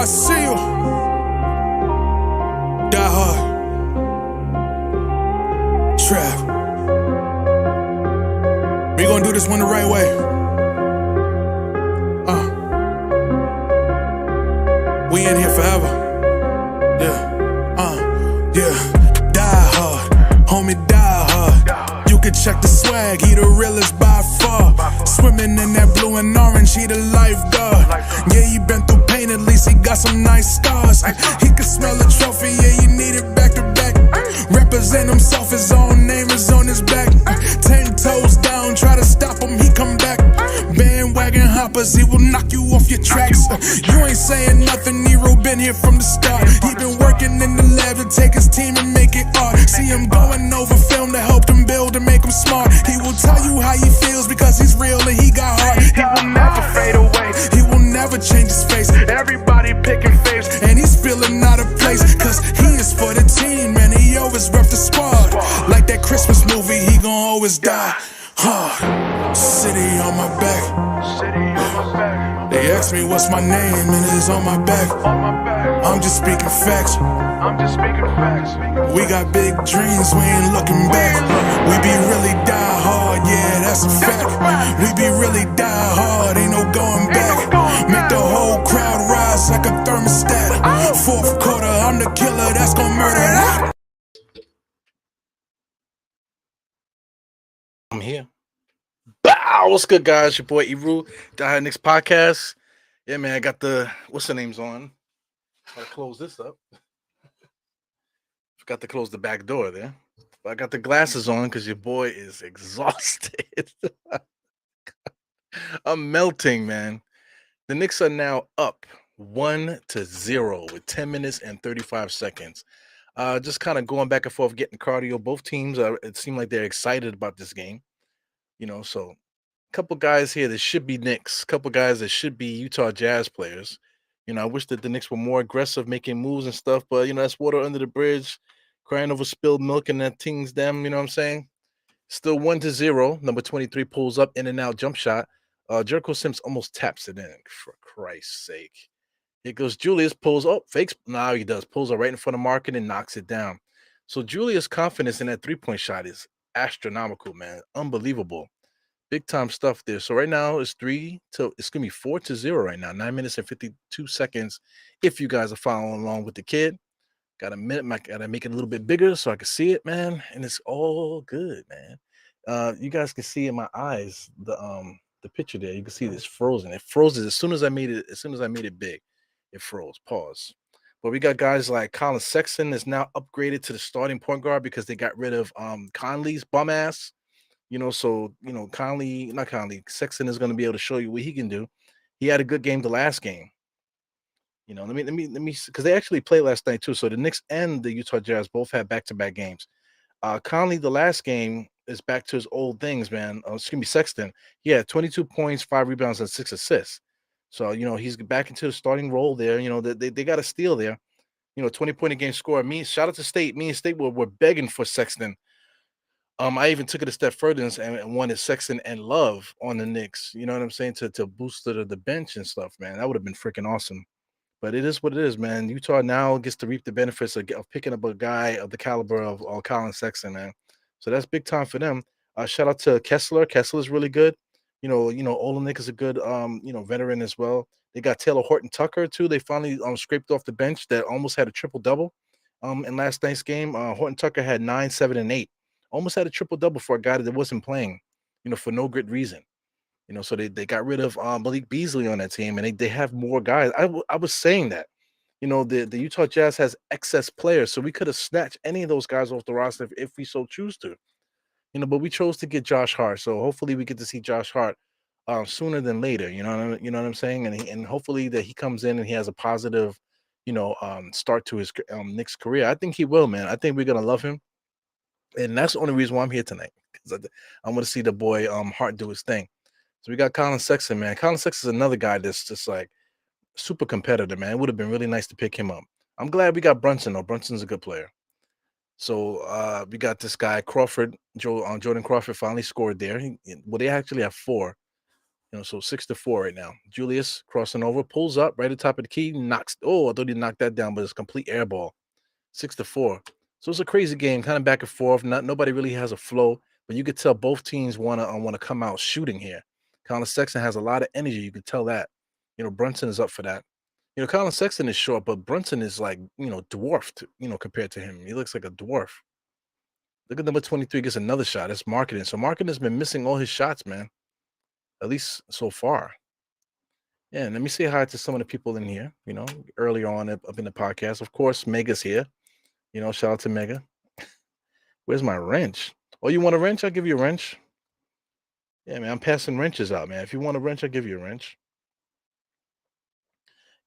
I see you. Die hard. Trap. We gonna do this one the right way. We in here forever. Yeah. Die hard. Homie, die hard. You can check the swag, he the realest by far. Swimming in that blue and orange, he the lifeguard. Yeah, he been through pain, at least he got some nice scars. He can smell the trophy, yeah, you need it back to back. Represent himself, his own name is on his back. 10 toes down, try to stop him, he come back. Bandwagon hoppers, he will knock you off your tracks. You ain't saying nothing, Nero been here from the start. He been working in the lab to take his team and make it art. See him going over film to help him build and make him smart. He will tell you how he feels because he's real and he got heart. He will never fade away, he will never change his face. Everybody picking faves and he's feeling out of place. Cause he is for the team and he always rep the squad. Like that Christmas movie, he gon' always die hard. City on my back. They ask me what's my name and it's on my back. I'm just speaking facts. We got big dreams, we ain't looking back. We be really die hard, yeah, that's a fact. We be really die hard, ain't no going back. Make the whole crowd rise like a thermostat. Fourth quarter, I'm the killer that's gon' murder that. I'm here. Bow! What's good, guys? Your boy Eru, the Knicks podcast. Yeah, man, I got the what's the names on. Gotta close this up. Forgot to close the back door there. But I got the glasses on because your boy is exhausted. I'm melting, man. The Knicks are now up 1-0 with 10 minutes and 35 seconds. Just kind of going back and forth, getting cardio. Both teams it seemed like they're excited about this game. So a couple guys here that should be Knicks, a couple guys that should be Utah Jazz players. I wish that the Knicks were more aggressive, making moves and stuff, but that's water under the bridge, crying over spilled milk and that things them, you know what I'm saying? Still 1-0. Number 23 pulls up, in and out jump shot. Jericho Sims almost taps it in, for Christ's sake. Here goes Julius, pulls up, fakes. Now he does, pulls up right in front of Market and knocks it down. So Julius' confidence in that three-point shot is astronomical, man. Unbelievable. Big time stuff there. So right now it's gonna be 4-0 right now. 9 minutes and 52 seconds. If you guys are following along with the kid, gotta make it a little bit bigger so I can see it, man. And it's all good, man. You guys can see in my eyes the picture there. You can see it's frozen. It froze as soon as I made it big. It froze. Pause. But we got guys like Colin Sexton is now upgraded to the starting point guard because they got rid of Conley's bum ass. Sexton is going to be able to show you what he can do. He had a good game the last game. Let me because they actually played last night too. So the Knicks and the Utah Jazz both had back-to-back games. Conley, the last game, is back to his old things, man. Sexton. He had 22 points, 5 rebounds, and 6 assists. So he's back into the starting role there. They got a steal there. 20-point a game score. Shout out to State. Me and State were begging for Sexton. I even took it a step further and wanted Sexton and Love on the Knicks. You know what I'm saying? To boost the bench and stuff, man. That would have been freaking awesome. But it is what it is, man. Utah now gets to reap the benefits of picking up a guy of the caliber of Colin Sexton, man. So that's big time for them. Shout out to Kessler. Kessler's really good. Olenek is a good veteran as well. They got Taylor Horton Tucker too. They finally scraped off the bench that almost had a triple-double in last night's game. Horton Tucker had 9, 7, and 8. Almost had a triple-double for a guy that wasn't playing, for no good reason. So they got rid of Malik Beasley on that team, and they have more guys. I was saying that, the Utah Jazz has excess players, so we could have snatched any of those guys off the roster if we so choose to. But we chose to get Josh Hart, so hopefully we get to see Josh Hart sooner than later. You know what I'm saying? And hopefully that he comes in and he has a positive, start to his Knicks career. I think he will, man. I think we're gonna love him. And that's the only reason why I'm here tonight, because I want to see the boy Hart do his thing. So we got Colin Sexton, man. Colin Sexton is another guy that's just like super competitor, man. It would have been really nice to pick him up. I'm glad we got Brunson, though. Brunson's a good player. So we got this guy, Crawford, Jordan Crawford finally scored there. They actually have 4. So 6-4 right now. Julius crossing over, pulls up right at the top of the key, knocks. Oh, I thought he knocked that down, but it's a complete air ball. 6-4. So it's a crazy game, kind of back and forth. Not nobody really has a flow, but you could tell both teams want to come out shooting here. Colin Sexton has a lot of energy. You could tell that. Brunson is up for that. Colin Sexton is short, but Brunson is like dwarfed. Compared to him, he looks like a dwarf. Look at number 23 gets another shot. That's marketing. So marketing has been missing all his shots, man. At least so far. Yeah, and let me say hi to some of the people in here. Earlier on up in the podcast. Of course, Mega's here. Shout out to Mega. Where's my wrench? Oh, you want a wrench? I'll give you a wrench. Yeah, man, I'm passing wrenches out, man. If you want a wrench, I'll give you a wrench.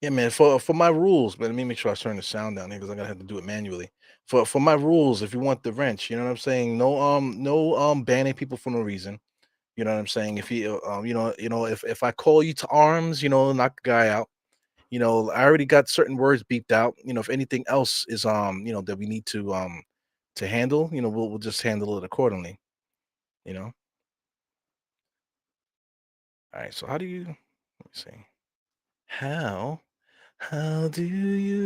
Yeah, man. For my rules, but let me make sure I turn the sound down here because I'm gonna have to do it manually. For my rules, if you want the wrench, you know what I'm saying. No banning people for no reason. You know what I'm saying. If you if I call you to arms, knock a guy out. I already got certain words beeped out. If anything else is that we need to handle, we'll just handle it accordingly. You know. All right. So how do you? Let me see. How? How do you?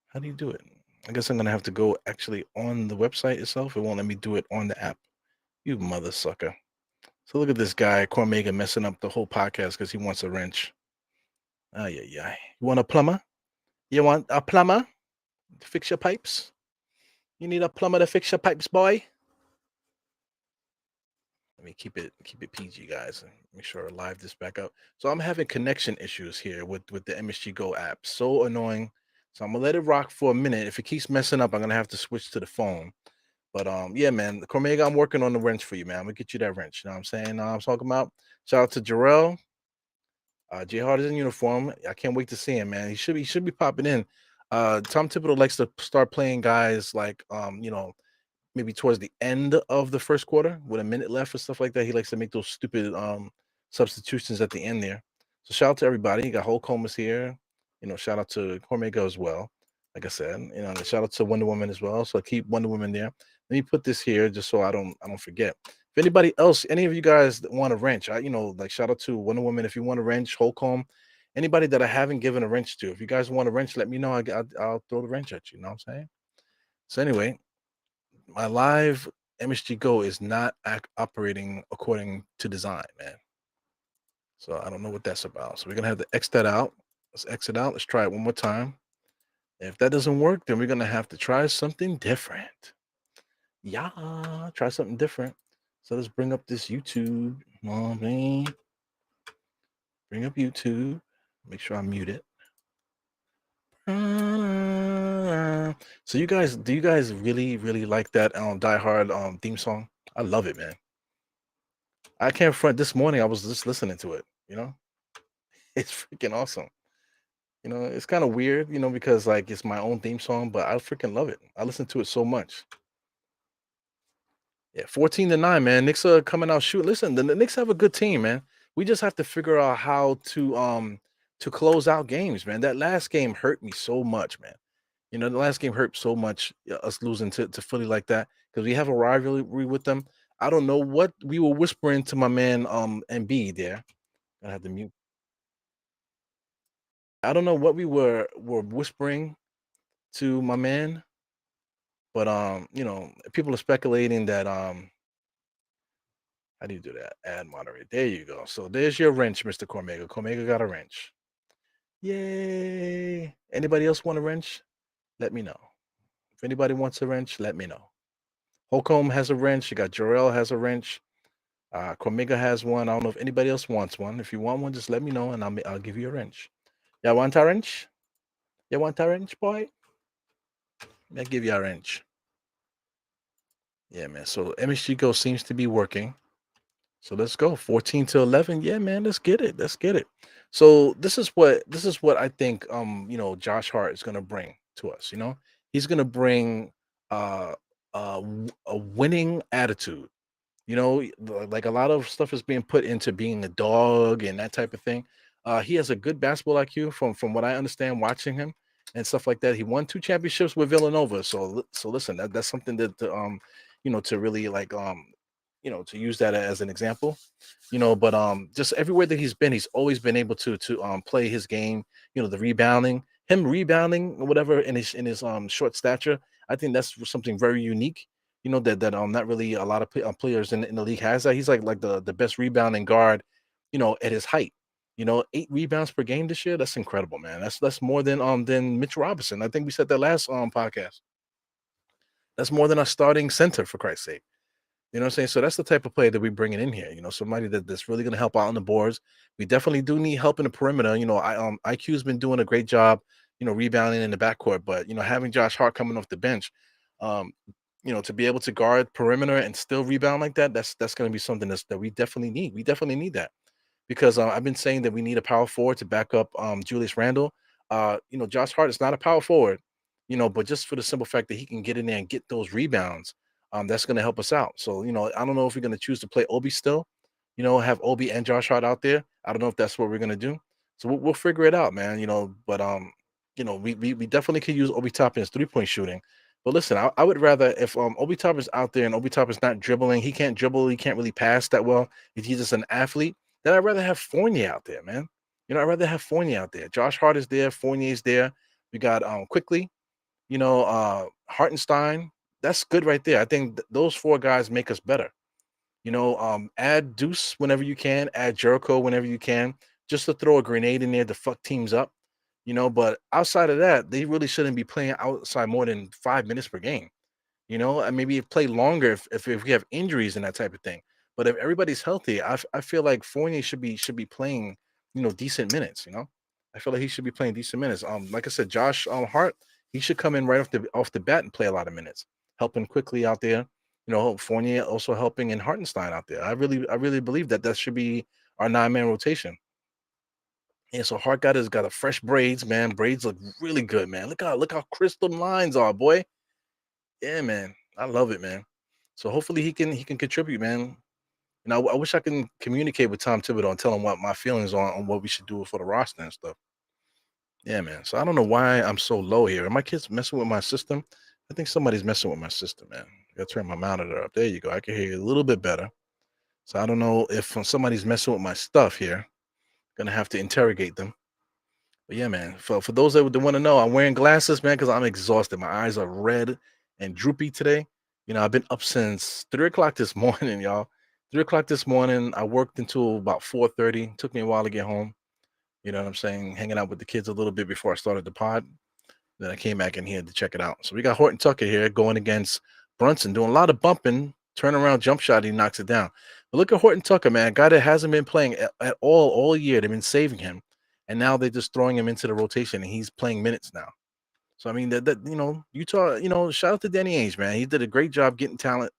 How do you do it? I guess I'm gonna have to go actually on the website itself. It won't let me do it on the app. You mother sucker. So look at this guy, Cormega, messing up the whole podcast because he wants a wrench. Oh yeah, yeah. You want a plumber? You want a plumber to fix your pipes? You need a plumber to fix your pipes, boy. Let me keep it PG, guys, and make sure I live this back up. So I'm having connection issues here with the MSG Go app. So annoying. So I'm gonna let it rock for a minute. If it keeps messing up, I'm gonna have to switch to the phone. But yeah, man, Cormega, I'm working on the wrench for you, man. I'm gonna get you that wrench. You know what I'm saying? I'm talking about. Shout out to Jarrell. J Hart is in uniform. I can't wait to see him, man. He should be popping in. Tom Thibodeau likes to start playing guys like maybe towards the end of the first quarter with a minute left or stuff like that. He likes to make those stupid substitutions at the end there. So shout out to everybody. You got Holcomb's here. Shout out to Cormega as well. Like I said, and shout out to Wonder Woman as well. So keep Wonder Woman there. Let me put this here just so I don't forget. If anybody else, any of you guys that want a wrench, like shout out to Wonder Woman. If you want a wrench, Holcomb, anybody that I haven't given a wrench to. If you guys want a wrench, let me know. I'll throw the wrench at you. You know what I'm saying? So anyway, my live MSG Go is not operating according to design, man. So I don't know what that's about. So we're gonna have to X that out. Let's exit out. Let's try it one more time. If that doesn't work, then we're gonna have to try something different. Yeah, try something different. So let's bring up this YouTube. Oh man. Bring up YouTube. Make sure I mute it. So do you guys really, really like that Die Hard theme song? I love it, man. I can't front. This morning I was just listening to it, It's freaking awesome. It's kind of weird, because like it's my own theme song, but I freaking love it. I listen to it so much. Yeah, 14-9, man. Knicks are coming out shooting. Listen, the Knicks have a good team, man. We just have to figure out how to close out games, man. That last game hurt me so much, man. The last game hurt so much, us losing to Philly like that, because we have a rivalry with them. I don't know what we were whispering to my man Embiid there. I had to mute. I don't know what we were whispering to my man, but people are speculating that how do you do that? Add moderate. There you go. So there's your wrench, Mr. Cormega. Cormega got a wrench. Yay! Anybody else want a wrench? Let me know. If anybody wants a wrench, let me know. Holcomb has a wrench. You got Jarrell has a wrench. Cormega has one. I don't know if anybody else wants one. If you want one, just let me know and I'll give you a wrench. Y'all want a wrench? You want a wrench, boy? I'll give you a wrench. Yeah, man. So MSG Go seems to be working. So let's go 14-11. Yeah, man, let's get it. Let's get it. So this is what I think Josh Hart is gonna bring to us. He's gonna bring uh a winning attitude. Like a lot of stuff is being put into being a dog and that type of thing. He has a good basketball IQ from what I understand watching him and stuff like that. He won 2 championships with Villanova. So listen, that's something that to really like to use that as an example. But just everywhere that he's been, he's always been able to play his game. The rebounding, him rebounding or whatever in his short stature. I think that's something very unique. That not really a lot of players in the league has that. He's like the best rebounding guard, at his height. 8 rebounds per game this year. That's incredible, man. That's more than Mitch Robinson. I think we said that last podcast. That's more than our starting center, for Christ's sake. You know what I'm saying? So that's the type of player that we're bringing in here. Somebody that's really going to help out on the boards. We definitely do need help in the perimeter. IQ's been doing a great job, rebounding in the backcourt. But having Josh Hart coming off the bench, um, to be able to guard perimeter and still rebound like that, that's going to be something that we definitely need. We definitely need that because I've been saying that we need a power forward to back up Julius Randle. Josh Hart is not a power forward, but just for the simple fact that he can get in there and get those rebounds, that's going to help us out. So, I don't know if we're going to choose to play Obi still, have Obi and Josh Hart out there. I don't know if that's what we're going to do. So we'll figure it out, man. But we definitely could use Obi Toppin's 3-point shooting. But listen, I would rather if Obi Toppin's out there and Obi Toppin's not dribbling, he can't dribble, he can't really pass that well. If he's just an athlete, then I'd rather have Fournier out there, man. I'd rather have Fournier out there. Josh Hart is there, Fournier's there. We got quickly, Hartenstein. That's good right there. I think those 4 guys make us better. Add Deuce whenever you can, add Jericho whenever you can, just to throw a grenade in there to fuck teams up. But outside of that, they really shouldn't be playing outside more than 5 minutes per game. And maybe play longer if we have injuries and that type of thing. But if everybody's healthy, I feel like Fournier should be playing, decent minutes. I feel like he should be playing decent minutes. Like I said, Josh Hart, he should come in right off the bat and play a lot of minutes, helping quickly out there. Fournier also helping and Hartenstein out there. I really believe that should be our 9-man rotation. And so Hart got a fresh braids, man. Braids look really good, man. Look how crisp the lines are, boy. Yeah, man. I love it, man. So hopefully he can contribute, man. And I wish I can communicate with Tom Thibodeau and tell him what my feelings are on what we should do for the roster and stuff. Yeah, man. So I don't know why I'm so low here. Are my kids messing with my system? I think somebody's messing with my system, man. I gotta turn my monitor up. There you go. I can hear you a little bit better. So I don't know if somebody's messing with my stuff here. Gonna have to interrogate them. But yeah, man. For those that want to know, I'm wearing glasses, man, because I'm exhausted. My eyes are red and droopy today. I've been up since 3 o'clock this morning, y'all. 3 o'clock this morning. I worked until about 4:30. Took me a while to get home. You know what I'm saying? Hanging out with the kids a little bit before I started the pod. Then I came back in here to check it out. So we got Horton Tucker here going against Brunson, doing a lot of bumping, turnaround jump shot. He knocks it down. But look at Horton Tucker, man, a guy that hasn't been playing at all year. They've been saving him, and now they're just throwing him into the rotation, and he's playing minutes now. So I mean that Utah, shout out to Danny Ainge, man. He did a great job getting talent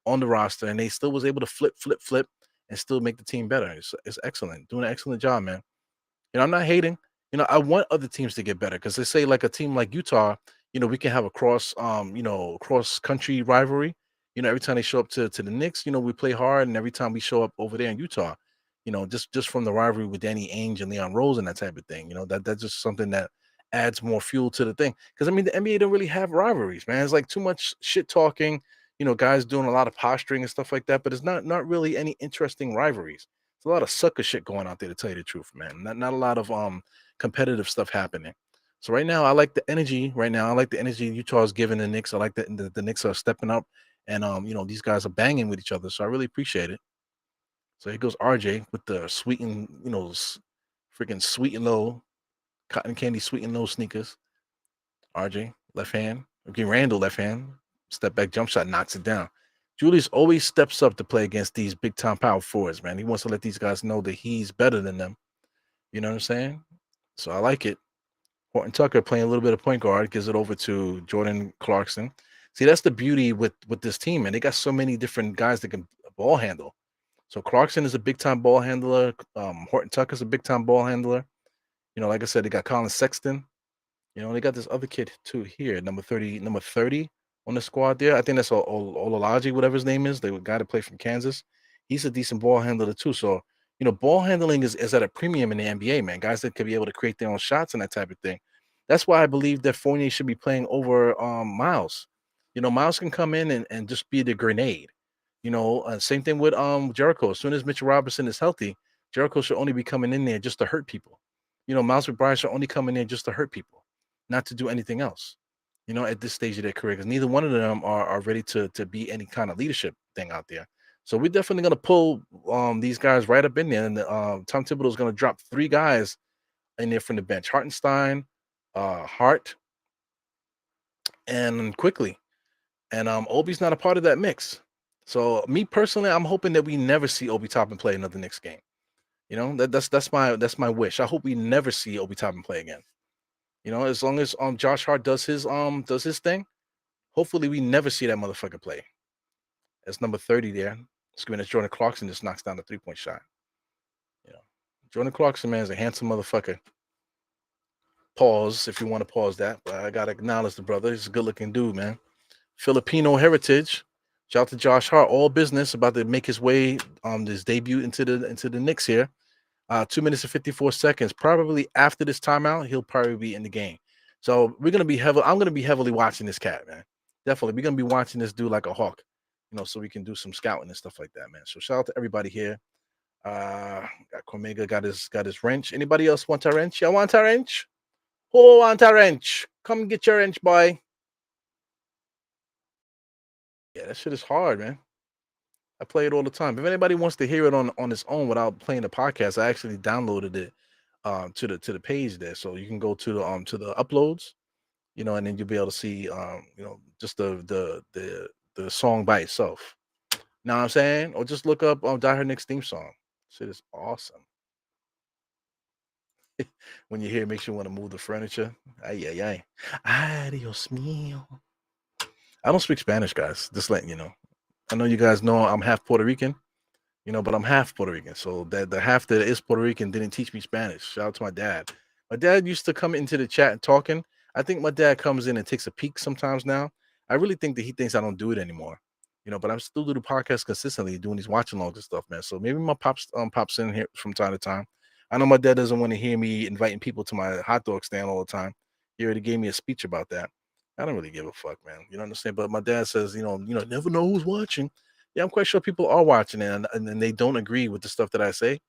on the roster, and they still was able to flip, and still make the team better. It's excellent, doing an excellent job, man. I'm not hating. I want other teams to get better because they say like a team like Utah, we can have a cross country rivalry. Every time they show up to the Knicks, we play hard, and every time we show up over there in Utah, just from the rivalry with Danny Ainge and Leon Rose and that type of thing. That's just something that adds more fuel to the thing. Because I mean, the NBA don't really have rivalries, man. It's like too much shit talking. Guys doing a lot of posturing and stuff like that, but it's not really any interesting rivalries. It's a lot of sucker shit going out there, to tell you the truth, man. Not a lot of competitive stuff happening. So right now, I like the energy. Right now, I like the energy Utah is giving the Knicks. I like that the Knicks are stepping up, and these guys are banging with each other. So I really appreciate it. So here goes RJ with the sweet and freaking sweet and low cotton candy sweet and low sneakers. RJ left hand. Okay, Randall left hand. Step back jump shot knocks it down. Julius always steps up to play against these big time power forwards, man. He wants to let these guys know that he's better than them. You know what I'm saying? So I like it. Horton Tucker playing a little bit of point guard, gives it over to Jordan Clarkson. See, that's the beauty with this team, man. They got so many different guys that can ball handle. So Clarkson is a big time ball handler. Horton Tucker is a big time ball handler. Like I said, they got Colin Sexton. They got this other kid too here, number 30 on the squad there. I think that's Ololaji, whatever his name is. The guy that played from Kansas. He's a decent ball handler too. So, ball handling is at a premium in the NBA, man. Guys that could be able to create their own shots and that type of thing. That's why I believe that Fournier should be playing over Miles. Miles can come in and just be the grenade. Same thing with Jericho. As soon as Mitchell Robinson is healthy, Jericho should only be coming in there just to hurt people. Miles McBride should only come in there just to hurt people, not to do anything else. At this stage of their career, because neither one of them are ready to be any kind of leadership thing out there. So we're definitely gonna pull these guys right up in there, and Tom Thibodeau's gonna drop three guys in there from the bench: Hartenstein, Hart, and quickly. And Obi's not a part of that mix. So me personally, I'm hoping that we never see Obi Toppin play another Knicks game. That's my wish. I hope we never see Obi Toppin play again. As long as Josh Hart does his thing, hopefully we never see that motherfucker play. That's number 30 there. Screaming as Jordan Clarkson just knocks down the 3-point shot. You know, Jordan Clarkson, man, is a handsome motherfucker. Pause if you want to pause that, but I gotta acknowledge the brother. He's a good looking dude, man. Filipino heritage. Shout out to Josh Hart, all business, about to make his way this debut into the Knicks here. 2 minutes and 54 seconds. Probably after this timeout, he'll probably be in the game. So we're gonna be heavily. I'm gonna be heavily watching this cat, man. Definitely, we're gonna be watching this dude like a hawk, so we can do some scouting and stuff like that, man. So shout out to everybody here. Cormega got his wrench. Anybody else want a wrench? You want a wrench? Who want a wrench? Come get your wrench, boy. Yeah, that shit is hard, man. I play it all the time. If anybody wants to hear it on its own without playing the podcast, I actually downloaded it to the page there. So you can go to the uploads, and then you'll be able to see just the song by itself. Know what I'm saying? Or just look up Die Hard Nick's theme song. Shit is awesome. When you hear it, makes you want to move the furniture. Ay ay ay. Adios mío. I don't speak Spanish, guys. Just letting you know. I know you guys know I'm half Puerto Rican, but I'm half Puerto Rican. So that the half that is Puerto Rican didn't teach me Spanish. Shout out to my dad. My dad used to come into the chat and talking. I think my dad comes in and takes a peek sometimes now. I really think that he thinks I don't do it anymore. But I'm still doing the podcast consistently, doing these watch alongs and stuff, man. So maybe my pops in here from time to time. I know my dad doesn't want to hear me inviting people to my hot dog stand all the time. He already gave me a speech about that. I don't really give a fuck, man. You know what I'm saying? But my dad says, never know who's watching. Yeah, I'm quite sure people are watching it, and they don't agree with the stuff that I say.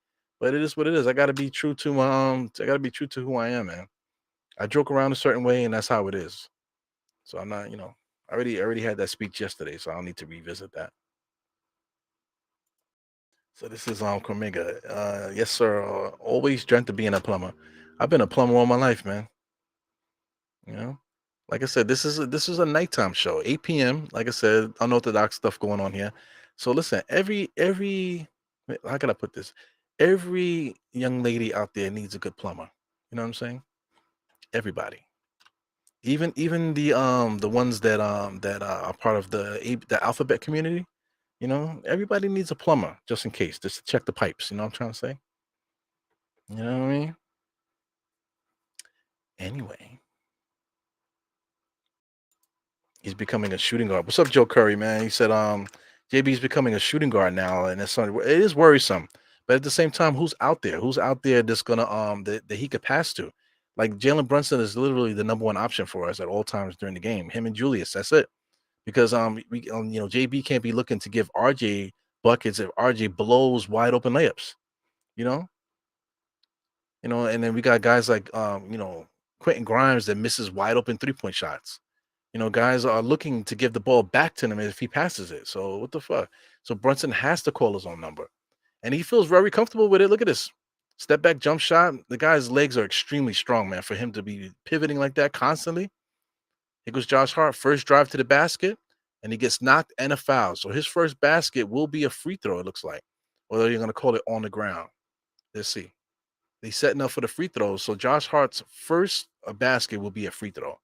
But it is what it is. I gotta be true to I gotta be true to who I am, man. I joke around a certain way, and that's how it is. So I'm not, I already had that speech yesterday, so I don't need to revisit that. So this is Cormega. Yes, sir. Always dreamt of being a plumber. I've been a plumber all my life, man. You know, like I said, this is a nighttime show, 8 p.m. Like I said, unorthodox stuff going on here. So listen, every how can I put this? Every young lady out there needs a good plumber. You know what I'm saying? Everybody, even the ones that are part of the alphabet community. Everybody needs a plumber just in case, just to check the pipes. You know what I'm trying to say? You know what I mean? Anyway. He's becoming a shooting guard. What's up, Joe Curry, man? He said, JB's becoming a shooting guard now, and it is worrisome. But at the same time, who's out there? Who's out there that's gonna that he could pass to? Like Jalen Brunson is literally the number one option for us at all times during the game. Him and Julius, that's it. Because JB can't be looking to give RJ buckets if RJ blows wide open layups. You know, and then we got guys like Quentin Grimes that misses wide open 3-point shots. Guys are looking to give the ball back to him if he passes it. So what the fuck? So Brunson has to call his own number. And he feels very comfortable with it. Look at this. Step back jump shot. The guy's legs are extremely strong, man, for him to be pivoting like that constantly. Here goes Josh Hart, first drive to the basket, and he gets knocked and a foul. So his first basket will be a free throw, it looks like. Or you're going to call it on the ground. Let's see. He's setting up for the free throws. So Josh Hart's first basket will be a free throw.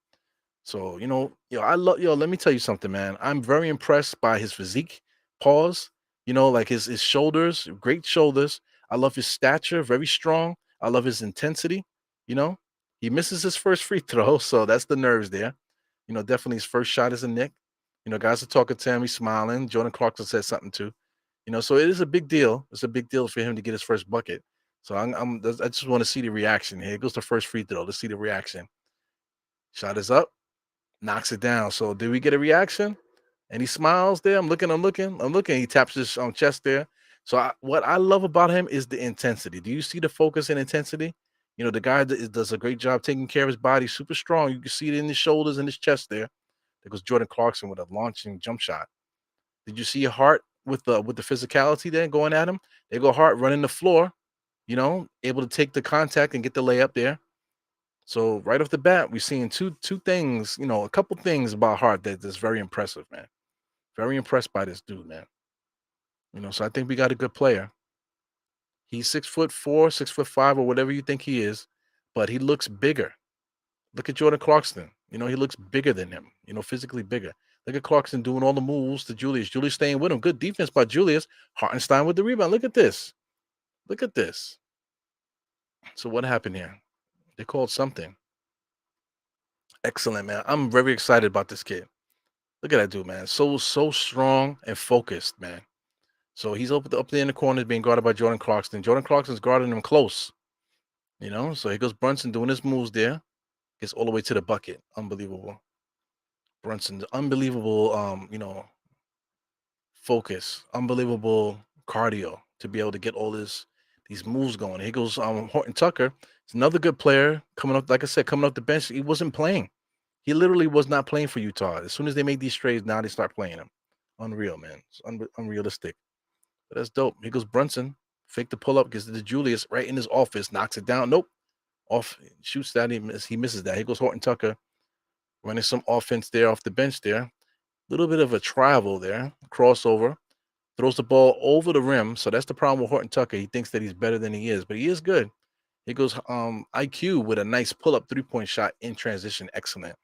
So, I love, let me tell you something, man. I'm very impressed by his physique. Pause. Like his shoulders, great shoulders. I love his stature, very strong. I love his intensity. You know, he misses his first free throw, so that's the nerves there. Definitely his first shot is a nick. Guys are talking to him, he's smiling. Jordan Clarkson said something too. So it is a big deal. It's a big deal for him to get his first bucket. So I just want to see the reaction. Here goes the first free throw. Let's see the reaction. Shot is up. Knocks it down. So did we get a reaction? and he smiles there. I'm looking. He taps his chest there. So what I love about him is the intensity. Do you see the focus and intensity? The guy does a great job taking care of his body, super strong. You can see it in his shoulders and his chest there. There goes Jordan Clarkson with a launching jump shot. Did you see Hart with the physicality there going at him? They go Hart running the floor, able to take the contact and get the layup there. So right off the bat, we're seeing two things, a couple things about Hart that's very impressive, man. Very impressed by this dude, man. So I think we got a good player. He's 6'4", 6'5", or whatever you think he is, but he looks bigger. Look at Jordan Clarkson. He looks bigger than him, physically bigger. Look at Clarkson doing all the moves to Julius. Julius staying with him. Good defense by Julius. Hartenstein with the rebound. Look at this. Look at this. So what happened here? They called something. Excellent, man. I'm very excited about this kid. Look at that dude, man. So strong and focused, man. So he's up there in the corner being guarded by Jordan Clarkson. Jordan Clarkson's guarding him close. So here goes Brunson doing his moves there. Gets all the way to the bucket. Unbelievable. Brunson's unbelievable focus, unbelievable cardio to be able to get all these moves going. Here goes Horton Tucker. He's another good player coming up, like I said, coming off the bench. He wasn't playing. He literally was not playing for Utah. As soon as they made these trades, now they start playing him. Unreal, man. It's unrealistic. But that's dope. Here goes Brunson. Fake the pull up, gets it to Julius right in his office, knocks it down. Nope. Off, shoots that. He misses that. Here goes Horton Tucker running some offense there off the bench there. Little bit of a travel there, crossover, throws the ball over the rim. So that's the problem with Horton Tucker. He thinks that he's better than he is, but he is good. He goes IQ with a nice pull-up three-point shot in transition. Excellent.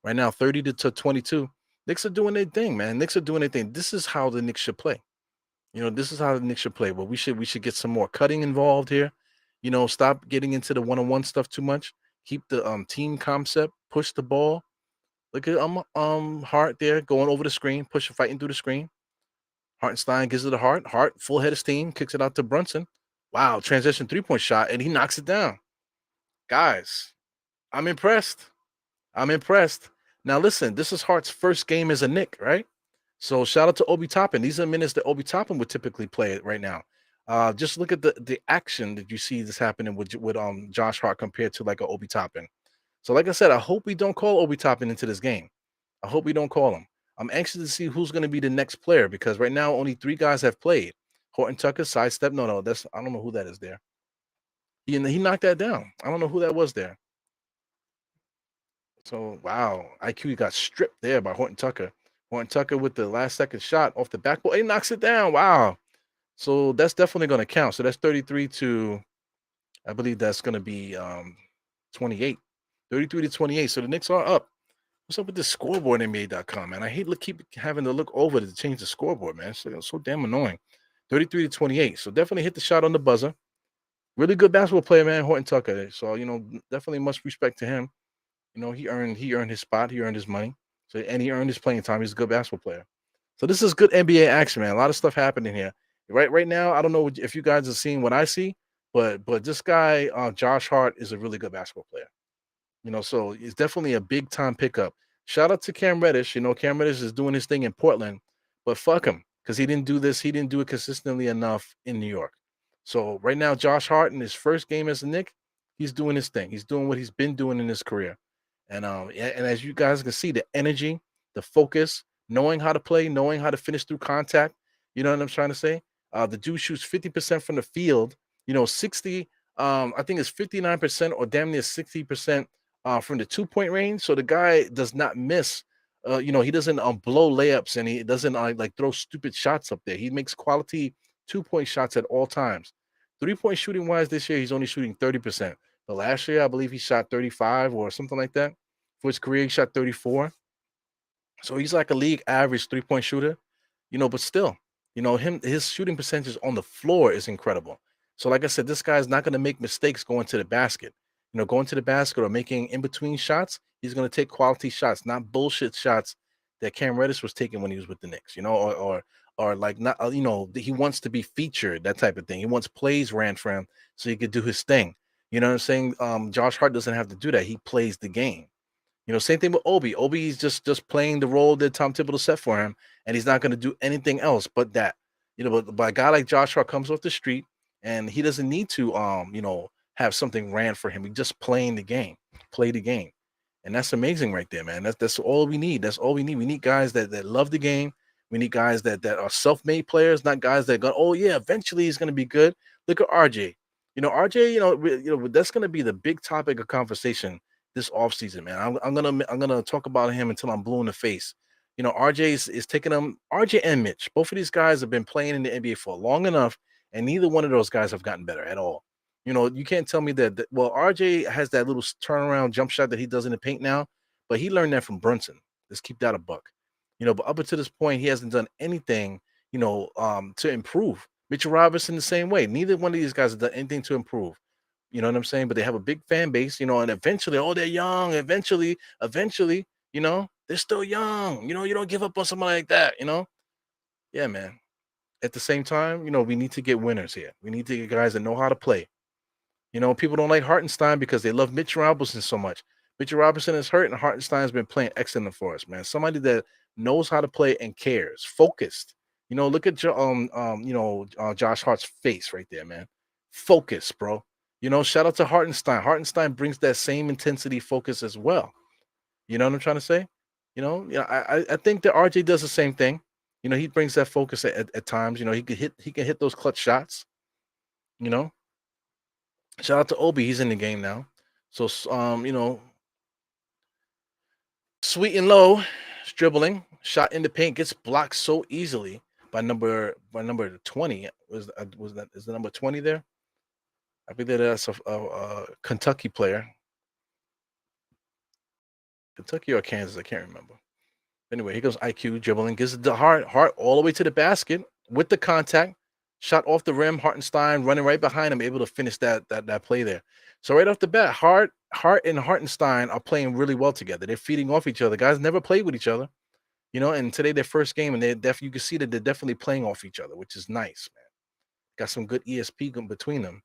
Right now, 30 to 22. Knicks are doing their thing, man. Knicks are doing their thing. This is how the Knicks should play. This is how the Knicks should play. But we should get some more cutting involved here. Stop getting into the one-on-one stuff too much. Keep the team concept, push the ball. Look at Hart there going over the screen, fighting through the screen. Hartenstein gives it to Hart. Hart, full head of steam, kicks it out to Brunson. Wow, transition three-point shot, and he knocks it down. Guys, I'm impressed. I'm impressed. Now listen, this is Hart's first game as a Knick, right? So shout out to Obi Toppin. These are minutes that Obi Toppin would typically play right now. Just look at the action that you see this happening with Josh Hart compared to like a Obi Toppin. So like I said, I hope we don't call Obi Toppin into this game. I hope we don't call him. I'm anxious to see who's going to be the next player because right now only 3 guys have played. Horton Tucker sidestep. No, I don't know who that is there. He knocked that down. I don't know who that was there. So wow, IQ got stripped there by Horton Tucker. Horton Tucker with the last second shot off the backboard. He knocks it down. Wow. So that's definitely going to count. So that's 33 to, I believe that's going to be 28. 33 to 28. So the Knicks are up. What's up with this scoreboard NBA.com, man? I hate keep having to look over to change the scoreboard, man. It's so damn annoying. 33 to 28. So definitely hit the shot on the buzzer. Really good basketball player, man. Horton Tucker. So, definitely much respect to him. He earned his spot, he earned his money. So and he earned his playing time. He's a good basketball player. So this is good NBA action, man. A lot of stuff happening here. Right now, I don't know if you guys are seeing what I see, but this guy, Josh Hart, is a really good basketball player. So it's definitely a big time pickup. Shout out to Cam Reddish. Cam Reddish is doing his thing in Portland, but fuck him because he didn't do this. He didn't do it consistently enough in New York. So right now, Josh Hart in his first game as a Knick, he's doing his thing. He's doing what he's been doing in his career. And as you guys can see, the energy, the focus, knowing how to play, knowing how to finish through contact. You know what I'm trying to say? The dude shoots 50% from the field. 60. I think it's 59% or damn near 60% from the 2-point range. So the guy does not miss. He doesn't blow layups and he doesn't like throw stupid shots up there. He makes quality 2-point shots at all times. 3-point shooting wise this year, he's only shooting 30%. But last year, I believe he shot 35 or something like that. For his career, he shot 34. So he's like a league average 3-point shooter, but still, his shooting percentage on the floor is incredible. So like I said, this guy's not going to make mistakes going to the basket. Going to the basket or making in between shots, he's going to take quality shots, not bullshit shots that Cam Reddish was taking when he was with the Knicks, or like not, he wants to be featured, that type of thing. He wants plays ran for him so he could do his thing. You know what I'm saying? Josh Hart doesn't have to do that. He plays the game. Same thing with Obi. Obi's just playing the role that Tom Thibodeau set for him, and he's not going to do anything else but that. But a guy like Josh Hart comes off the street, and he doesn't need to have something ran for him. He's just playing the game, play the game, and that's amazing right there, man. That's all we need. That's all we need. We need guys that love the game. We need guys that are self-made players, not guys that go, oh yeah, eventually he's going to be good. Look at RJ. RJ. That's going to be the big topic of conversation this offseason, man. I'm gonna talk about him until I'm blue in the face. RJ is taking them. RJ and Mitch, both of these guys have been playing in the NBA for long enough, and neither one of those guys have gotten better at all. You can't tell me well, RJ has that little turnaround jump shot that he does in the paint now, but he learned that from Brunson. Let's keep that a buck. But up until this point, he hasn't done anything, to improve. Mitchell Robinson the same way. Neither one of these guys have done anything to improve. You know what I'm saying? But they have a big fan base, and eventually, oh, they're young. Eventually, they're still young. You don't give up on somebody like that. Yeah, man. At the same time, we need to get winners here. We need to get guys that know how to play. People don't like Hartenstein because they love Mitchell Robinson so much. Mitchell Robinson is hurt, and Hartenstein's been playing excellent for us, man. Somebody that knows how to play and cares, focused. Look at Josh Hart's face right there, man. Focus, bro. Shout out to Hartenstein. Hartenstein brings that same intensity, focus as well. You know what I'm trying to say? I think that RJ does the same thing. He brings that focus at times. He can hit those clutch shots. You know, Shout out to Obi. He's in the game now. So, sweet and low, dribbling, shot in the paint, gets blocked so easily by number 20. Is the number 20 there? I think that's a Kentucky player, Kentucky or Kansas. I can't remember. Anyway, here goes IQ dribbling, gives it to Hart all the way to the basket with the contact, shot off the rim. Hartenstein running right behind him, able to finish that play there. So right off the bat, Hart and Hartenstein are playing really well together. They're feeding off each other. Guys never played with each other, and today their first game, and you can see that they're definitely playing off each other, which is nice, man. Got some good ESP between them.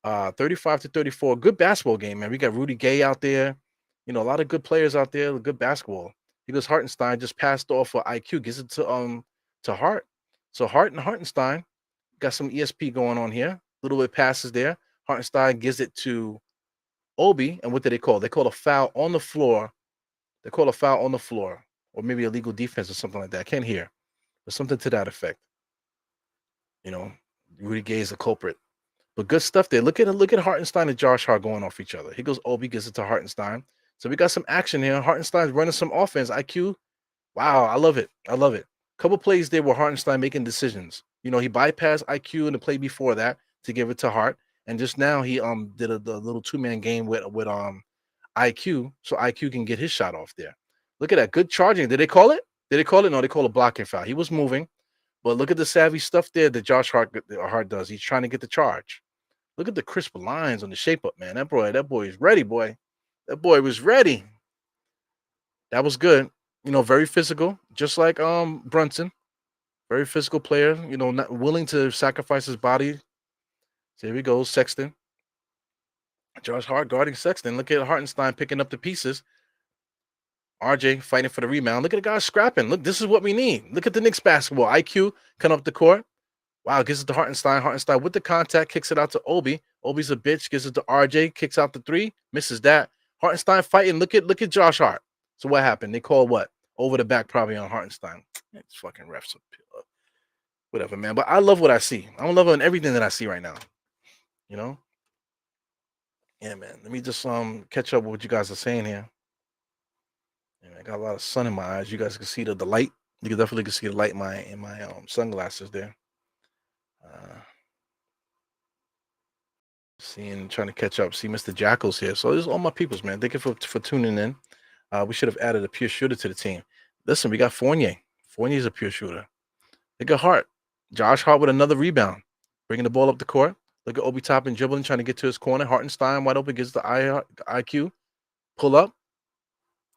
35-34, good basketball game, man. We got Rudy Gay out there, a lot of good players out there, good basketball. He goes Hartenstein just passed off for IQ, gives it to Hart. So Hart and Hartenstein got some ESP going on here. A little bit passes there. Hartenstein gives it to Obi, and what do they call? They call a foul on the floor. They call a foul on the floor, or maybe illegal defense or something like that. I can't hear, but something to that effect. Rudy Gay is a culprit. But good stuff there. Look at Hartenstein and Josh Hart going off each other. He goes Obi, gives it to Hartenstein. So we got some action here. Hartenstein's running some offense. IQ. Wow, I love it. I love it. Couple plays there where Hartenstein making decisions. He bypassed IQ in the play before that to give it to Hart. And just now he did the little two-man game with IQ, so IQ can get his shot off there. Look at that. Good charging. Did they call it? Did they call it? No, they call a blocking foul. He was moving. But look at the savvy stuff there that Josh Hart does. He's trying to get the charge. Look at the crisp lines on the shape up, man. That boy is ready, boy. That boy was ready. That was good. Very physical, just like Brunson. Very physical player, not willing to sacrifice his body. So here we go, Sexton. Josh Hart guarding Sexton. Look at Hartenstein picking up the pieces. RJ fighting for the rebound. Look at the guys scrapping. Look, this is what we need. Look at the Knicks basketball. IQ coming up the court. Wow, gives it to Hartenstein. Hartenstein with the contact, kicks it out to Obi. Obi's a bitch, gives it to RJ, kicks out the three, misses that. Hartenstein fighting. Look at Josh Hart. So what happened? They call what? Over the back probably on Hartenstein. It's fucking refs. Whatever, man. But I love what I see. I don't love on everything that I see right now. Yeah, man. Let me just catch up with what you guys are saying here. Yeah, I got a lot of sun in my eyes. You guys can see the light. You can definitely see the light in my sunglasses there. Trying to catch up. See Mr. Jackal's here. So this is all my peoples, man. Thank you for tuning in. We should have added a pure shooter to the team. Listen, we got Fournier. Fournier's a pure shooter. Look at Hart. Josh Hart with another rebound. Bringing the ball up the court. Look at Obi Toppin dribbling, trying to get to his corner. Hartenstein wide open, gets the IQ. Pull up.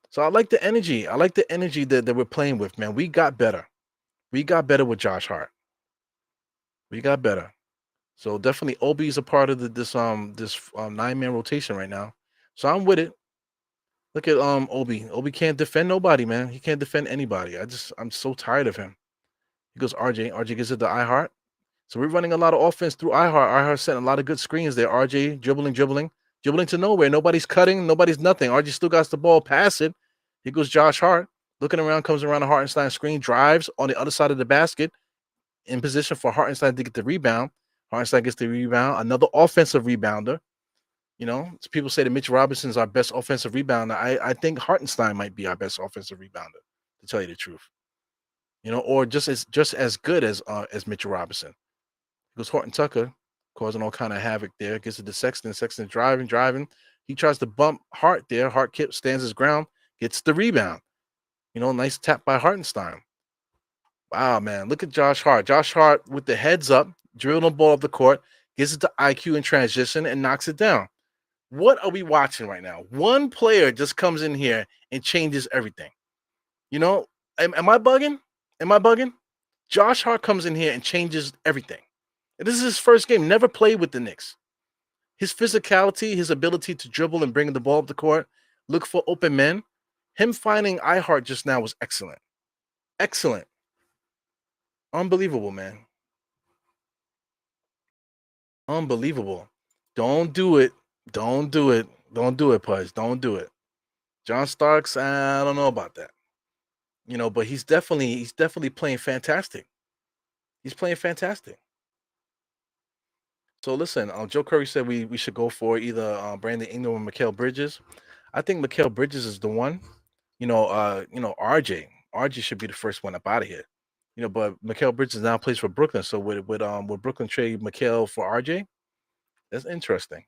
So I like the energy. I like the energy that we're playing with, man. We got better. We got better with Josh Hart. We got better. So definitely Obi is a part of this 9-man rotation right now. So I'm with it. Look at Obi. Obi can't defend nobody, man. He can't defend anybody. I'm so tired of him. He goes RJ. RJ gets it to iHeart. So we're running a lot of offense through iHeart. iHeart setting a lot of good screens there. RJ dribbling to nowhere. Nobody's cutting. Nobody's nothing. RJ still got the ball. Pass it. Here goes Josh Hart. Looking around, comes around the Hartenstein screen, drives on the other side of the basket in position for Hartenstein to get the rebound. Hartenstein gets the rebound. Another offensive rebounder. People say that Mitch Robinson's our best offensive rebounder. I think Hartenstein might be our best offensive rebounder, to tell you the truth. Or just as good as Mitchell Robinson. Goes Horton Tucker, causing all kind of havoc there. Gets it to Sexton. Sexton driving. He tries to bump Hart there. Hart stands his ground, gets the rebound. Nice tap by Hartenstein. Wow, man. Look at Josh Hart. Josh Hart with the heads up, drilling the ball up the court, gets it to IQ in transition and knocks it down. What are we watching right now? One player just comes in here and changes everything. Am I bugging? Am I bugging? Josh Hart comes in here and changes everything. This is his first game. Never played with the Knicks. His physicality, his ability to dribble and bring the ball up the court, look for open men. Him finding iHeart just now was excellent. Excellent. Unbelievable, man. Unbelievable. Don't do it. Don't do it. Don't do it, Pudge. Don't do it. John Starks, I don't know about that. But he's definitely playing fantastic. He's playing fantastic. So listen, Joe Curry said we should go for either Brandon Ingram or Mikal Bridges. I think Mikal Bridges is the one. RJ should be the first one up out of here. But Mikal Bridges now plays for Brooklyn. So would Brooklyn trade Mikal for RJ? That's interesting.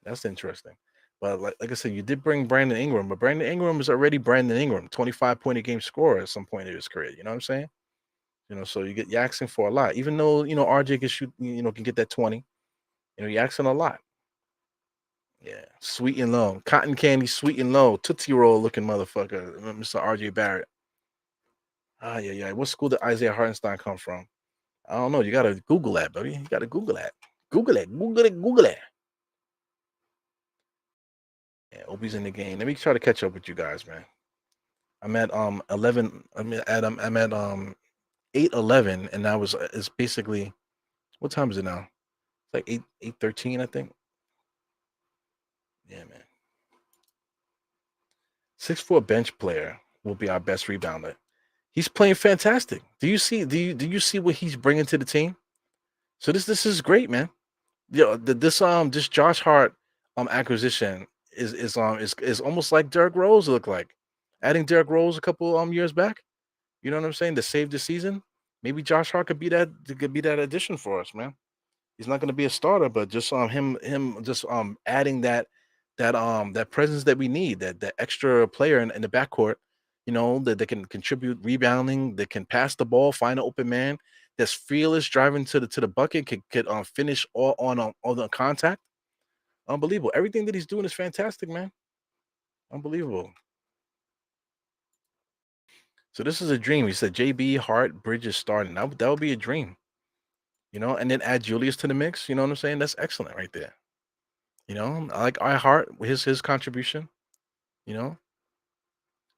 That's interesting. But like I said, you did bring Brandon Ingram, but Brandon Ingram is already Brandon Ingram, 25-point a game scorer at some point in his career. You know what I'm saying? So you're asking for a lot. Even though RJ can shoot, can get that 20. You're asking a lot. Yeah, sweet and low, cotton candy, sweet and low, Tootsie Roll looking motherfucker, Mr. RJ Barrett. Yeah. What school did Isaiah Hartenstein come from? I don't know. You gotta Google that, buddy. You gotta Google that. Google it. Google it. Yeah, Obi's in the game. Let me try to catch up with you guys, man. I'm at 11. I'm at 8:11, and that was it's basically what time is it now? It's like 8:13, I think. Yeah, man. 6'4" bench player will be our best rebounder. He's playing fantastic. Do you see what he's bringing to the team? So this is great, man. This Josh Hart acquisition is almost like Derrick Rose looked like. Adding Derrick Rose a couple years back. You know what I'm saying? To save the season. Maybe Josh Hart could be that addition for us, man. He's not going to be a starter, but just him just adding that presence that we need, that extra player in the backcourt, that they can contribute rebounding, that can pass the ball, find an open man, that's fearless, driving to the bucket, could finish all on the contact. Unbelievable. Everything that he's doing is fantastic, man. Unbelievable. So this is a dream. He said JB Hart Bridges starting. That would be a dream, and then add Julius to the mix. You know what I'm saying? That's excellent right there. I like I Hart, his contribution. You know,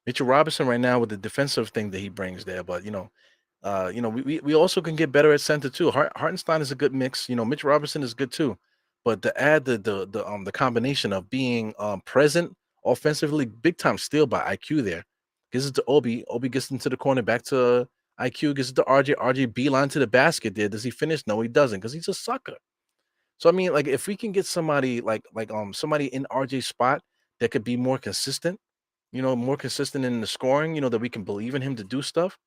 Mitchell Robinson right now with the defensive thing that he brings there, but we also can get better at center too. Hartenstein is a good mix. Mitch Robinson is good too, but to add the combination of being present offensively, big time steal by IQ there. Gives it to Obi. Obi gets into the corner, back to IQ. Gets it to RJ. RJ beeline to the basket. There, does he finish? No, he doesn't, because he's a sucker. So I mean, like if we can get somebody like somebody in RJ's spot that could be more consistent, more consistent in the scoring, that we can believe in him to do stuff,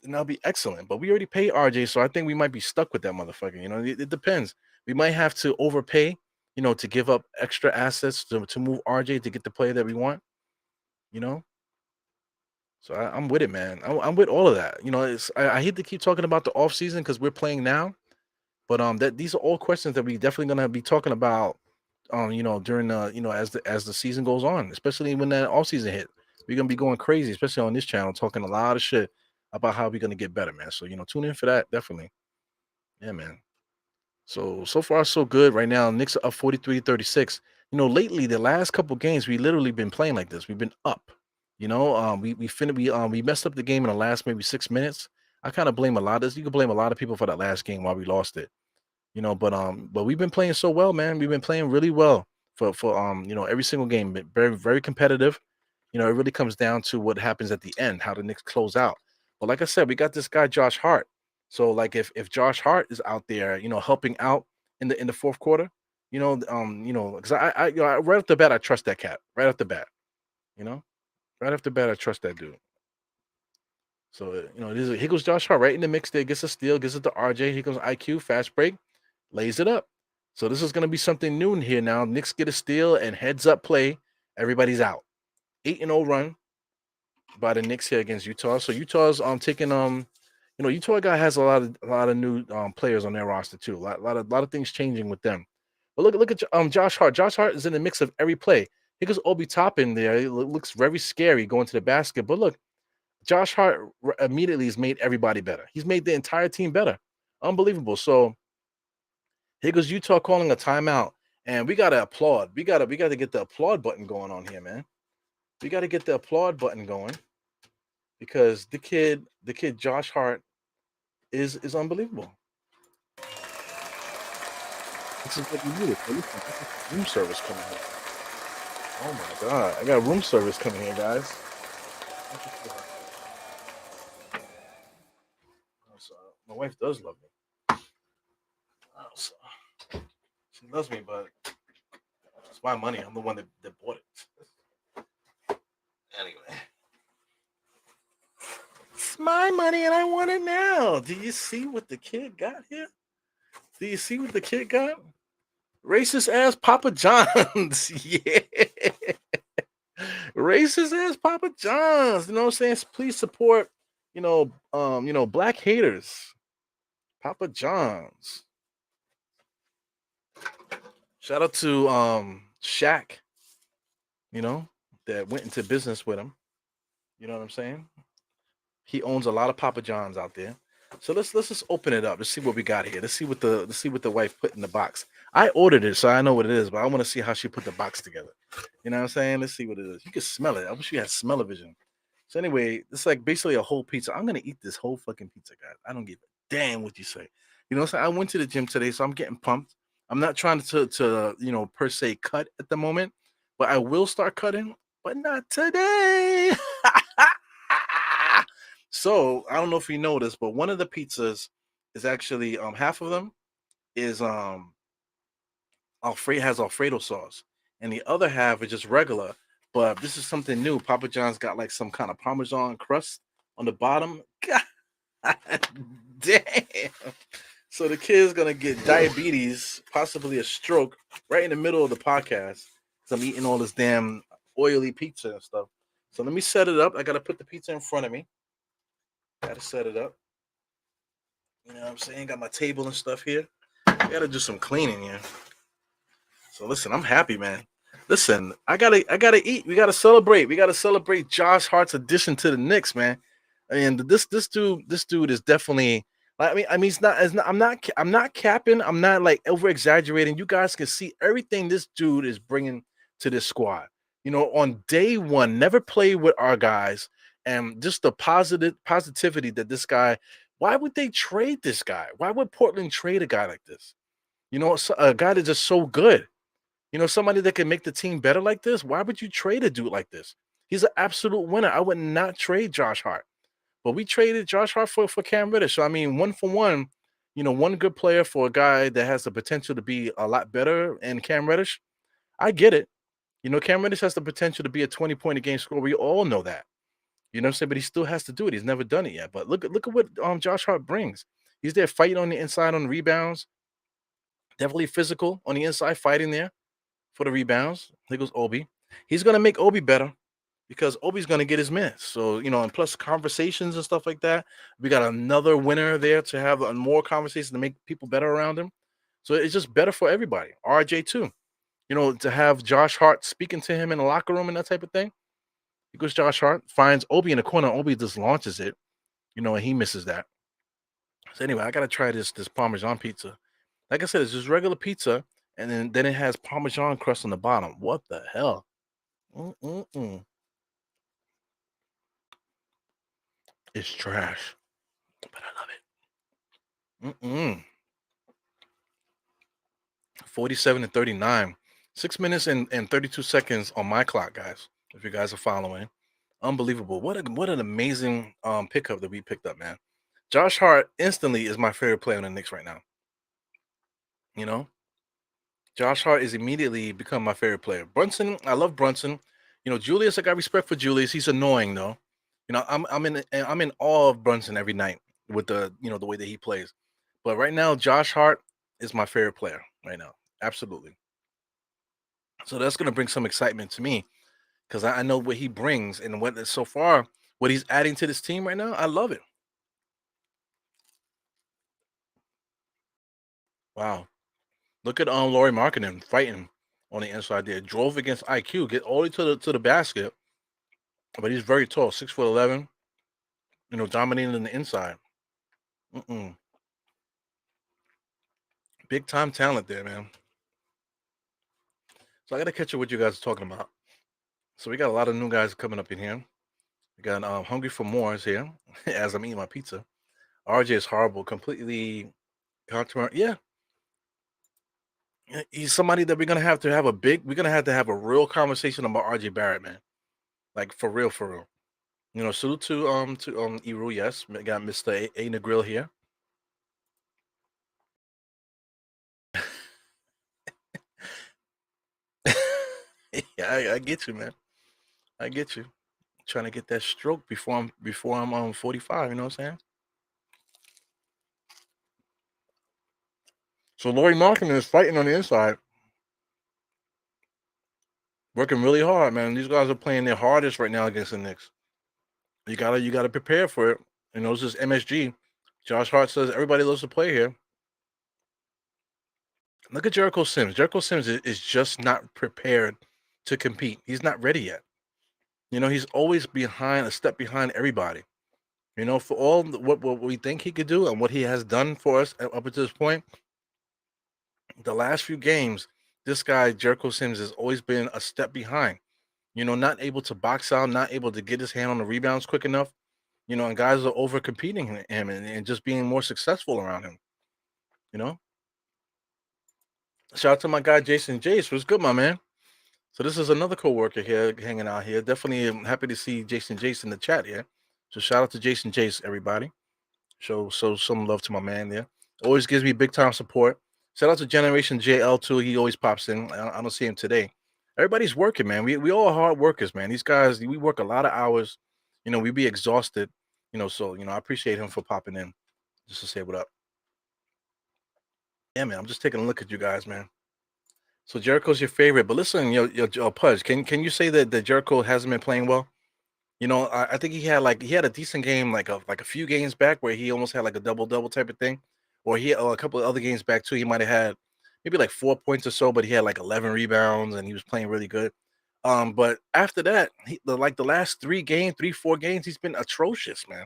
then that'll be excellent. But we already paid RJ, so I think we might be stuck with that motherfucker. It depends. We might have to overpay, to give up extra assets to move RJ to get the player that we want, you know. So I'm with it, man. I'm with all of that. I hate to keep talking about the off season because we're playing now, but that these are all questions that we definitely gonna be talking about, during as the season goes on, especially when that off season hit. We're gonna be going crazy, especially on this channel, talking a lot of shit about how we're gonna get better, man. So tune in for that, definitely. Yeah, man. So far so good right now. Knicks are up 43-36. lately the last couple games we literally been playing like this. We've been up. We messed up the game in the last maybe 6 minutes. I kind of blame a lot of this. You can blame a lot of people for that last game why we lost it. But we've been playing so well, man. We've been playing really well for every single game. Very very competitive. It really comes down to what happens at the end, how the Knicks close out. But like I said, we got this guy Josh Hart. So like if Josh Hart is out there, helping out in the fourth quarter, because right off the bat I trust that cat. Right off the bat, you know, right off the bat I trust that dude. So here goes Josh Hart right in the mix there, gets a steal, gets it to RJ. Here goes IQ, fast break, lays it up. So this is going to be something new in here now. Knicks get a steal and heads up play. Everybody's out. 8-0 run by the Knicks here against Utah. So Utah's taking Utah guy has a lot of new players on their roster too. A lot of things changing with them. But look at Josh Hart. Josh Hart is in the mix of every play. Here goes Obi Toppin there. It looks very scary going to the basket. But look, Josh Hart immediately has made everybody better. He's made the entire team better. Unbelievable. So here goes Utah calling a timeout, and we gotta applaud. We gotta get the applaud button going on here, man. We gotta get the applaud button going because the kid Josh Hart is unbelievable. This is what we needed. Hey, listen, I got room service coming here. Oh my god, I got room service coming here, guys. So, my wife does love me. So, she loves me, but it's my money. I'm the one that bought it. Anyway, it's my money and I want it now. Do you see what the kid got here? Do you see what the kid got? Racist ass Papa John's. Yeah. Racist ass Papa John's. You know what I'm saying? Please support, black haters. Papa John's. Shout out to Shaq, you know, that went into business with him. You know what I'm saying? He owns a lot of Papa John's out there. So let's just open it up. Let's see what we got here. Let's see what the wife put in the box. I ordered it, so I know what it is, but I want to see how she put the box together. You know what I'm saying? Let's see what it is. You can smell it. I wish you had smell-o-vision. So anyway, it's like basically a whole pizza. I'm gonna eat this whole fucking pizza, guys. I don't give a damn what you say. You know what I'm saying? I went to the gym today, so I'm getting pumped. I'm not trying to per se cut at the moment, but I will start cutting, but not today. So I don't know if you noticed, but one of the pizzas is actually half of them is Alfredo has Alfredo sauce, and the other half is just regular. But this is something new. Papa John's got like some kind of Parmesan crust on the bottom. God damn. So the kid's gonna get diabetes, possibly a stroke, right in the middle of the podcast. Because I'm eating all this damn oily pizza and stuff. So let me set it up. I gotta put the pizza in front of me. Gotta set it up. You know what I'm saying? Got my table and stuff here. I gotta do some cleaning here. So listen, I'm happy, man. Listen, I gotta eat. We gotta celebrate. We gotta celebrate Josh Hart's addition to the Knicks, man. And this dude is definitely. It's not. I'm not capping. I'm not like over exaggerating. You guys can see everything this dude is bringing to this squad. On day one, never played with our guys, and just the positivity that this guy. Why would they trade this guy? Why would Portland trade a guy like this? A guy that's just so good. Somebody that can make the team better like this. Why would you trade a dude like this? He's an absolute winner. I would not trade Josh Hart. But we traded Josh Hart for Cam Reddish. So I mean, one for one, one good player for a guy that has the potential to be a lot better. And Cam Reddish, I get it. Cam Reddish has the potential to be a 20-point a game scorer. We all know that. You know what I'm saying? But he still has to do it. He's never done it yet. But look at what Josh Hart brings. He's there fighting on the inside on the rebounds. Definitely physical on the inside, fighting there for the rebounds. There goes Obi. He's gonna make Obi better because Obi's gonna get his minutes. So and plus conversations and stuff like that. We got another winner there to have more conversations to make people better around him. So it's just better for everybody. RJ too. To have Josh Hart speaking to him in the locker room and that type of thing. He goes Josh Hart, finds Obi in the corner. Obi just launches it, and he misses that. So anyway, I gotta try this Parmesan pizza. Like I said, it's just regular pizza, and then it has Parmesan crust on the bottom. What the hell? Mm-mm-mm. It's trash, but I love it. Mm-mm. 47 and 39. 6 minutes and 32 seconds on my clock, guys. If you guys are following. Unbelievable. What an amazing pickup that we picked up, man. Josh Hart instantly is my favorite player on the Knicks right now. You know, Josh Hart is immediately become my favorite player. Brunson, I love Brunson. Julius, I got respect for Julius. He's annoying though. I'm in awe of Brunson every night with the way that he plays. But right now, Josh Hart is my favorite player right now. Absolutely. So that's gonna bring some excitement to me because I know what he brings and what so far what he's adding to this team right now. I love it. Wow. Look at Laurie Markkinen fighting on the inside there. Drove against IQ, get all the way to the basket, but he's very tall, 6'11", dominating in the inside. Mm-mm. Big time talent there, man. So I gotta catch up what you guys are talking about. So we got a lot of new guys coming up in here. We got Hungry for More is here as I'm eating my pizza. RJ is horrible, completely contra. Yeah, he's somebody that we're gonna have to have a big. We're gonna have to have a real conversation about RJ Barrett, man. Like for real, for real. Salute to Eru, yes. We got Mr. A Negril here. Yeah, I get you, man. I get you. Trying to get that stroke before I'm 45, you know what I'm saying? So Laurie Markkinen is fighting on the inside, working really hard, man. These guys are playing their hardest right now against the Knicks. You gotta prepare for it. This is MSG. Josh Hart says everybody loves to play here. Look at Jericho Sims. Jericho Sims is just not prepared to compete. He's not ready yet. He's always behind, a step behind everybody. For all what we think he could do and what he has done for us up until this point, the last few games, this guy Jericho Sims has always been a step behind. Not able to box out, not able to get his hand on the rebounds quick enough. And guys are over competing him and just being more successful around him. You know, Shout out to my guy Jason Jace. What's good, my man? So this is another coworker here hanging out here. Definitely happy to see Jason Jace in the chat here. So shout out to Jason Jace, everybody. Show some love to my man there. Always gives me big time support. Shout out to Generation JL too. He always pops in. I don't see him today. Everybody's working, man. We all are hard workers, man. These guys, we work a lot of hours. We be exhausted. So I appreciate him for popping in just to say what up. Yeah, man. I'm just taking a look at you guys, man. So Jericho's your favorite, but listen, Pudge, can you say that Jericho hasn't been playing well? I think he had a decent game like a few games back where he almost had like a double type of thing, or a couple of other games back too. He might have had maybe like 4 points or so, but he had like 11 rebounds and he was playing really good. But after that, the last 3, 4 games, he's been atrocious, man.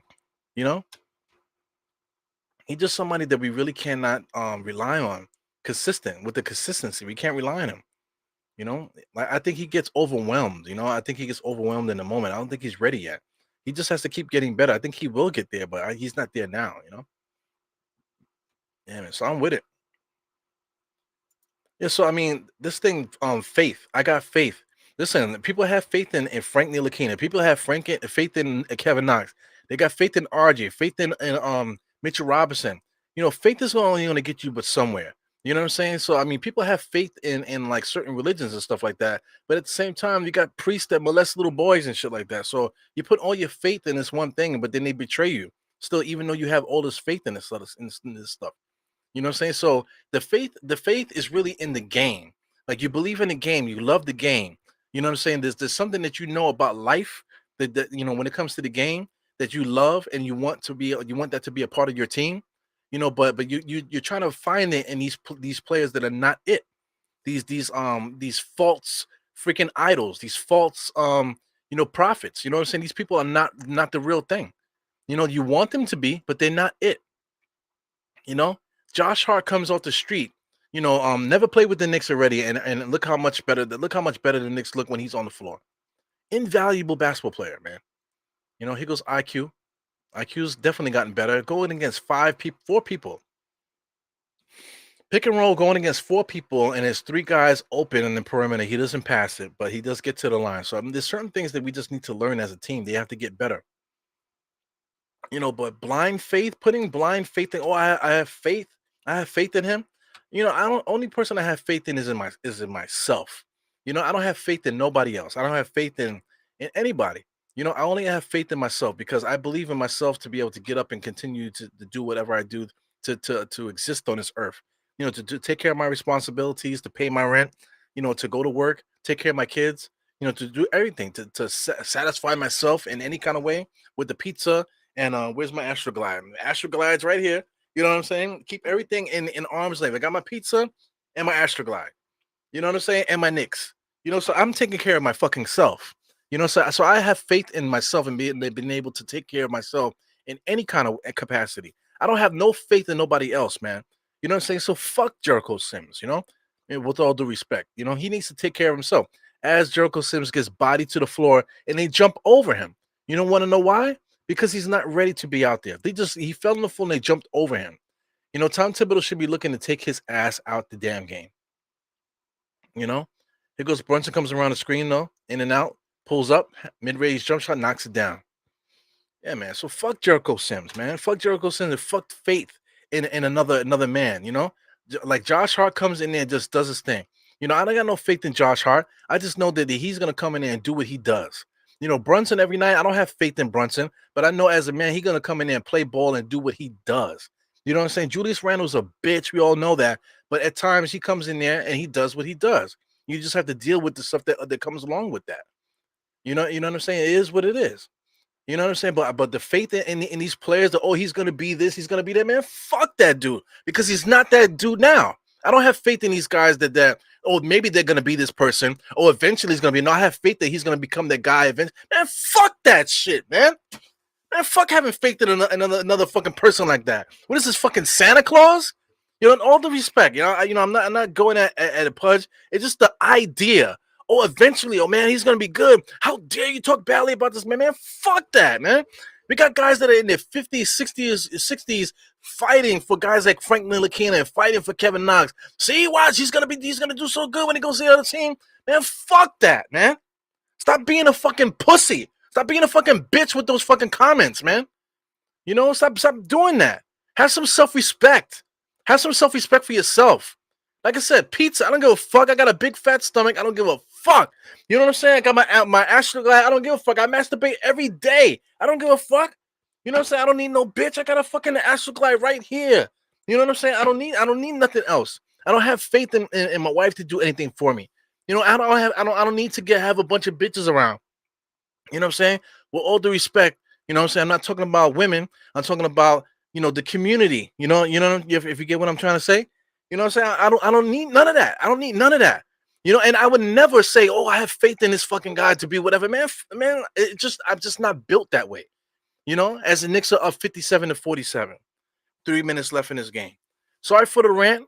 You know, he's just somebody that we really cannot rely on consistent with the consistency. We can't rely on him. Like I think he gets overwhelmed. I think he gets overwhelmed in the moment. I don't think he's ready yet. He just has to keep getting better. I think he will get there, but he's not there now. Yeah, man. So I'm with it. Yeah, so I mean, this thing, faith. I got faith. Listen, people have faith in Frank Ntilikina. People have faith in Kevin Knox. They got faith in RJ. Faith in Mitchell Robinson. Faith is only going to get you, but somewhere. You know what I'm saying? So I mean, people have faith in like certain religions and stuff like that. But at the same time, you got priests that molest little boys and shit like that. So you put all your faith in this one thing, but then they betray you. Still, even though you have all this faith in this stuff. You know what I'm saying? So the faith is really in the game. Like you believe in the game, you love the game. You know what I'm saying? There's something that you know about life that when it comes to the game that you love and you want that to be a part of your team. But you're trying to find it in these players that are not it. These false freaking idols, these false prophets. You know what I'm saying? These people are not the real thing. You want them to be, but they're not it. You know, Josh Hart comes off the street. never played with the Knicks already, and look how much better the Knicks look when he's on the floor. Invaluable basketball player, man. Here goes IQ. IQ's definitely gotten better. Going against 5 people, 4 people. Pick and roll going against 4 people, and there's 3 guys open in the perimeter. He doesn't pass it, but he does get to the line. So there's certain things that we just need to learn as a team. They have to get better. But blind faith, putting blind faith in, I have faith. I have faith in him. I don't only person I have faith in is in myself. I don't have faith in nobody else. I don't have faith in anybody. I only have faith in myself because I believe in myself to be able to get up and continue to do whatever I do to exist on this earth. To take care of my responsibilities, to pay my rent, to go to work, take care of my kids, to do everything to satisfy myself in any kind of way with the pizza. And where's my Astroglide? Astroglide's right here. You know what I'm saying? Keep everything in arm's length. I got my pizza and my Astroglide. You know what I'm saying? And my Knicks. So I'm taking care of my fucking self. So I have faith in myself and being able to take care of myself in any kind of capacity. I don't have no faith in nobody else, man. You know what I'm saying? So fuck Jericho Sims, and with all due respect. He needs to take care of himself. As Jericho Sims gets bodied to the floor and they jump over him. You don't want to know why? Because he's not ready to be out there. He fell on the floor and they jumped over him. Tom Thibodeau should be looking to take his ass out the damn game. Here goes Brunson, comes around the screen though, in and out, pulls up, mid-range jump shot, knocks it down. Yeah, man. So fuck Jericho Sims, man. Fuck Jericho Sims and fuck faith in another man. Like Josh Hart comes in there and just does his thing. I don't got no faith in Josh Hart. I just know that he's gonna come in there and do what he does. Brunson every night. I don't have faith in Brunson, but I know as a man, he's gonna come in there and play ball and do what he does. You know what I'm saying? Julius Randle's a bitch. We all know that. But at times he comes in there and he does what he does. You just have to deal with the stuff that comes along with that. You know what I'm saying? It is what it is. You know what I'm saying? But the faith in these players that, he's gonna be this, he's gonna be that, man. Fuck that dude. Because he's not that dude now. I don't have faith in these guys that maybe they're gonna be this person, or eventually he's gonna be. No, I have faith that he's gonna become that guy eventually. Man, fuck that shit, man. Man, fuck having faith in another fucking person like that. What is this, fucking Santa Claus? In all the respect, I'm not going at a pudge. It's just the idea. Eventually, man, he's gonna be good. How dare you talk badly about this man? Man, fuck that, man. We got guys that are in their 50s, 60s fighting for guys like Frank Ntilikina and fighting for Kevin Knox. See, watch, he's gonna do so good when he goes to the other team. Man, fuck that, man. Stop being a fucking pussy. Stop being a fucking bitch with those fucking comments, man. Stop doing that. Have some self-respect. Have some self-respect for yourself. Like I said, pizza, I don't give a fuck. I got a big fat stomach. I don't give a fuck. You know what I'm saying? I got my Astroglide. I don't give a fuck. I masturbate every day. I don't give a fuck. You know what I'm saying? I don't need no bitch. I got a fucking Astroglide right here. You know what I'm saying? I don't need nothing else. I don't have faith in my wife to do anything for me. I don't need to have a bunch of bitches around. You know what I'm saying? With all due respect, you know what I'm saying? I'm not talking about women. I'm talking about, the community. If you get what I'm trying to say. You know what I'm saying? I don't need none of that. I don't need none of that. And I would never say, I have faith in this fucking guy to be whatever. Man, I'm just not built that way. As the Knicks are up 57-47, 3 minutes left in this game. Sorry for the rant.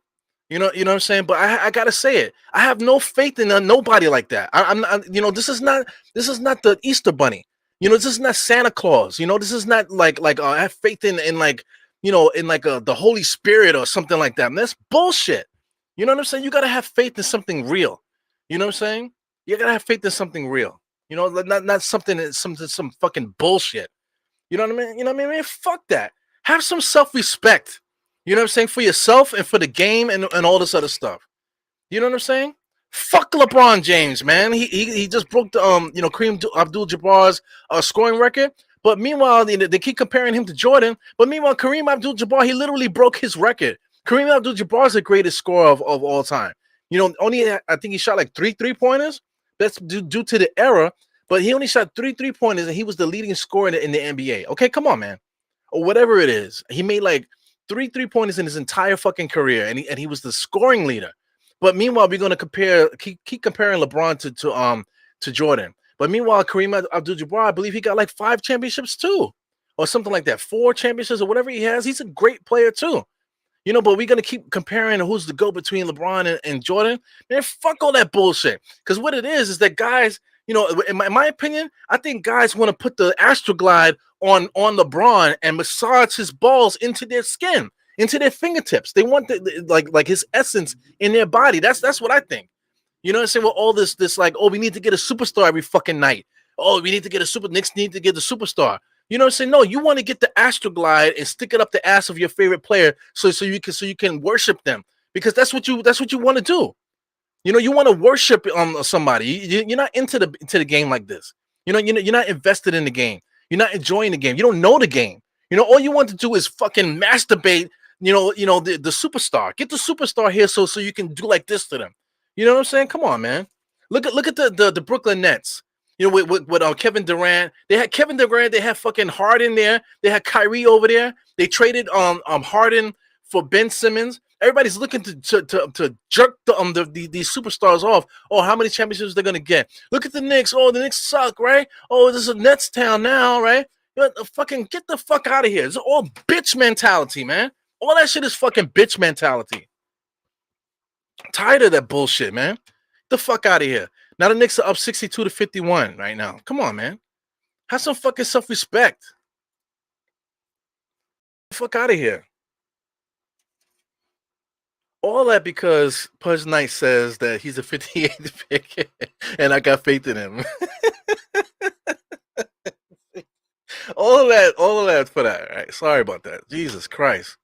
You know what I'm saying? But I gotta say it. I have no faith in nobody like that. I'm not, this is not the Easter Bunny. This is not Santa Claus. This is not like I have faith in the Holy Spirit or something like that. And that's bullshit. You know what I'm saying? You gotta have faith in something real. You know what I'm saying? You gotta have faith in something real. Not something that's some fucking bullshit. You know what I mean? You know what I mean? Fuck that. Have some self-respect. You know what I'm saying? For yourself and for the game and all this other stuff. You know what I'm saying? Fuck LeBron James, man. He just broke the Kareem Abdul-Jabbar's scoring record. But meanwhile, they keep comparing him to Jordan. But meanwhile, Kareem Abdul-Jabbar, he literally broke his record. Kareem Abdul-Jabbar is the greatest scorer of all time. I think he shot like 3 3-pointers. That's due to the era. But he only shot 3 3-pointers, and he was the leading scorer in the NBA. Okay, come on, man. Or whatever it is. He made like 3 3-pointers in his entire fucking career, and he was the scoring leader. But meanwhile, we're going to keep comparing LeBron to Jordan. But meanwhile, Kareem Abdul-Jabbar, I believe he got like 5 championships too, or something like that, 4 championships or whatever he has. He's a great player too. You know, but we're gonna keep comparing who's the GOAT between LeBron and Jordan. Man, fuck all that bullshit. Because what it is that guys, you know, in my opinion, I think guys want to put the Astroglide on LeBron and massage his balls into their skin, into their fingertips. They want like his essence in their body. That's what I think. You know what I'm saying? With all this like, oh, we need to get a superstar every fucking night. Oh, we need to get a super. Knicks need to get the superstar. You know what I'm saying? No, you want to get the Astroglide and stick it up the ass of your favorite player, so you can worship them, because that's what you want to do. You know, you want to worship somebody. You're not into the game like this. You know, you're not invested in the game. You're not enjoying the game. You don't know the game. You know, all you want to do is fucking masturbate. The superstar. Get the superstar here so you can do like this to them. You know what I'm saying? Come on, man. Look at the Brooklyn Nets. You know, with Kevin Durant. They had Kevin Durant. They had fucking Harden there. They had Kyrie over there. They traded Harden for Ben Simmons. Everybody's looking to jerk these superstars off. Oh, how many championships they're gonna get? Look at the Knicks. Oh, the Knicks suck, right? Oh, this is a Nets town now, right? Fucking get the fuck out of here. It's all bitch mentality, man. All that shit is fucking bitch mentality. I'm tired of that bullshit, man. Get the fuck out of here. Now the Knicks are up 62-51 right now. Come on, man. Have some fucking self-respect. Get the fuck out of here. All that because Pudge Knight says that he's a 58th pick, and I got faith in him. all of that for that. All right, sorry about that. Jesus Christ.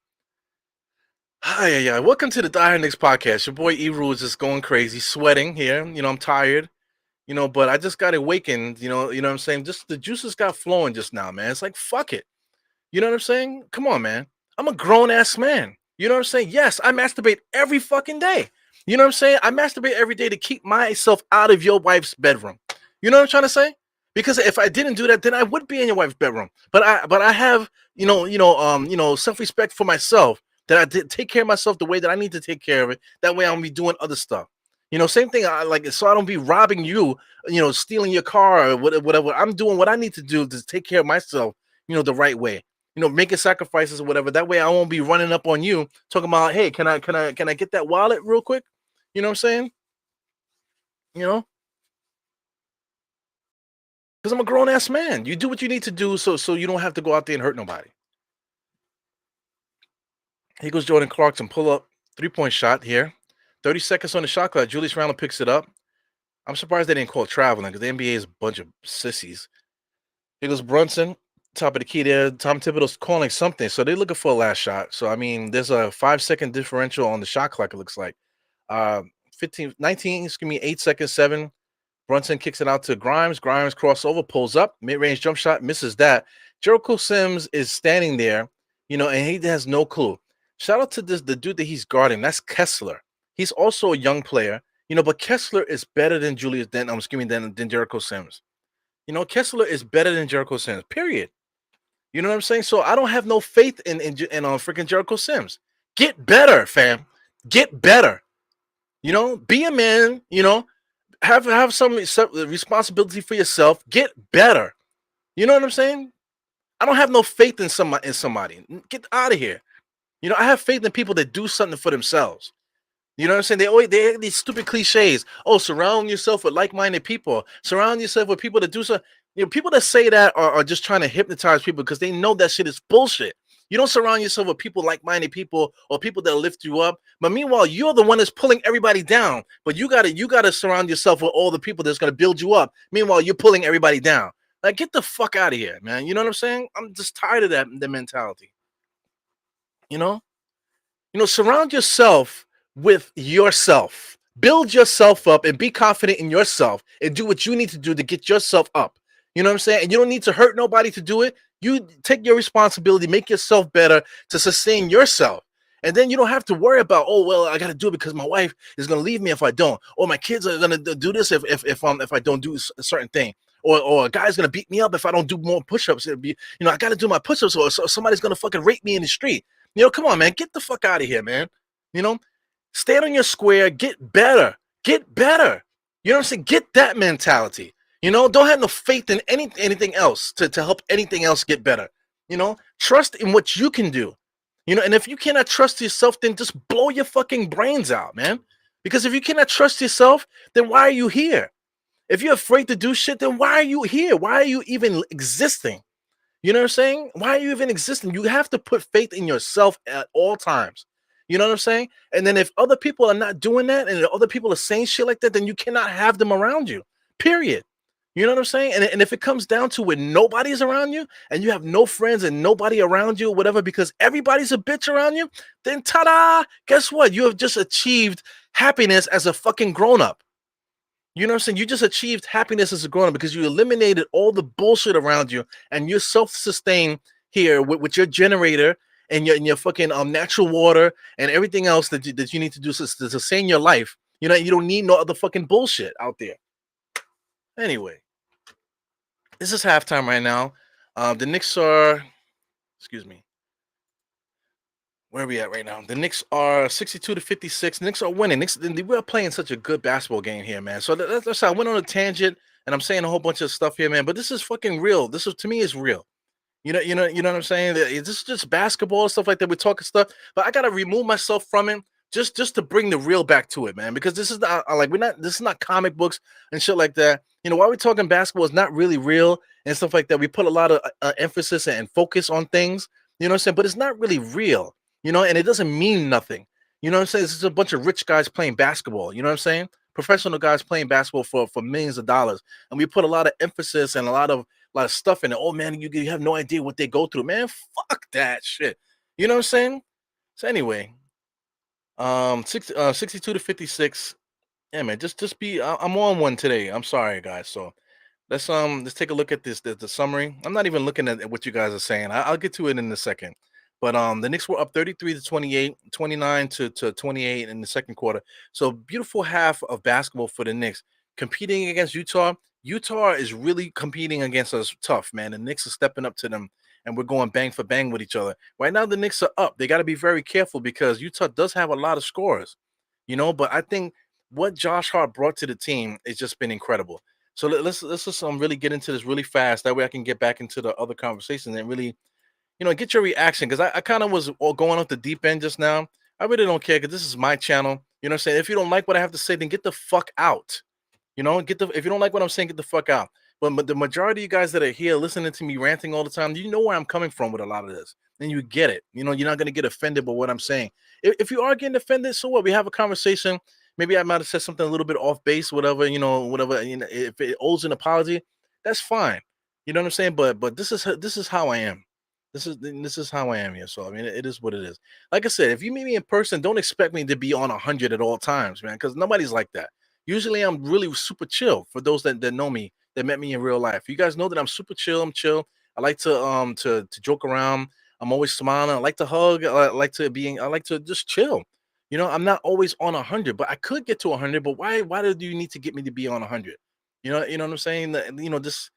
Hi, yeah. Welcome to the Die Hard Knicks podcast. Your boy Eru is just going crazy, sweating here. You know, I'm tired. You know, but I just got awakened. You know what I'm saying? Just the juices got flowing just now, man. It's like fuck it. You know what I'm saying? Come on, man. I'm a grown ass man. You know what I'm saying? Yes, I masturbate every fucking day. You know what I'm saying? I masturbate every day to keep myself out of your wife's bedroom. You know what I'm trying to say? Because if I didn't do that, then I would be in your wife's bedroom. But I have, self-respect for myself, that I did take care of myself the way that I need to take care of it. That way I won't be doing other stuff. You know, same thing. I like it, so I don't be robbing you, stealing your car or whatever. I'm doing what I need to do to take care of myself, the right way. Making sacrifices or whatever. That way I won't be running up on you talking about, hey, can I get that wallet real quick? You know what I'm saying? Because I'm a grown ass man. You do what you need to do so you don't have to go out there and hurt nobody. Here goes Jordan Clarkson, pull up 3-point shot here. 30 seconds on the shot clock. Julius Randle picks it up. I'm surprised they didn't call traveling because the NBA is a bunch of sissies. Here goes Brunson. Top of the key there. Tom Thibodeau's calling something, so they're looking for a last shot. So I mean, there's a 5-second differential on the shot clock. It looks like 19. Excuse me, 8 seconds, 7. Brunson kicks it out to Grimes. Grimes crossover, pulls up, mid-range jump shot, misses that. Jericho Sims is standing there, and he has no clue. Shout out to the dude that he's guarding. That's Kessler. He's also a young player, but Kessler is better than than Jericho Sims. Kessler is better than Jericho Sims. Period. You know what I'm saying? So I don't have no faith in freaking Jericho Sims. Get better, fam. Get better. Be a man. Have some responsibility for yourself. Get better. You know what I'm saying? I don't have no faith in somebody. Get out of here. I have faith in people that do something for themselves. You know what I'm saying? They have these stupid cliches. Oh, surround yourself with like-minded people. Surround yourself with people that do something. People that say that are just trying to hypnotize people because they know that shit is bullshit. You don't surround yourself with people like-minded people or people that lift you up. But meanwhile, you're the one that's pulling everybody down. But you gotta surround yourself with all the people that's gonna build you up. Meanwhile, you're pulling everybody down. Like, get the fuck out of here, man. You know what I'm saying? I'm just tired of that mentality. Surround yourself with yourself. Build yourself up and be confident in yourself and do what you need to do to get yourself up. You know what I'm saying? And you don't need to hurt nobody to do it. You take your responsibility, make yourself better to sustain yourself. And then you don't have to worry about, oh, well, I got to do it because my wife is going to leave me if I don't. Or my kids are going to do this if I don't do a certain thing. Or a guy's going to beat me up if I don't do more push-ups. It'll be, I got to do my push-ups or somebody's going to fucking rape me in the street. Come on, man. Get the fuck out of here, man. Stand on your square. Get better. Get better. You know what I'm saying? Get that mentality. Don't have no faith in anything else to help anything else get better. Trust in what you can do. And if you cannot trust yourself, then just blow your fucking brains out, man. Because if you cannot trust yourself, then why are you here? If you're afraid to do shit, then why are you here? Why are you even existing? You know what I'm saying? Why are you even existing? You have to put faith in yourself at all times. You know what I'm saying? And then if other people are not doing that and other people are saying shit like that, then you cannot have them around you. Period. You know what I'm saying? And if it comes down to when nobody's around you and you have no friends and nobody around you or whatever because everybody's a bitch around you, then ta-da! Guess what? You have just achieved happiness as a fucking grown-up. You know what I'm saying? You just achieved happiness as a grown up because you eliminated all the bullshit around you and you're self-sustained here with your generator and your fucking natural water and everything else that you need to do to sustain your life. You don't need no other fucking bullshit out there. Anyway, this is halftime right now. The Knicks are, excuse me, where are we at right now? The Knicks are 62-56. The Knicks are winning. We're playing such a good basketball game here, man. So that's how I went on a tangent and I'm saying a whole bunch of stuff here, man. But this is fucking real. This is to me is real. You know what I'm saying? This is just basketball and stuff like that. We're talking stuff, but I gotta remove myself from it just to bring the real back to it, man. Because this is not like we're not. This is not comic books and shit like that. While we're talking basketball, is not really real and stuff like that. We put a lot of emphasis and focus on things. You know what I'm saying? But it's not really real. And it doesn't mean nothing. You know what I'm saying? This is a bunch of rich guys playing basketball. You know what I'm saying? Professional guys playing basketball for millions of dollars, and we put a lot of emphasis and a lot of stuff in it. Oh man, you have no idea what they go through, man. Fuck that shit. You know what I'm saying? So anyway, 62-56. Yeah, man. Just be. I'm on one today. I'm sorry, guys. So let's take a look at this the summary. I'm not even looking at what you guys are saying. I'll get to it in a second. But the Knicks were up 33-28, 29 to 28 in the second quarter. So beautiful half of basketball for the Knicks competing against Utah. Utah is really competing against us tough, man. The Knicks are stepping up to them, and we're going bang for bang with each other. Right now, the Knicks are up. They got to be very careful because Utah does have a lot of scorers, But I think what Josh Hart brought to the team has just been incredible. So let's just really get into this really fast. That way, I can get back into the other conversations and really get your reaction because I kind of was all going off the deep end just now. I really don't care because this is my channel. You know what I'm saying? If you don't like what I have to say, then get the fuck out. If you don't like what I'm saying, get the fuck out. But the majority of you guys that are here listening to me ranting all the time, you know where I'm coming from with a lot of this. And you get it. You're not gonna get offended by what I'm saying. If you are getting offended, so what? We have a conversation. Maybe I might have said something a little bit off base, whatever, whatever. If it owes an apology, that's fine. You know what I'm saying? But this is how I am. This is how I am here. So I mean, it is what it is. Like I said, if you meet me in person, don't expect me to be on 100 at all times, man, because nobody's like that. Usually, I'm really super chill. For those that know me, that met me in real life, you guys know that I'm super chill. I'm chill. I like to joke around. I'm always smiling. I like to hug. I like to just chill. I'm not always on 100, but I could get to 100. But why do you need to get me to be on 100? You know what I'm saying? This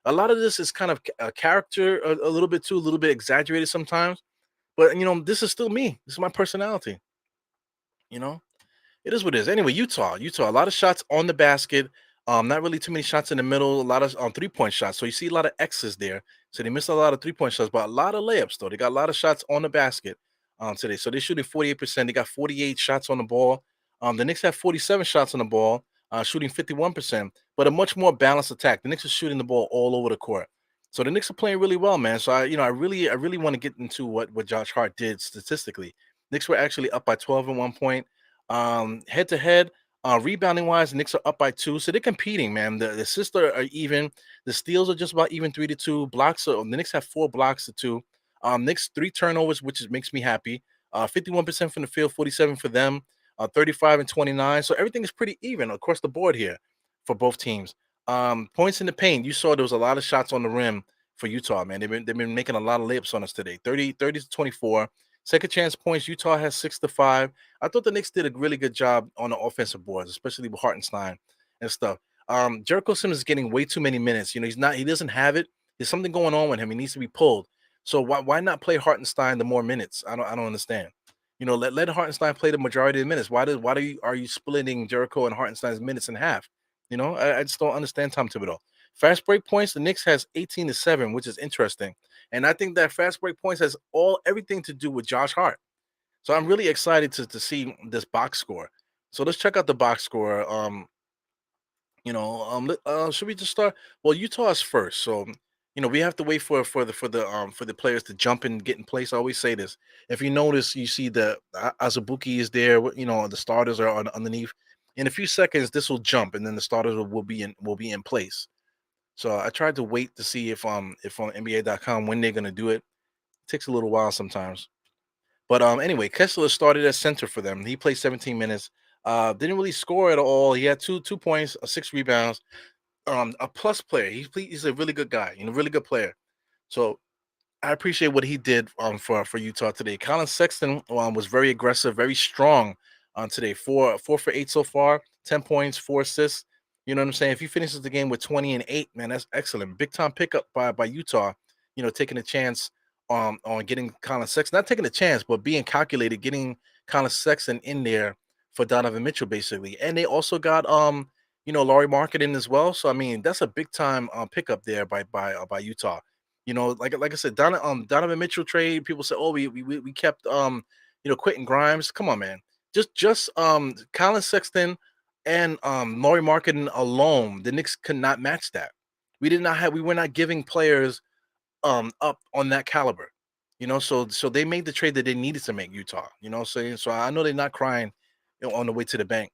a lot of this is kind of a character a little bit too, a little bit exaggerated sometimes. But this is still me. This is my personality. You know, it is what it is. Anyway, Utah, a lot of shots on the basket. Not really too many shots in the middle. A lot of 3-point shots. So you see a lot of X's there. So they missed a lot of 3-point shots, but a lot of layups though. They got a lot of shots on the basket today. So they're shooting 48%. They got 48 shots on the ball. The Knicks have 47 shots on the ball, shooting 51%, but a much more balanced attack. The Knicks are shooting the ball all over the court. So the Knicks are playing really well, man. So I really want to get into what Josh Hart did statistically. Knicks were actually up by 12 at one point. Head to head, rebounding wise, the Knicks are up by 2, so they're competing, man. The assists are even. The steals are just about even 3-2. Blocks are the Knicks have 4 blocks to 2. Knicks 3 turnovers, which makes me happy. 51% from the field, 47 for them. 35 and 29. So everything is pretty even across the board here for both teams. Points in the paint. You saw there was a lot of shots on the rim for Utah, man. They've been making a lot of layups on us today. 30 to 24. Second chance points. Utah has 6 to 5. I thought the Knicks did a really good job on the offensive boards, especially with Hartenstein and stuff. Jericho Simmons is getting way too many minutes. He doesn't have it. There's something going on with him. He needs to be pulled. So why not play Hartenstein the more minutes? I don't understand. Let Hartenstein play the majority of the minutes. Are you splitting Jericho and Hartenstein's minutes in half? I just don't understand Tom Thibodeau. Fast break points, the Knicks has 18 to 7, which is interesting. And I think that fast break points has everything to do with Josh Hart. So I'm really excited to see this box score. So let's check out the box score. Should we just start? Well, Utah is first, so we have to wait for the players to jump and get in place. I always say this. If you notice, you see the Azubuki is there. The starters are underneath. In a few seconds, this will jump, and then the starters will be in place. So I tried to wait to see if on NBA.com when they're gonna do it. It takes a little while sometimes. But anyway, Kessler started at center for them. He played 17 minutes. Didn't really score at all. He had two points, 6 rebounds. A plus player. He's a really good guy. Really good player. So I appreciate what he did for Utah today. Colin Sexton was very aggressive, very strong today. Four for 8 so far, 10 points, 4 assists. You know what I'm saying? If he finishes the game with 20 and 8, man, that's excellent. Big time pickup by Utah. Taking a chance on getting Colin Sexton, not taking a chance, but being calculated, getting Colin Sexton in there for Donovan Mitchell, basically. And they also got Laurie Marketing as well. So I mean, that's a big time pickup there by Utah. Like I said, Donovan Mitchell trade. People say, oh, we kept Quentin Grimes. Come on, man. Just Colin Sexton and Laurie Marketing alone, the Knicks could not match that. We were not giving players up on that caliber. So they made the trade that they needed to make Utah. So I know they're not crying on the way to the bank.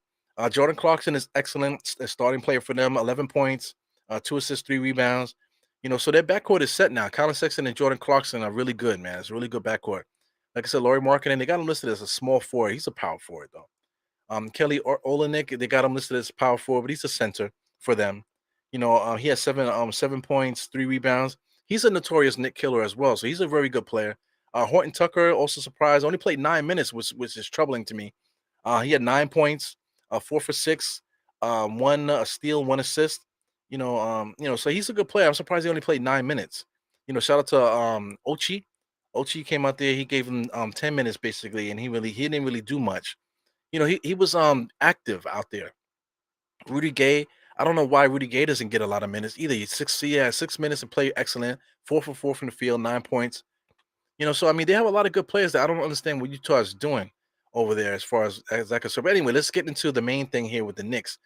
Jordan Clarkson is excellent, a starting player for them. 11 points, 2 assists, 3 rebounds. So their backcourt is set now. Colin Sexton and Jordan Clarkson are really good, man. It's a really good backcourt. Like I said, Laurie Marketing, they got him listed as a small forward. He's a power forward though. Kelly Olynyk, they got him listed as power forward, but he's a center for them. He has 7 points, 3 rebounds. He's a notorious Nick killer as well, so he's a very good player. Horton Tucker also surprised, only played 9 minutes, which is troubling to me. He had 9 points, 4 for 6, one steal, 1 assist. So he's a good player. I'm surprised he only played 9 minutes. Shout out to Ochi. Ochi came out there. He gave him 10 minutes basically, and he didn't really do much. He was active out there. Rudy Gay, I don't know why Rudy Gay doesn't get a lot of minutes either. He had 6 minutes and played excellent. 4 for 4 from the field, 9 points. So I mean, they have a lot of good players that I don't understand what Utah is doing over there as far as that concerned. But anyway, let's get into the main thing here with the Knicks.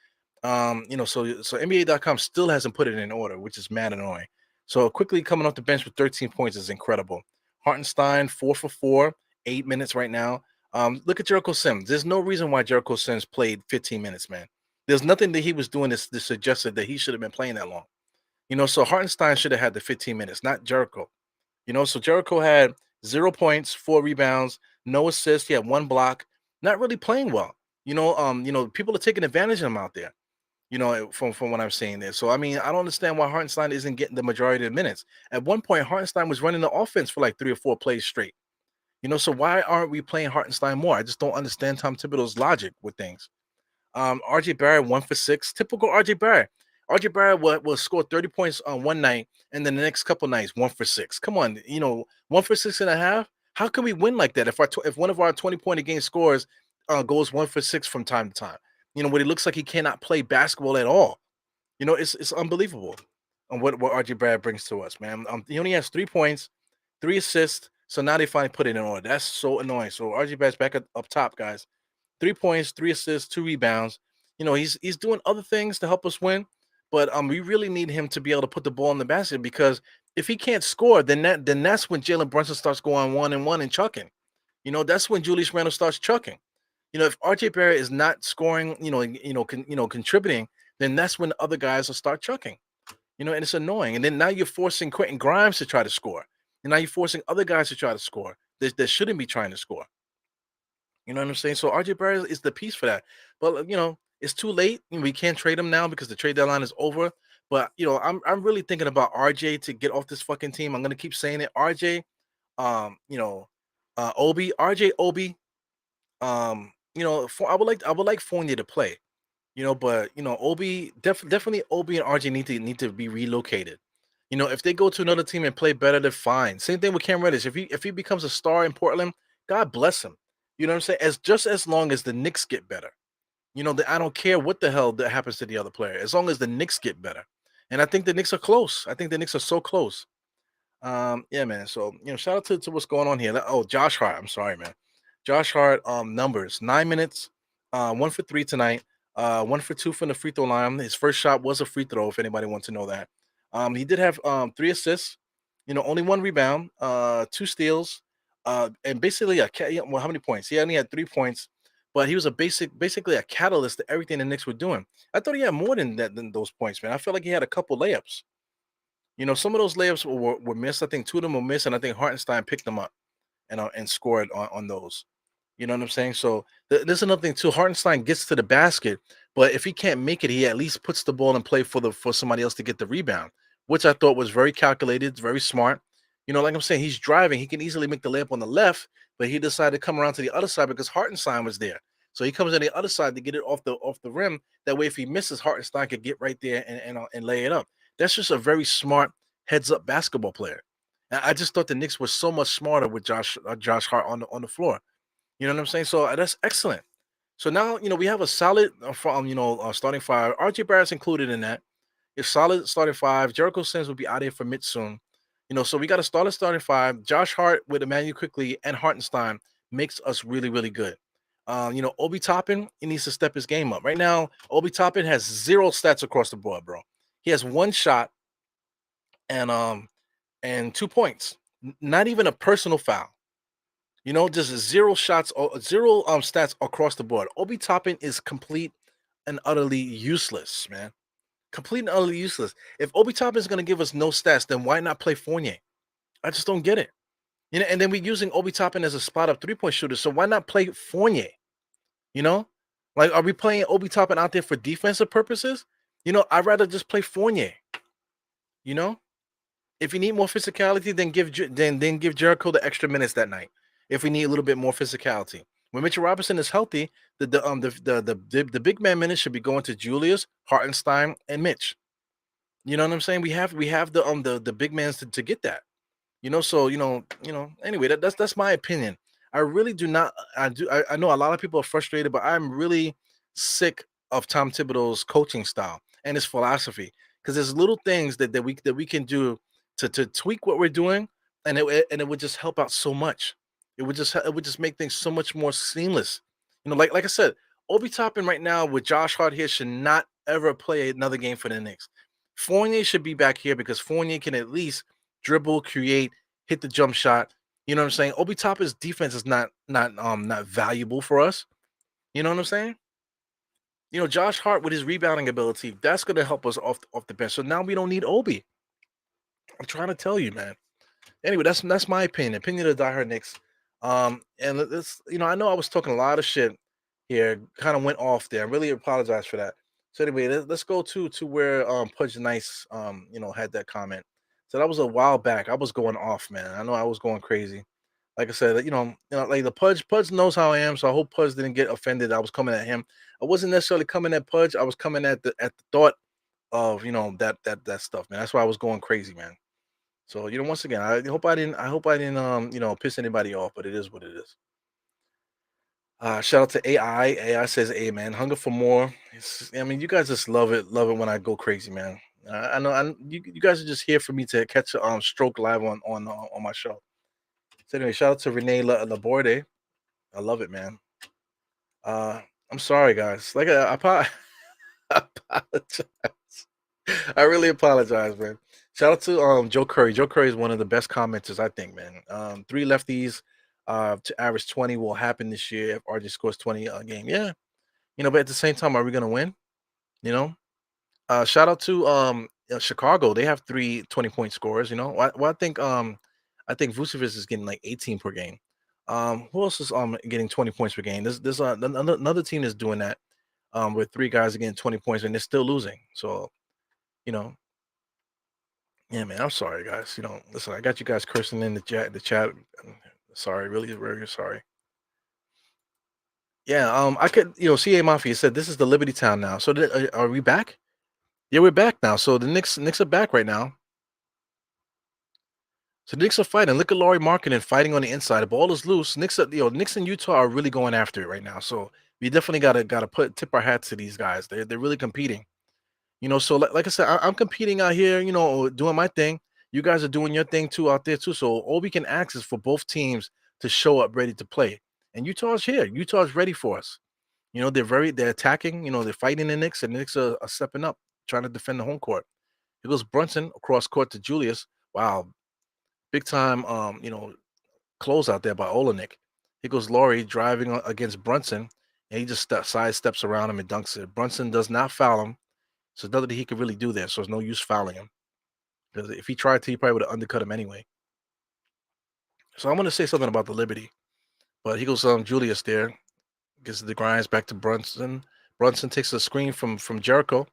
So NBA.com still hasn't put it in order, which is mad annoying. So quickly coming off the bench with 13 points is incredible. Hartenstein, 4 for 4, 8 minutes right now. Look at Jericho Sims. There's no reason why Jericho Sims played 15 minutes, man. There's nothing that he was doing that suggested that he should have been playing that long. So Hartenstein should have had the 15 minutes, not Jericho. So Jericho had 0 points, 4 rebounds, no assists. He had 1 block. Not really playing well. People are taking advantage of him out there. From what I'm saying there. So I mean, I don't understand why Hartenstein isn't getting the majority of the minutes. At one point, Hartenstein was running the offense for like 3 or 4 plays straight. So why aren't we playing Hartenstein more? I just don't understand Tom Thibodeau's logic with things. RJ Barrett 1 for 6, typical RJ Barrett. RJ Barrett will score 30 points on one night, and then the next couple nights 1 for 6. Come on, 1 for 6.5. How can we win like that if one of our 20-point a game scores goes 1 for 6 from time to time? When it looks like he cannot play basketball at all. It's unbelievable on what RJ Barrett brings to us, man. He only has 3 points, 3 assists. So now they finally put it in order. That's so annoying. So RJ Barrett's back up top, guys. 3 points, 3 assists, 2 rebounds. He's doing other things to help us win, but we really need him to be able to put the ball in the basket, because if he can't score, then that's when Jalen Brunson starts going 1-and-1 and chucking. That's when Julius Randle starts chucking. If RJ Barrett is not scoring, contributing, then that's when the other guys will start chucking. And it's annoying. And then now you're forcing Quentin Grimes to try to score. And now you're forcing other guys to try to score that shouldn't be trying to score. You know what I'm saying? So RJ Barrett is the piece for that. But it's too late. We can't trade him now because the trade deadline is over. But I'm really thinking about RJ to get off this fucking team. I'm gonna keep saying it. RJ, Obi, RJ Obi. I would like Fournier to play. But Obi definitely Obi and RJ need to be relocated. If they go to another team and play better, they're fine. Same thing with Cam Reddish. If he becomes a star in Portland, God bless him. You know what I'm saying? As long as the Knicks get better. I don't care what the hell that happens to the other player, as long as the Knicks get better. And I think the Knicks are close. I think the Knicks are so close. Yeah, man. So shout out to what's going on here. Oh, Josh Hart. I'm sorry, man. Josh Hart. Numbers 9 minutes. 1 for 3 tonight. 1 for 2 from the free throw line. His first shot was a free throw. If anybody wants to know that. He did have 3 assists. Only 1 rebound. 2 steals. And basically well, how many points? He only had 3 points, but he was basically a catalyst to everything the Knicks were doing. I thought he had more than those points, man. I felt like he had a couple layups. Some of those layups were missed. I think two of them were missed, and I think Hartenstein picked them up and scored on those. You know what I'm saying? So there's another thing too. Hartenstein gets to the basket, but if he can't make it, he at least puts the ball in play for somebody else to get the rebound, which I thought was very calculated, very smart. Like I'm saying, he's driving. He can easily make the layup on the left, but he decided to come around to the other side because Hartenstein was there. So he comes on the other side to get it off the rim. That way, if he misses, Hartenstein could get right there and lay it up. That's just a very smart heads up basketball player. And I just thought the Knicks were so much smarter with Josh Hart on the floor. You know what I'm saying? So that's excellent. So now we have a solid starting five. RJ Barrett's included in that. It's solid starting five. Jericho Sims will be out here for mid soon. So we got a starting five. Josh Hart with Emmanuel quickly and Hartenstein makes us really, really good. Obi Toppin, he needs to step his game up. Right now, Obi Toppin has 0 stats across the board, bro. He has 1 shot and 2 points. Not even a personal foul. Just 0 shots or 0 stats across the board. Obi Toppin is complete and utterly useless, man. Complete and utterly useless. If Obi Toppin is going to give us no stats, then why not play Fournier? I just don't get it. And then we're using Obi Toppin as a spot up 3-point shooter. So why not play Fournier? You know, like, are we playing Obi Toppin out there for defensive purposes? I'd rather just play Fournier. You know, if you need more physicality, then give Jericho the extra minutes that night. If we need a little bit more physicality, when Mitchell Robinson is healthy, the big man minutes should be going to Julius, Hartenstein, and Mitch. You know what I'm saying? We have the big mans to get that. So anyway, that's my opinion. I really do not. I know a lot of people are frustrated, but I'm really sick of Tom Thibodeau's coaching style and his philosophy, because there's little things that we can do to tweak what we're doing, and it would just help out so much. It would just make things so much more seamless. Like I said, Obi Toppin right now with Josh Hart here should not ever play another game for the Knicks. Fournier should be back here because Fournier can at least dribble, create, hit the jump shot. You know what I'm saying? Obi Toppin's defense is not valuable for us. You know what I'm saying? Josh Hart with his rebounding ability, that's gonna help us off the bench. So now we don't need Obi. I'm trying to tell you, man. Anyway, that's my opinion. Opinion of the diehard Knicks. And this, I know I was talking a lot of shit here, kind of went off there. I really apologize for that. So anyway, let's go to where Pudge Nice had that comment. So that was a while back. I was going off, man. I know I was going crazy. Like I said, like the Pudge knows how I am, so I hope Pudge didn't get offended. I was coming at him. I wasn't necessarily coming at Pudge. I was coming at the thought of that stuff, man. That's why I was going crazy, man. So once again, I hope I didn't piss anybody off, but it is what it is. Shout out to AI. AI says, "Hey man, hunger for more." I mean, you guys just love it when I go crazy, man. I know, you guys are just here for me to catch a stroke live on my show. So anyway, shout out to Renee Laborde. I love it, man. Uh, I'm sorry, guys. Like I apologize. I really apologize, man. Shout out to Joe Curry. Joe Curry is one of the best commenters, I think, man. 3 lefties to average 20 will happen this year if RJ scores 20 a game. Yeah. But at the same time, are we gonna win? You know? Shout out to Chicago. They have 3 20-point scores, Well, I think Vucevic is getting like 18 per game. Who else is getting 20 points per game? There's another team that's doing that with 3 guys getting 20 points and they're still losing. So, you know, yeah, man, I'm sorry, guys. Listen, I got you guys cursing in the chat. Sorry, really, really sorry. Yeah, I could, CA Mafia said this is the Liberty Town now. So are we back? Yeah, we're back now. So the Knicks are back right now. So the Knicks are fighting. Look at Laurie Markkinen fighting on the inside. The ball is loose. Knicks and Utah are really going after it right now. So we definitely gotta tip our hats to these guys. They're really competing. So like I said, I'm competing out here, doing my thing. You guys are doing your thing too out there too. So all we can ask is for both teams to show up ready to play. And Utah's here. Utah's ready for us. They're attacking. They're fighting the Knicks, and the Knicks are stepping up, trying to defend the home court. Here goes Brunson across court to Julius. Wow, big time. Close out there by Olenek. Here goes Laurie driving against Brunson, and he just side steps around him and dunks it. Brunson does not foul him, so nothing he could really do there. So there's no use fouling him because if he tried to, he probably would have undercut him anyway. So I'm going to say something about the Liberty, but he goes Julius there, gives the grinds back to Brunson. Brunson takes a screen from Jericho,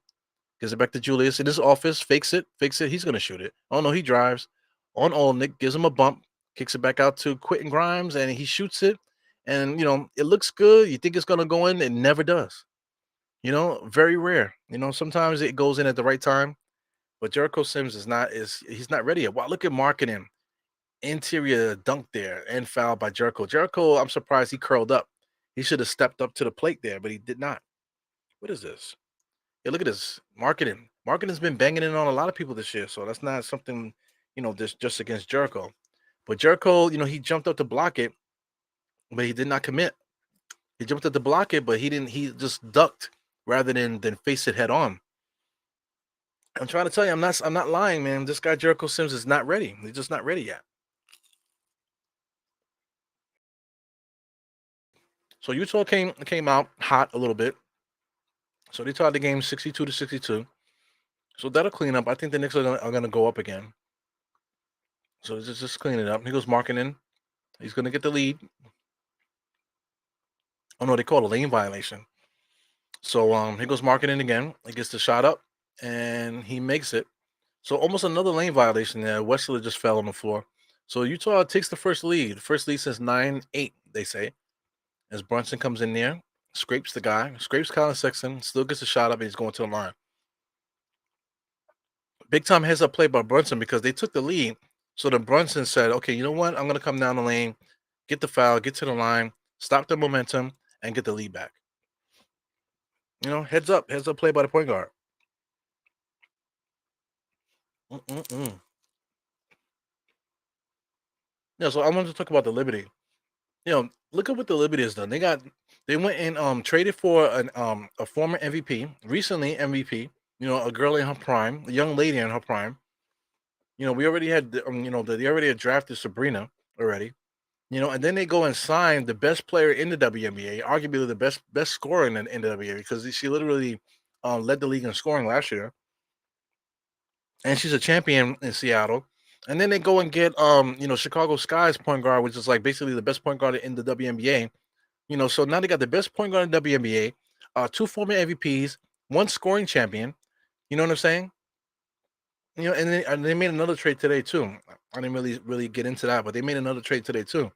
gives it back to Julius in his office, fakes it. He's going to shoot it. Oh no, he drives on Olenek, gives him a bump, kicks it back out to Quentin Grimes, and he shoots it. And it looks good. You think it's going to go in, it never does. Very rare. Sometimes it goes in at the right time, but Jericho Sims he's not ready yet. Wow, look at marketing. Interior dunk there and foul by Jericho. Jericho, I'm surprised he curled up. He should have stepped up to the plate there, but he did not. What is this? Yeah, look at this. Marketing. Marketing's been banging in on a lot of people this year, so that's not something, just against Jericho. But Jericho, he jumped up to block it, but he did not commit. He jumped up to block it, but he didn't. He just ducked rather than face it head on. I'm trying to tell you, I'm not lying, man. This guy Jericho Sims is not ready. He's just not ready yet. So Utah came out hot a little bit. So they tied the game 62-62. So that'll clean up. I think the Knicks are gonna go up again. So just clean it up. He goes marketing. He's gonna get the lead. Oh no, they call it a lane violation. So he goes marketing again. He gets the shot up and he makes it. So almost another lane violation there. Wesley just fell on the floor. So Utah takes the first lead. First lead since 9-8, they say. As Brunson comes in there, scrapes the guy, scrapes Colin Sexton, still gets a shot up, and he's going to the line. Big time heads up play by Brunson because they took the lead. So then Brunson said, okay, you know what? I'm going to come down the lane, get the foul, get to the line, stop the momentum, and get the lead back. Heads up play by the point guard. Yeah, so I wanted to talk about the Liberty. Look at what the Liberty has done. They went and traded for a former MVP, recently MVP. A girl in her prime, a young lady in her prime. We already had they already had drafted Sabrina already. And then they go and sign the best player in the WNBA, arguably the best scorer in the WNBA because she literally led the league in scoring last year, and she's a champion in Seattle. And then they go and get Chicago Sky's point guard, which is like basically the best point guard in the WNBA. So now they got the best point guard in the WNBA, two former MVPs, one scoring champion. You know what I'm saying? And they made another trade today too. I didn't really get into that, but they made another trade today too.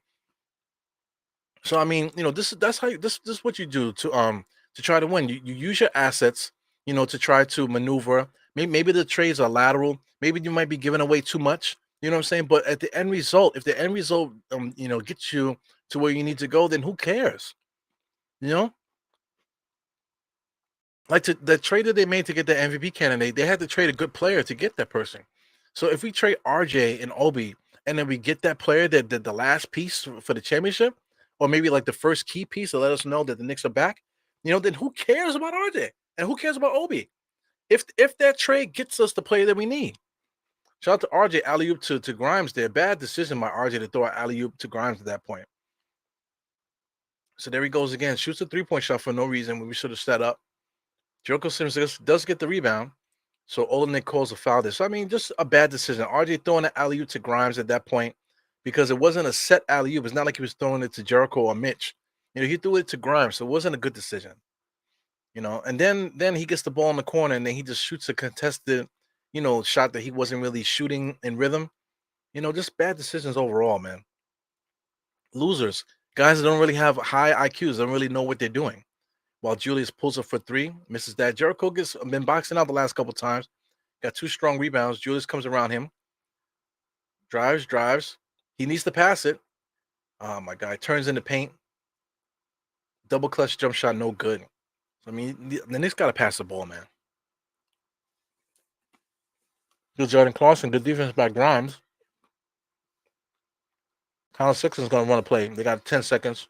So I mean, this is what you do to try to win. You use your assets, to try to maneuver. Maybe the trades are lateral. Maybe you might be giving away too much. You know what I'm saying? But at the end result, if the end result gets you to where you need to go, then who cares? You know, like the trade that they made to get the MVP candidate, they had to trade a good player to get that person. So if we trade RJ and Obi, and then we get that player that the last piece for the championship, or maybe like the first key piece to let us know that the Knicks are back, then who cares about RJ and who cares about Obi? If that trade gets us the player that we need. Shout out to RJ, alley oop to Grimes there. Bad decision by RJ to throw an alley oop to Grimes at that point. So there he goes again, shoots a 3-point shot for no reason when we should have set up. Jericho Sims does get the rebound. So Olenek calls a foul there. So, I mean, just a bad decision. RJ throwing an alley-oop to Grimes at that point because it wasn't a set alley-oop. It's not like he was throwing it to Jericho or Mitch. He threw it to Grimes, so it wasn't a good decision. And then he gets the ball in the corner, and then he just shoots a contested, shot that he wasn't really shooting in rhythm. Just bad decisions overall, man. Losers. Guys that don't really have high IQs, don't really know what they're doing. While Julius pulls up for three, misses that. Jericho gets been boxing out the last couple times. Got two strong rebounds. Julius comes around him. Drives. He needs to pass it. Oh, my guy. Turns in the paint. Double clutch jump shot, no good. I mean, the Knicks got to pass the ball, man. Good Jordan Clarkson. Good defense by Grimes. Colin Sexton's going to run a play. They got 10 seconds.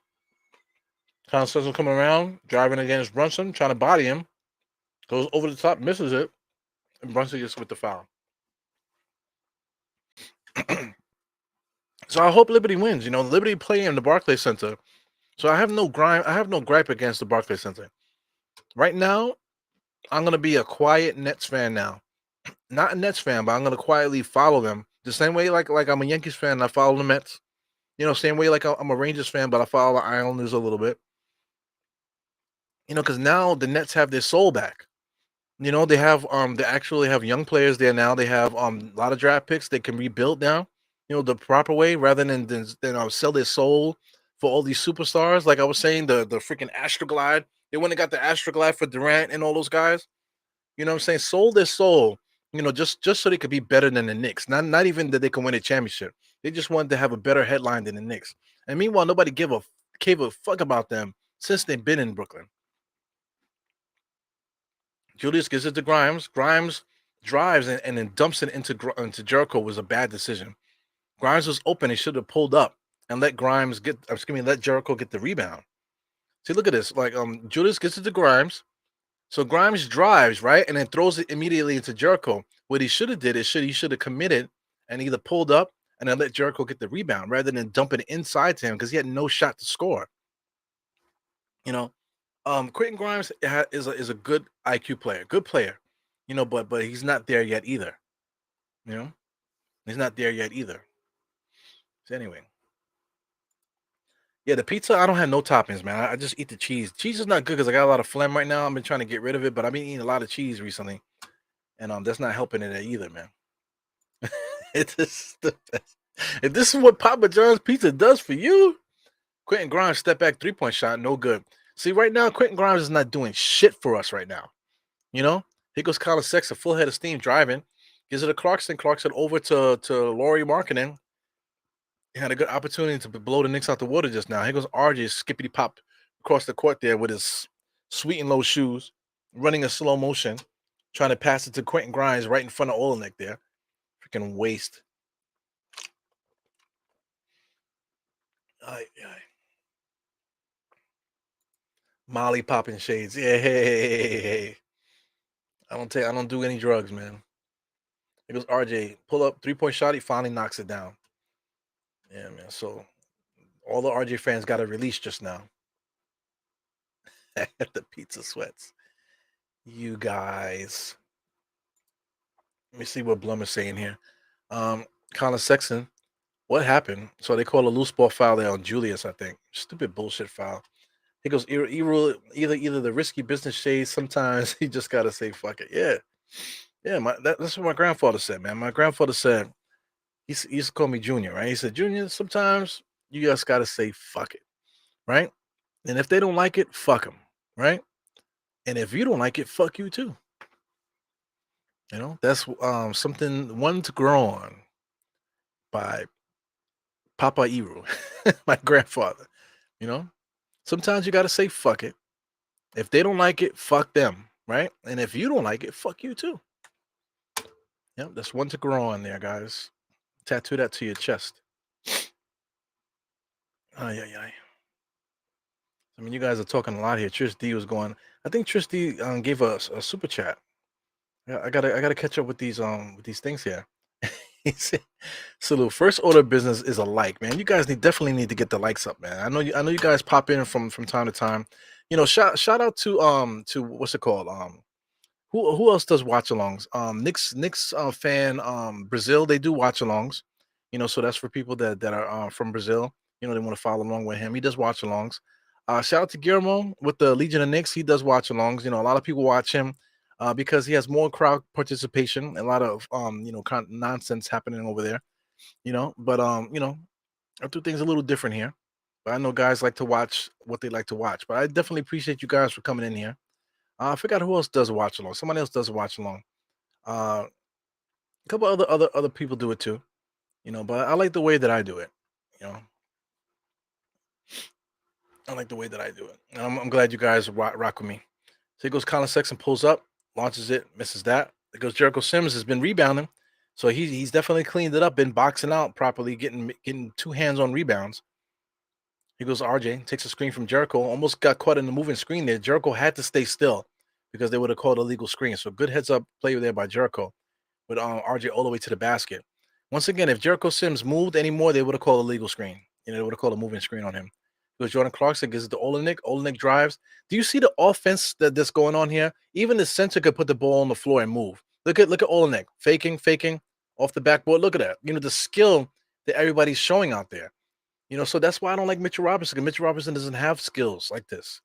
Colin Sexton coming around, driving against Brunson, trying to body him. Goes over the top, misses it, and Brunson gets with the foul. So I hope Liberty wins. You know, Liberty play in the Barclays Center. So I have no gripe against the Barclays Center. Right now, I'm gonna be a quiet Nets fan now. Not a Nets fan, but I'm gonna quietly follow them. The same way like I'm a Yankees fan and I follow the Mets. You know, same way like I'm a Rangers fan, but I follow the Islanders a little bit. You know, because now the Nets have their soul back. You know, they actually have young players there now. They have a lot of draft picks. They can rebuild now, you know, the proper way rather than sell their soul for all these superstars. Like I was saying, the freaking Astroglide. They went and got the Astroglide for Durant and all those guys. You know what I'm saying? Sold their soul, you know, just so they could be better than the Knicks. Not even that they can win a championship. They just wanted to have a better headline than the Knicks. And meanwhile, nobody gave a fuck about them since they've been in Brooklyn. Julius gives it to Grimes. Grimes drives and then dumps it into Jericho was a bad decision. Grimes was open. He should have pulled up and let Jericho get the rebound. See, look at this. Like Julius gets it to Grimes. So Grimes drives, right? And then throws it immediately into Jericho. What he should have did is he should have committed and either pulled up and then let Jericho get the rebound rather than dumping it inside to him because he had no shot to score. You know, Quentin Grimes is a good IQ player, good player, you know, but he's not there yet either. You know, he's not there yet either. So anyway, yeah, the pizza I don't have no toppings, man. I just eat the cheese. Cheese is not good because I got a lot of phlegm right now. I've been trying to get rid of it, but I've been eating a lot of cheese recently, and that's not helping it either, man. It's just the best. If this is what Papa John's pizza does for you, Quentin Grimes step back 3-point shot, no good. See, right now Quentin Grimes is not doing shit for us right now. You know, here goes Colin Sexton, full head of steam driving. Gives it to Clarkson. Clarkson over to Laurie Markkinen. He had a good opportunity to blow the Knicks out the water just now. Here goes RJ skippity pop across the court there with his sweet and low shoes, running a slow motion, trying to pass it to Quentin Grimes right in front of Olenek there. Freaking waste. Ay, ay. Molly popping shades. Yeah, hey. I don't do any drugs, man. It goes RJ. Pull up 3-point shot. He finally knocks it down. Yeah, man. So all the RJ fans got a release just now. The pizza sweats. You guys. Let me see what Blum is saying here. Colin Sexton. What happened? So they call a loose ball foul there on Julius, I think. Stupid bullshit foul. He goes either the risky business shades. Sometimes he just gotta say fuck it. Yeah. Yeah, that's what my grandfather said, man. My grandfather said he used to call me Junior, right? He said, Junior, sometimes you just gotta say fuck it, right? And if they don't like it, fuck them, right? And if you don't like it, fuck you too. You know, that's something one to grow on by Papa Iru, my grandfather. You know, sometimes you gotta say fuck it. If they don't like it, fuck them, right? And if you don't like it, fuck you too. Yep, that's one to grow on there, guys. Tattoo that to your chest. Ay, ay, ay. I mean, you guys are talking a lot here. Trish D was going. I think Trish D gave us a super chat. Yeah, I gotta catch up with these things here. He said, "Salute. First order of business is a like, man. You guys definitely need to get the likes up, man. I know you guys pop in from time to time. You know, shout out to what's it called who else does watch alongs? Knicks fan Brazil, they do watch alongs. You know, so that's for people that are from Brazil. You know, they want to follow along with him. He does watch alongs. Shout out to Guillermo with the Legion of Knicks. He does watch alongs. You know, a lot of people watch him because he has more crowd participation. A lot of kind of nonsense happening over there. You know, but I do things a little different here. But I know guys like to watch what they like to watch. But I definitely appreciate you guys for coming in here. I forgot who else does watch along. Somebody else does watch along. A couple other people do it too, you know. But I like the way that I do it. You know, I like the way that I do it. And I'm glad you guys rock with me. So here goes Colin Sexton, pulls up, launches it, misses that. There goes Jericho Sims, has been rebounding. So he's definitely cleaned it up, been boxing out properly, getting two hands on rebounds. He goes RJ, takes a screen from Jericho, almost got caught in the moving screen there. Jericho had to stay still because they would have called a legal screen. So good heads up play there by Jericho with RJ all the way to the basket. Once again, if Jericho Sims moved anymore, they would have called a legal screen. They would have called a moving screen on him. Because Jordan Clarkson gives it to Olenek. Olenek drives. Do you see the offense that's going on here? Even the center could put the ball on the floor and move. Look at Olenek faking off the backboard. Look at that. The skill that everybody's showing out there. So that's why I don't like Mitchell Robinson. Because Mitchell Robinson doesn't have skills like this.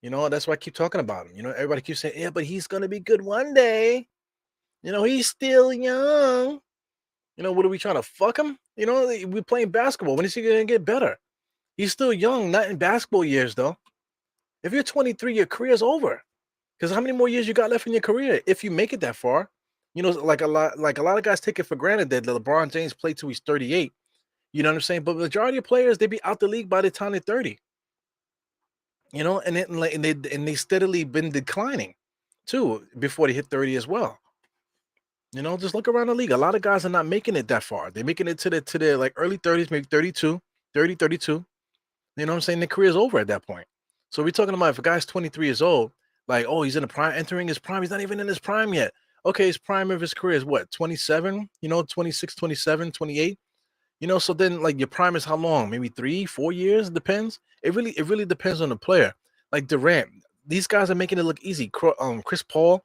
That's why I keep talking about him. Everybody keeps saying, yeah, but he's gonna be good one day. He's still young. What are we trying to fuck him? We're playing basketball. When is he gonna get better? He's still young, not in basketball years though. If you're 23, your career's over. Because how many more years you got left in your career if you make it that far? Like a lot of guys take it for granted that LeBron James played till he's 38. You know what I'm saying? But the majority of players, they be out the league by the time they're 30. And they steadily been declining too before they hit 30 as well. Just look around the league. A lot of guys are not making it that far. They're making it to their like early 30s, maybe 32, 30, 32. You know what I'm saying? Their career's over at that point. So we're talking about if a guy's 23 years old, like, oh, he's in the prime, entering his prime. He's not even in his prime yet. Okay, his prime of his career is what, 27, 26, 27, 28. So then like your prime is how long? Maybe 3, 4 years, depends. It really depends on the player. Like Durant, these guys are making it look easy. Chris Paul,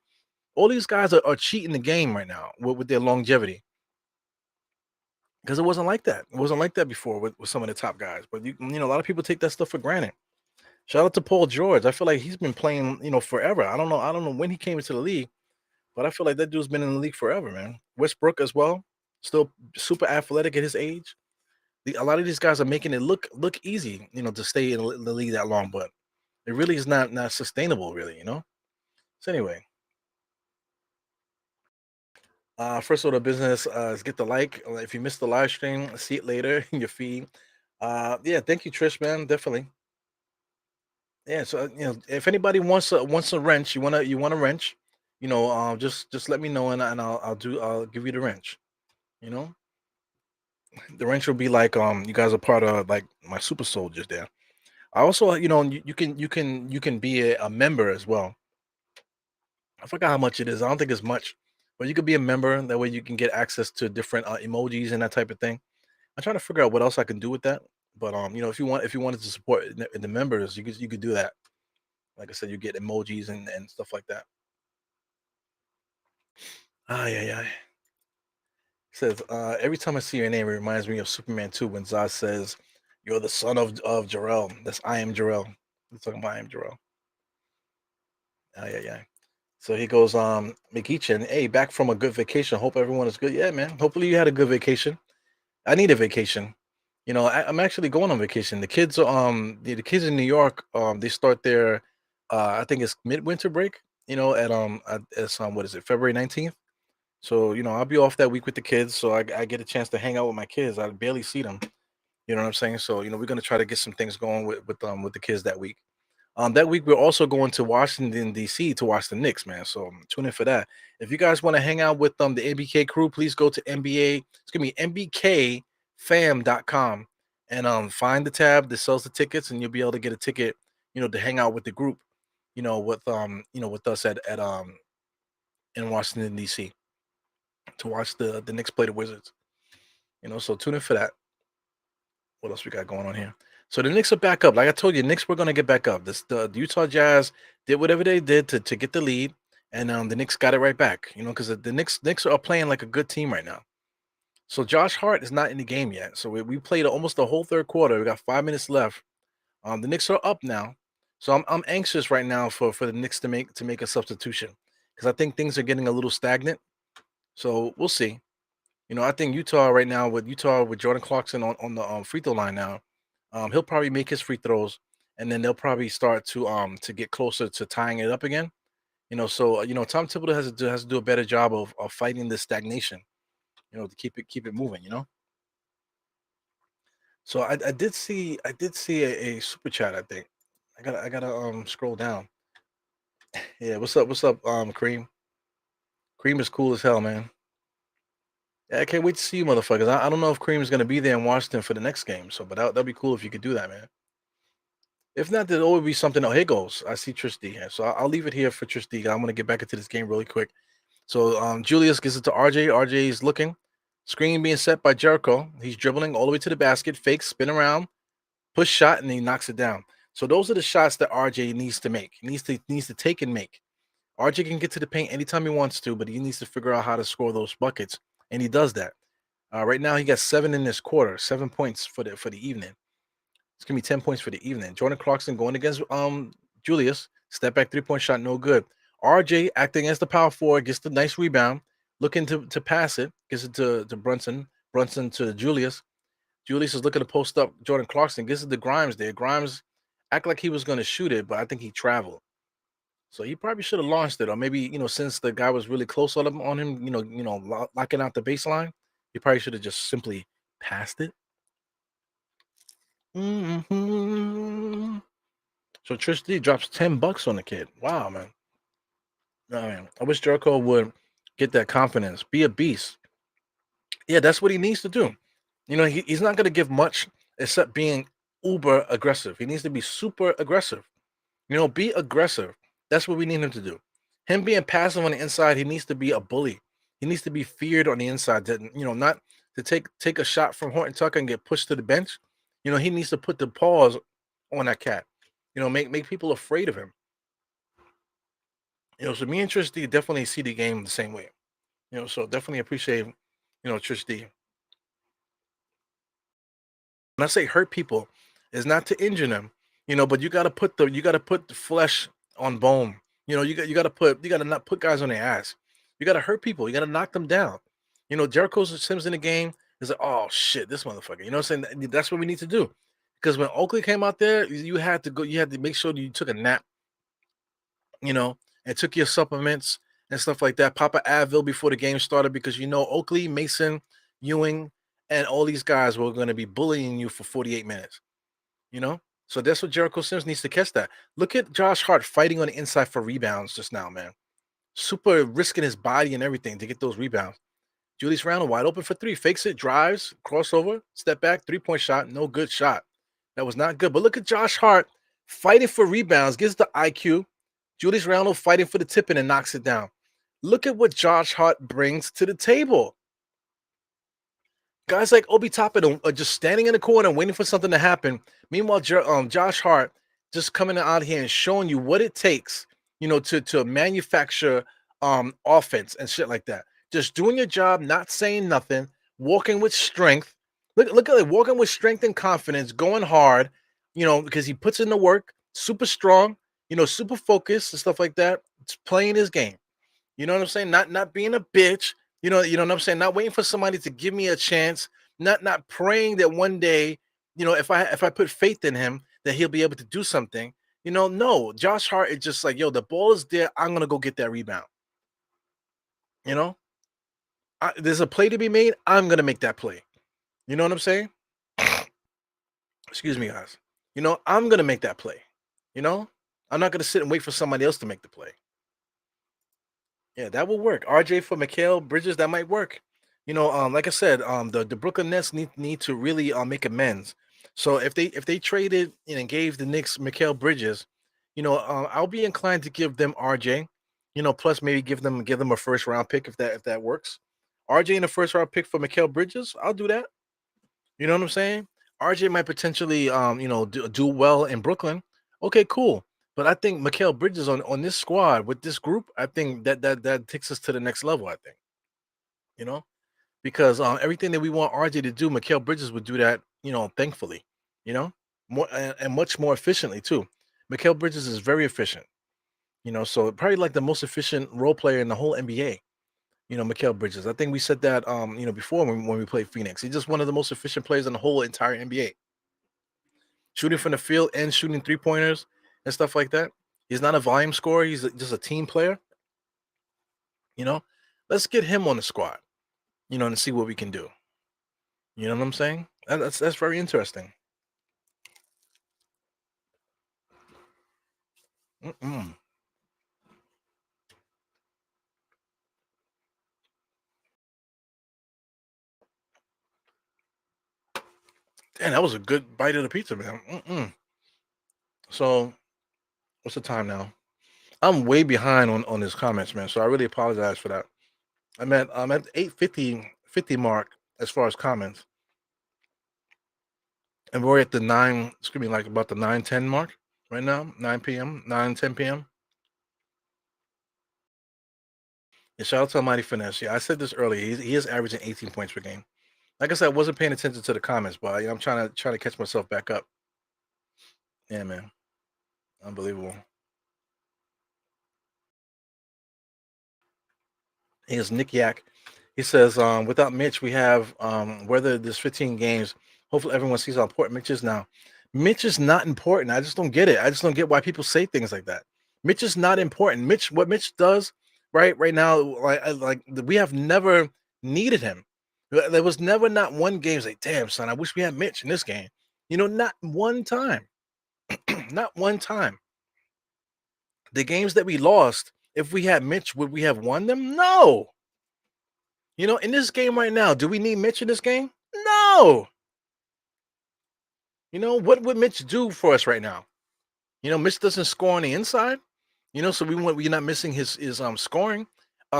all these guys are cheating the game right now with their longevity. Because it wasn't like that. It wasn't like that before with some of the top guys. But a lot of people take that stuff for granted. Shout out to Paul George. I feel like he's been playing, forever. I don't know when he came into the league, but I feel like that dude's been in the league forever, man. Westbrook as well, still super athletic at his age. A lot of these guys are making it look easy, to stay in the league that long, but it really is not sustainable, really. So anyway, first order of business is get the like. If you missed the live stream, see it later in your feed. Yeah, thank you, Trish, man. Definitely. Yeah, so if anybody wants a wrench, you want a wrench, just let me know and I'll give you the wrench. You know, the wrench will be like you guys are part of like my super soldiers there. I also you can be a member as well. I forgot how much it is. I don't think it's much, but you could be a member. That way you can get access to different emojis and that type of thing. I'm trying to figure out what else I can do with that. But if you wanted to support the members, you could do that. Like I said, you get emojis and stuff like that. Ah, yeah, yeah. Says every time I see your name, it reminds me of Superman 2 when Zod says, "You're the son of Jor-El." That's I am Jor-El. We're talking about I am Jor-El. Ah, yeah, yeah. So he goes, McEachin, hey, back from a good vacation. Hope everyone is good. Yeah, man. Hopefully you had a good vacation. I need a vacation. I'm actually going on vacation. The kids, the kids in New York, they start their, I think it's midwinter break. It's what is it, February 19th. So I'll be off that week with the kids, so I get a chance to hang out with my kids. I barely see them. You know what I'm saying? So we're gonna try to get some things going with the kids that week. That week we're also going to Washington D.C. to watch the Knicks, man. So tune in for that. If you guys want to hang out with the NBK crew, please go to NBA. It's gonna be NBKFam.com and find the tab that sells the tickets, and you'll be able to get a ticket, to hang out with the group, with us at in Washington D.C. to watch the Knicks play the Wizards. So tune in for that. What else we got going on here? So the Knicks are back up. Like I told you, Knicks were gonna get back up. The Utah Jazz did whatever they did to get the lead, and the Knicks got it right back. Because the Knicks are playing like a good team right now. So Josh Hart is not in the game yet. So we played almost the whole third quarter. We got 5 minutes left. The Knicks are up now. So I'm anxious right now for the Knicks to make a substitution because I think things are getting a little stagnant. So we'll see. I think Utah right now with Jordan Clarkson on the free throw line now, he'll probably make his free throws, and then they'll probably start to get closer to tying it up again. So Tom Thibodeau has to do a better job of fighting this stagnation. To keep it moving. So I did see a super chat. I think I gotta scroll down. Yeah, what's up? What's up, Cream? Cream is cool as hell, man. I can't wait to see you, motherfuckers. I don't know if Kareem is gonna be there in Washington for the next game. So, but that'd be cool if you could do that, man. If not, there'll always be something. Oh, here goes. I see Trish D here. So I'll leave it here for Trish D. I'm gonna get back into this game really quick. So Julius gives it to RJ. RJ is looking. Screen being set by Jericho. He's dribbling all the way to the basket. Fake, spin around, push shot, and he knocks it down. So those are the shots that RJ needs to make. He needs to take and make. RJ can get to the paint anytime he wants to, but he needs to figure out how to score those buckets, and he does that. Right now, he got 7 in this quarter, 7 points for the evening. It's gonna be 10 points for the evening. Jordan Clarkson going against Julius. Step back 3 point shot, no good. RJ acting as the power forward gets the nice rebound, looking to pass it, gets it to Brunson. Brunson to Julius. Julius is looking to post up Jordan Clarkson. Gets it to Grimes there. Grimes act like he was gonna shoot it, but I think he traveled. So he probably should have launched it, or maybe since the guy was really close on him, locking out the baseline, he probably should have just simply passed it. Mhm. So Trish D drops $10 on the kid. Wow, man. I mean, I wish Jericho would get that confidence, be a beast. Yeah, that's what he needs to do. He's not going to give much except being uber aggressive. He needs to be super aggressive. Be aggressive. That's what we need him to do. Him being passive on the inside, he needs to be a bully. He needs to be feared on the inside. Not to take a shot from Horton Tucker and get pushed to the bench. He needs to put the paws on that cat. Make people afraid of him. So me and Trish D definitely see the game the same way. So definitely appreciate Trish D. When I say hurt people, is not to injure them, but you gotta put the flesh on bone. You gotta not put guys on their ass. You gotta hurt people. You gotta knock them down. Jericho Sims in the game is like, oh shit, this motherfucker. You know what I'm saying? That's what we need to do. Because when Oakley came out there, you had to go. You had to make sure that you took a nap, you know, and took your supplements and stuff like that. Papa Advil before the game started because Oakley, Mason, Ewing, and all these guys were going to be bullying you for 48 minutes. You know, so that's what Jericho Sims needs to catch that. Look at Josh Hart fighting on the inside for rebounds just now, man. Super risking his body and everything to get those rebounds. Julius Randle wide open for three, fakes it, drives, crossover, step back, 3 point shot, no good shot. That was not good. But look at Josh Hart fighting for rebounds, gets the IQ. Julius Randle fighting for the tipping and knocks it down. Look at what Josh Hart brings to the table. Guys like Obi Toppin are just standing in the corner waiting for something to happen. Meanwhile, Josh Hart just coming out here and showing you what it takes, to manufacture offense and shit like that. Just doing your job, not saying nothing, walking with strength. Look at it, walking with strength and confidence, going hard, because he puts in the work, super strong, super focused and stuff like that. It's playing his game. You know what I'm saying? Not being a bitch. You know what I'm saying? Not waiting for somebody to give me a chance. Not praying that one day, if I put faith in him that he'll be able to do something. No. Josh Hart is just like, yo, the ball is there. I'm gonna go get that rebound. You know, there's a play to be made. I'm gonna make that play. You know what I'm saying? Excuse me, guys. I'm gonna make that play. You know, I'm not gonna sit and wait for somebody else to make the play. Yeah, that will work. RJ for Mikal Bridges, that might work. Like I said, the Brooklyn Nets need to really make amends. So if they traded and gave the Knicks Mikal Bridges, I'll be inclined to give them RJ. Plus maybe give them a first round pick if that works. RJ in the first round pick for Mikal Bridges, I'll do that. You know what I'm saying? RJ might potentially do well in Brooklyn. Okay, cool. But I think Mikal Bridges on this squad with this group, I think that takes us to the next level. I think, you know, because everything that we want RJ to do, Mikal Bridges would do that, thankfully, more and much more efficiently too. Mikal Bridges is very efficient, so probably like the most efficient role player in the whole NBA. Mikal Bridges. I think we said that before when we played Phoenix. He's just one of the most efficient players in the whole entire NBA. Shooting from the field and shooting 3 pointers and stuff like that. He's not a volume scorer. He's just a team player. You know, let's get him on the squad. And see what we can do. You know what I'm saying? That's very interesting. Mm-mm. Man, that was a good bite of the pizza, man. So what's the time now? I'm way behind on his comments, man. So I really apologize for that. I'm at 8:50 mark as far as comments, and we're at the nine. Excuse me, like about the 9:10 mark right now. 9 p.m. 9:10 p.m. And shout out to Almighty Finesse. Yeah, I said this earlier. He is averaging 18 points per game. Like I said, I wasn't paying attention to the comments, but I'm trying to catch myself back up. Yeah, man, unbelievable. Here's Nick Yak. He says, without Mitch, we have whether there's 15 games. Hopefully, everyone sees how important Mitch is now. Mitch is not important. I just don't get it. I just don't get why people say things like that. Mitch is not important. What Mitch does right now, we have never needed him. There was never not one game. It's like, damn son, I wish we had Mitch in this game. Not one time. Not one time. The games that we lost, if we had Mitch, would we have won them? No. In this game right now, do we need Mitch in this game? No. What would Mitch do for us right now? Mitch doesn't score on the inside. So we're not missing his scoring,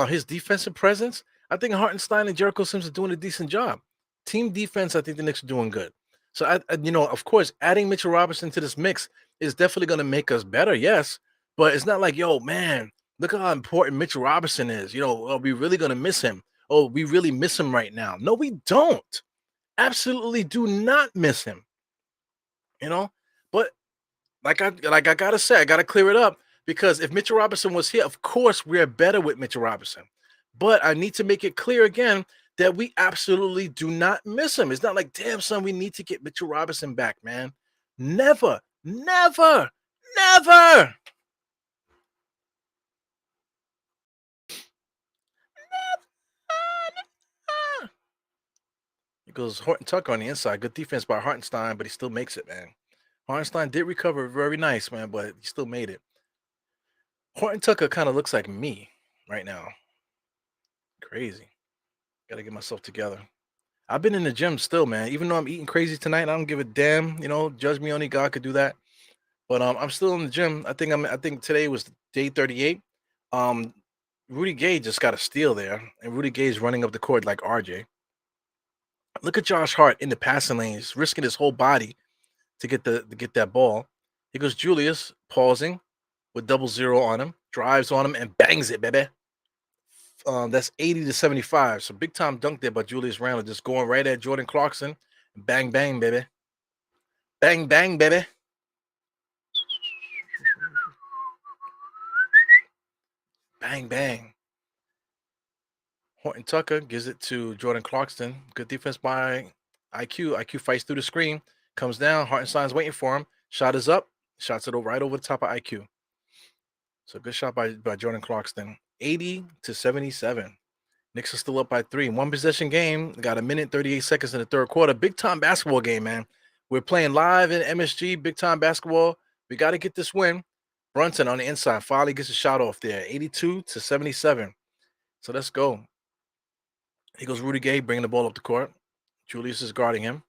his defensive presence. I think Hartenstein and Jericho Sims are doing a decent job. Team defense, I think the Knicks are doing good. So of course, adding Mitchell Robinson to this mix is definitely going to make us better. Yes, but it's not like, yo, man, look how important Mitchell Robinson is. Are we really going to miss him? Oh, we really miss him right now. No, we don't. Absolutely do not miss him. But like I gotta say, I gotta clear it up because if Mitchell Robinson was here, of course we're better with Mitchell Robinson. But I need to make it clear again that we absolutely do not miss him. It's not like, damn son, we need to get Mitchell Robinson back, man. Never, never, never. It goes Horton Tucker on the inside. Good defense by Hartenstein, but he still makes it, man. Hartenstein did recover very nice, man, but he still made it. Horton Tucker kind of looks like me right now. Crazy. Got to get myself together. I've been in the gym still, man. Even though I'm eating crazy tonight, I don't give a damn. Judge me, only God could do that. But I'm still in the gym. I think today was day 38. Um, Rudy Gay just got a steal there, and Rudy Gay is running up the court like RJ. Look at Josh Hart in the passing lanes, risking his whole body to get that ball. Here goes Julius pausing with 0-0 on him, drives on him and bangs it, baby. That's 80-75. So big time dunk there by Julius Randle, just going right at Jordan Clarkson. Bang, bang, baby. Bang, bang, baby. Bang, bang. Horton Tucker gives it to Jordan Clarkson. Good defense by IQ. IQ fights through the screen, comes down. Hartenstein's waiting for him. Shot is up. Shots it right over the top of IQ. So good shot by Jordan Clarkson. 80-77. Knicks are still up by 3. One possession game. Got a minute 38 seconds in the third quarter. Big time basketball game, man. We're playing live in MSG. Big time basketball. We got to get this win. Brunson on the inside finally gets a shot off there. 82-77. So let's go. Here goes Rudy Gay bringing the ball up the court. Julius is guarding him.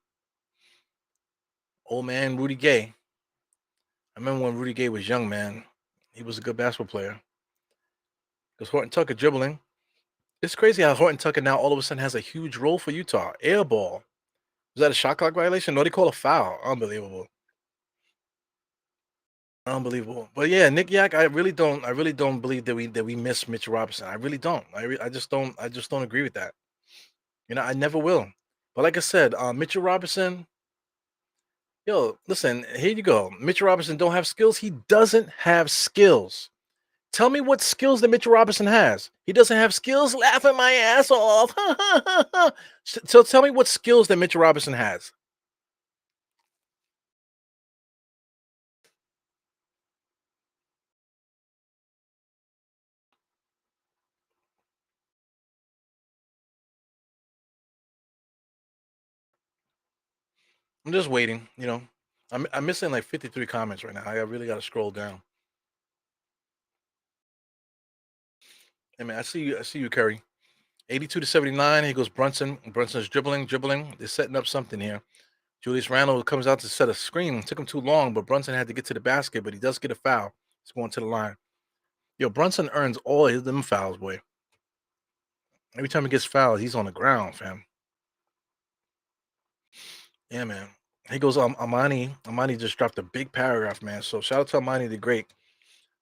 Old man Rudy Gay. I remember when Rudy Gay was young, man. He was a good basketball player. Because Horton Tucker dribbling. It's crazy how Horton Tucker now all of a sudden has a huge role for Utah. Air ball. Was that a shot clock violation? No, they call a foul. Unbelievable. Unbelievable. But yeah, Nick Yak, I really don't believe that we miss Mitch Robinson. I really don't. I just don't agree with that. I never will. But like I said, Mitchell Robinson, yo, listen, here you go. Mitchell Robinson don't have skills. He doesn't have skills. Tell me what skills that Mitchell Robinson has. He doesn't have skills. Laughing my ass off. So tell me what skills that Mitchell Robinson has. I'm just waiting. I'm missing like 53 comments right now. I really got to scroll down. Hey man, I see you. I see you, Curry. 82-79. Here goes Brunson. Brunson's dribbling. They're setting up something here. Julius Randle comes out to set a screen. Took him too long, but Brunson had to get to the basket, but he does get a foul. He's going to the line. Yo, Brunson earns all his them fouls, boy. Every time he gets fouled, he's on the ground, fam. Yeah, man. He goes, Amani. Amani just dropped a big paragraph, man. So shout out to Amani the Great.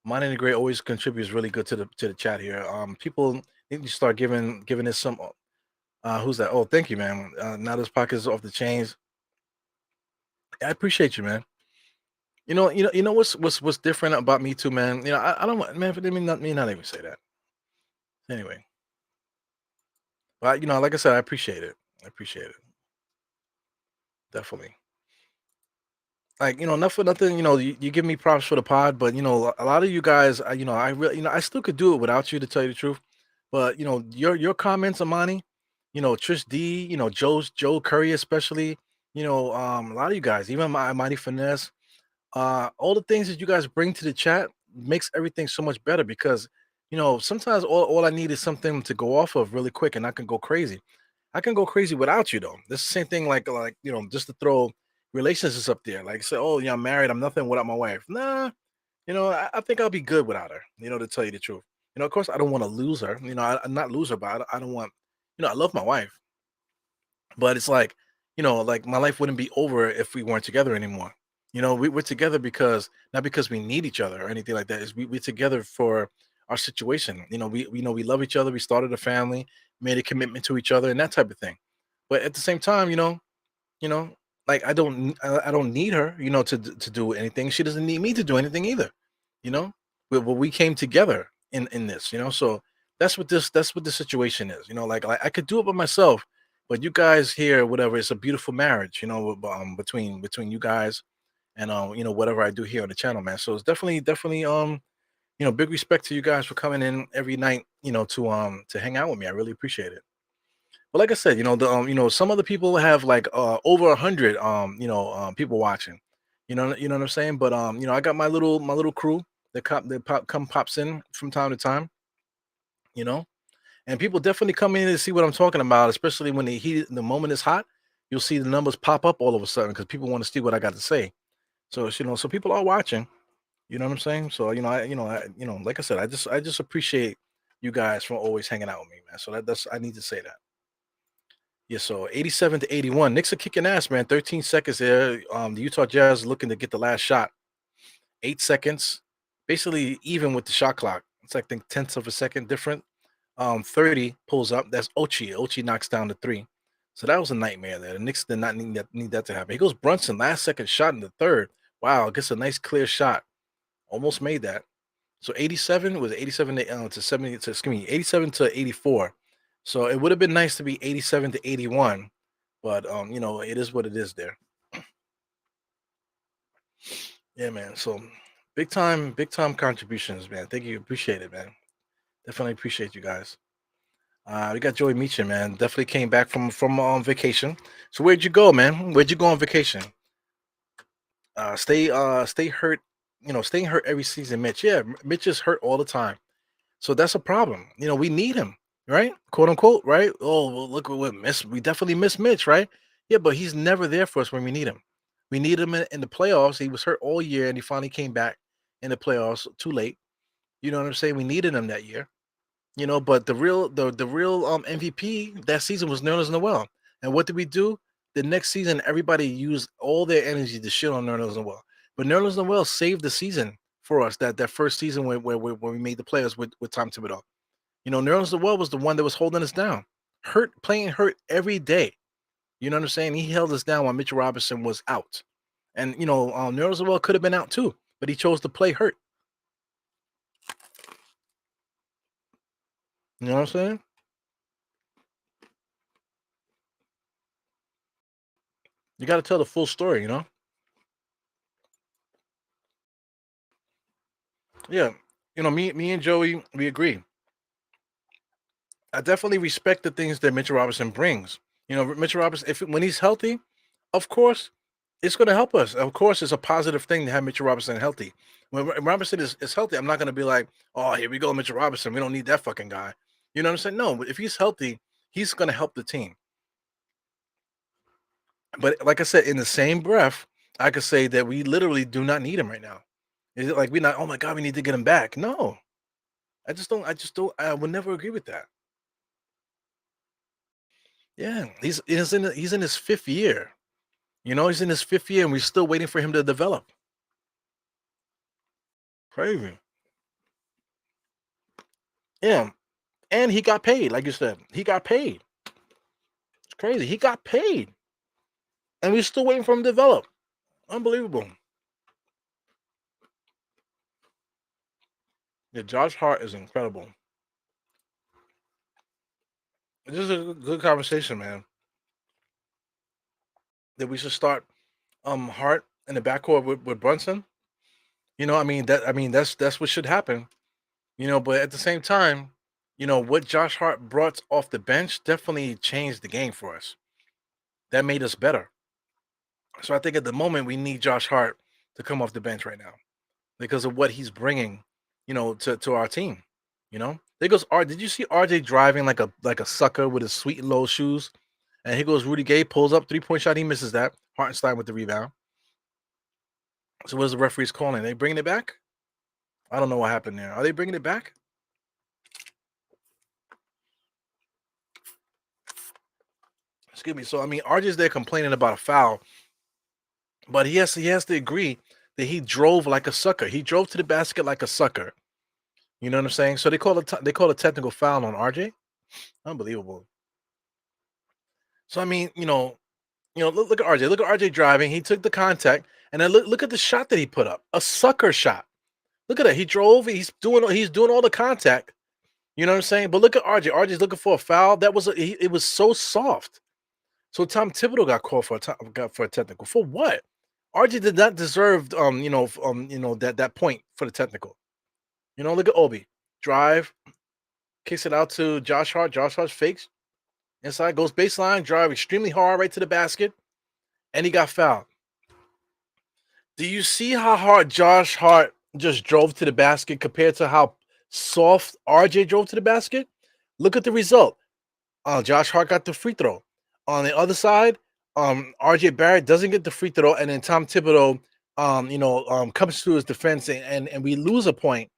Amani the Great always contributes really good to the chat here. People need to start giving this some. Who's that? Oh, thank you, man. Now this pocket is off the chains. I appreciate you, man. You know what's different about me too, man. I don't want, man. For me not even say that. Anyway, but like I said, I appreciate it. I appreciate it definitely. Like not for nothing. You give me props for the pod, but a lot of you guys, I really, I still could do it without you, to tell you the truth. But your comments, Amani, Trish D, Joe Curry, especially, a lot of you guys, even my Mighty Finesse, all the things that you guys bring to the chat makes everything so much better because sometimes all I need is something to go off of really quick and I can go crazy. I can go crazy without you though. This is the same thing like just to throw relationships up there. Like say, oh yeah, I'm married, I'm nothing without my wife. Nah, I think I'll be good without her, to tell you the truth. Of course I don't want to lose her. I'm not lose her, but I don't want, I love my wife. But it's like my life wouldn't be over if we weren't together anymore. We're together because not because we need each other or anything like that. Is we're together for our situation. We love each other. We started a family, made a commitment to each other, and that type of thing. But at the same time, you know, like I don't need her, to do anything. She doesn't need me to do anything either. You know, but we came together in this. So that's what the situation is. Like I could do it by myself, but you guys here, whatever, it's a beautiful marriage. Between you guys and whatever I do here on the channel, man. So it's definitely big respect to you guys for coming in every night, to hang out with me. I really appreciate it. But like I said, some other people have like over 100 people watching. You know what I'm saying? But I got my little crew that pops in from time to time, you know, and people definitely come in to see what I'm talking about, especially when the moment is hot. You'll see the numbers pop up all of a sudden because people want to see what I got to say. So so people are watching. You know what I'm saying? So like I said, I just appreciate you guys for always hanging out with me, man. So that's I need to say that. Yeah, so 87 to 81. Knicks are kicking ass, man. 13 seconds there. The Utah Jazz looking to get the last shot. 8 seconds, basically even with the shot clock. It's like I think tenths of a second different. 30 pulls up. That's Ochi. Ochi knocks down the three. So that was a nightmare there. The Knicks did not need that to happen. He goes Brunson, last second shot in the third. Wow, gets a nice clear shot. Almost made that. So 87 was 87 to 70 to excuse me, 87 to 84. So it would have been nice to be 87 to 81, but it is what it is there. Yeah, man. So big time contributions, man. Thank you. Appreciate it, man. Definitely appreciate you guys. We got Joey Meacham, man. Definitely came back from vacation. So where'd you go, man? Where'd you go on vacation? Stay hurt, staying hurt every season, Mitch. Yeah, Mitch is hurt all the time. So that's a problem. We need him, right? Quote unquote, right? Oh, well, look what we miss. We definitely miss Mitch, right? Yeah, but he's never there for us when we need him. We need him in the playoffs. He was hurt all year and he finally came back in the playoffs too late. You know what I'm saying? We needed him that year. But the real MVP that season was Nerlens Noel. And what did we do? The next season, everybody used all their energy to shit on Nerlens Noel. But Nerlens Noel saved the season for us. That first season when we made the playoffs with Tom Thibodeau. Nerlens Noel was the one that was holding us down. Playing hurt every day. You know what I'm saying? He held us down while Mitchell Robinson was out. And Nerlens Noel could have been out too, but he chose to play hurt. You know what I'm saying? You got to tell the full story. Yeah. Me and Joey, we agree. I definitely respect the things that Mitchell Robinson brings. Mitchell Robinson, when he's healthy, of course, it's going to help us. Of course, it's a positive thing to have Mitchell Robinson healthy. When Robinson is healthy, I'm not going to be like, oh, here we go, Mitchell Robinson. We don't need that fucking guy. You know what I'm saying? No, but if he's healthy, he's going to help the team. But like I said, in the same breath, I could say that we literally do not need him right now. Is it like we not? Oh my God, we need to get him back. No, I just don't. I just don't. I would never agree with that. Yeah, he's in his fifth year. He's in his fifth year, and we're still waiting for him to develop. Crazy. Yeah, and he got paid, like you said. He got paid. It's crazy. He got paid, and we're still waiting for him to develop. Unbelievable. Yeah, Josh Hart is incredible. This is a good conversation, man. That we should start Hart in the backcourt with Brunson. That's what should happen. But at the same time, what Josh Hart brought off the bench definitely changed the game for us. That made us better. So I think at the moment we need Josh Hart to come off the bench right now because of what he's bringing, to our team. There goes R. Did you see RJ driving like a sucker with his sweet and low shoes? And here goes Rudy Gay, pulls up 3-point shot. He misses that. Hartenstein with the rebound. So what is the referees calling? They bringing it back? I don't know what happened there. Are they bringing it back? Excuse me. So RJ's there complaining about a foul, but he has to agree that he drove like a sucker. He drove to the basket like a sucker. You know what I'm saying? So they call a technical foul on RJ. Unbelievable. So look at RJ. Look at RJ driving. He took the contact, and then look at the shot that he put up. A sucker shot. Look at that. He drove. He's doing all the contact. You know what I'm saying? But look at RJ. RJ's looking for a foul. It was so soft. So Tom Thibodeau got called for a technical. For what? RJ did not deserve that point for the technical. Look at Obi. Drive, kicks it out to Josh Hart. Josh Hart fakes. Inside goes baseline, drive extremely hard right to the basket, and he got fouled. Do you see how hard Josh Hart just drove to the basket compared to how soft RJ drove to the basket? Look at the result. Josh Hart got the free throw. On the other side, RJ Barrett doesn't get the free throw, and then Tom Thibodeau, comes to his defense, and we lose a point.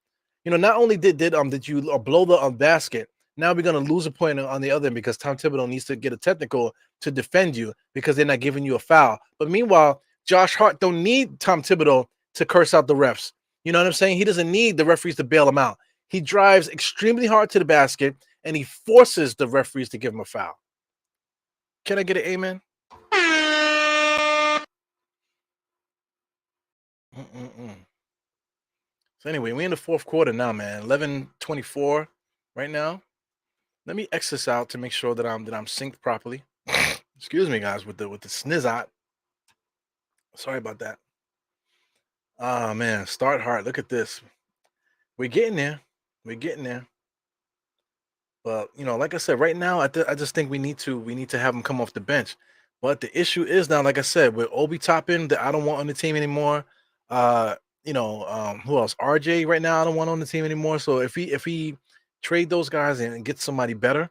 Not only did you blow the basket, now we're gonna lose a point on the other end because Tom Thibodeau needs to get a technical to defend you because they're not giving you a foul. But meanwhile, Josh Hart don't need Tom Thibodeau to curse out the refs. You know what I'm saying? He doesn't need the referees to bail him out. He drives extremely hard to the basket and he forces the referees to give him a foul. Can I get an amen? Mm-mm-mm. So anyway, we're in the fourth quarter now, man. 11:24 right now. Let me X this out to make sure that I'm synced properly. Excuse me, guys, with the snizzot. Sorry about that. Oh man, start hard. Look at this. We're getting there. We're getting there. But like I said, right now, I just think we need to have him come off the bench. But the issue is now, like I said, with Obi Toppin, that I don't want on the team anymore. Who else? RJ right now, I don't want on the team anymore. So if we trade those guys and get somebody better,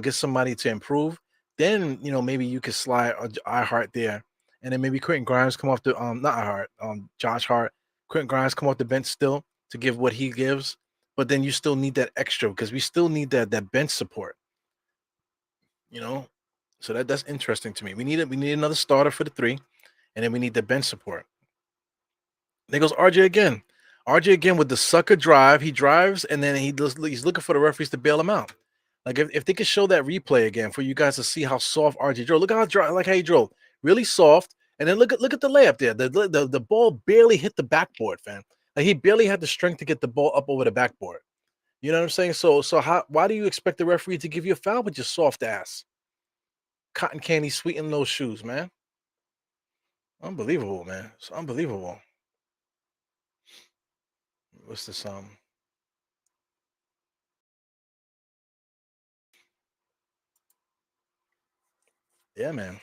get somebody to improve, then maybe you could slide I Heart there, and then maybe Quentin Grimes come off the not I Heart, Josh Hart, Quentin Grimes come off the bench still to give what he gives, but then you still need that extra because we still need that bench support, you know. So that's interesting to me. We need another starter for the three, and then we need the bench support. There goes RJ again. RJ again with the sucker drive. He drives and then he's looking for the referees to bail him out. Like if they could show that replay again for you guys to see how soft RJ drove. Look how he drove. Really soft. And then look at the layup there. The ball barely hit the backboard, fam. Like he barely had the strength to get the ball up over the backboard. You know what I'm saying? So why do you expect the referee to give you a foul with your soft ass? Cotton candy sweet in those shoes, man. Unbelievable, man. It's unbelievable. What's this? Yeah, man.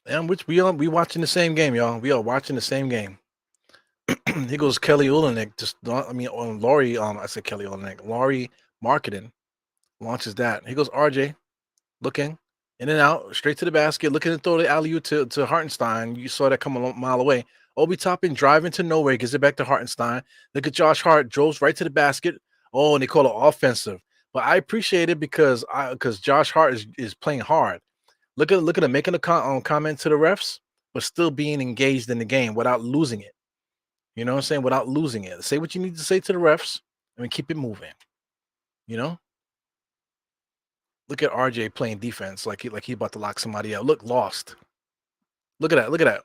And which we watching the same game, y'all. We are watching the same game. Here goes Kelly Olynyk. On Laurie. I said Kelly Olynyk. Laurie Marketing launches that. Here goes RJ looking. In and out, straight to the basket, looking to throw the alley oop to Hartenstein. You saw that coming a mile away. Obi Toppin driving to nowhere, gives it back to Hartenstein. Look at Josh Hart, drove right to the basket. Oh, and they call it offensive. But I appreciate it because Josh Hart is playing hard. Look at him making a comment to the refs, but still being engaged in the game without losing it. You know what I'm saying? Without losing it. Say what you need to say to the refs and keep it moving. You know? Look at RJ playing defense like he about to lock somebody out. Look, lost. Look at that. Look at that.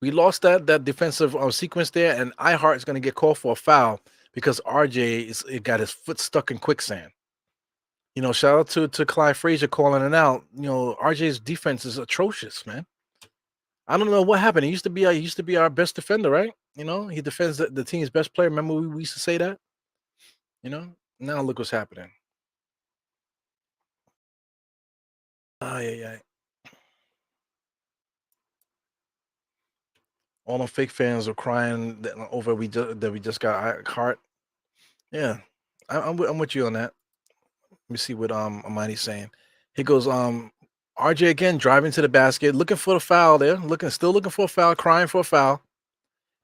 We lost that defensive sequence there, and iHeart is going to get called for a foul because RJ it got his foot stuck in quicksand. You know, shout out to Clyde Frazier calling it out. You know, RJ's defense is atrocious, man. I don't know what happened. He used to be our best defender, right? You know, he defends the team's best player. Remember we used to say that. You know, now look what's happening. Oh yeah. All the fake fans are crying over that we just got Hart. Yeah, I'm with you on that. Let me see what Amani's saying. He goes RJ again driving to the basket, looking for the foul there, still looking for a foul, crying for a foul.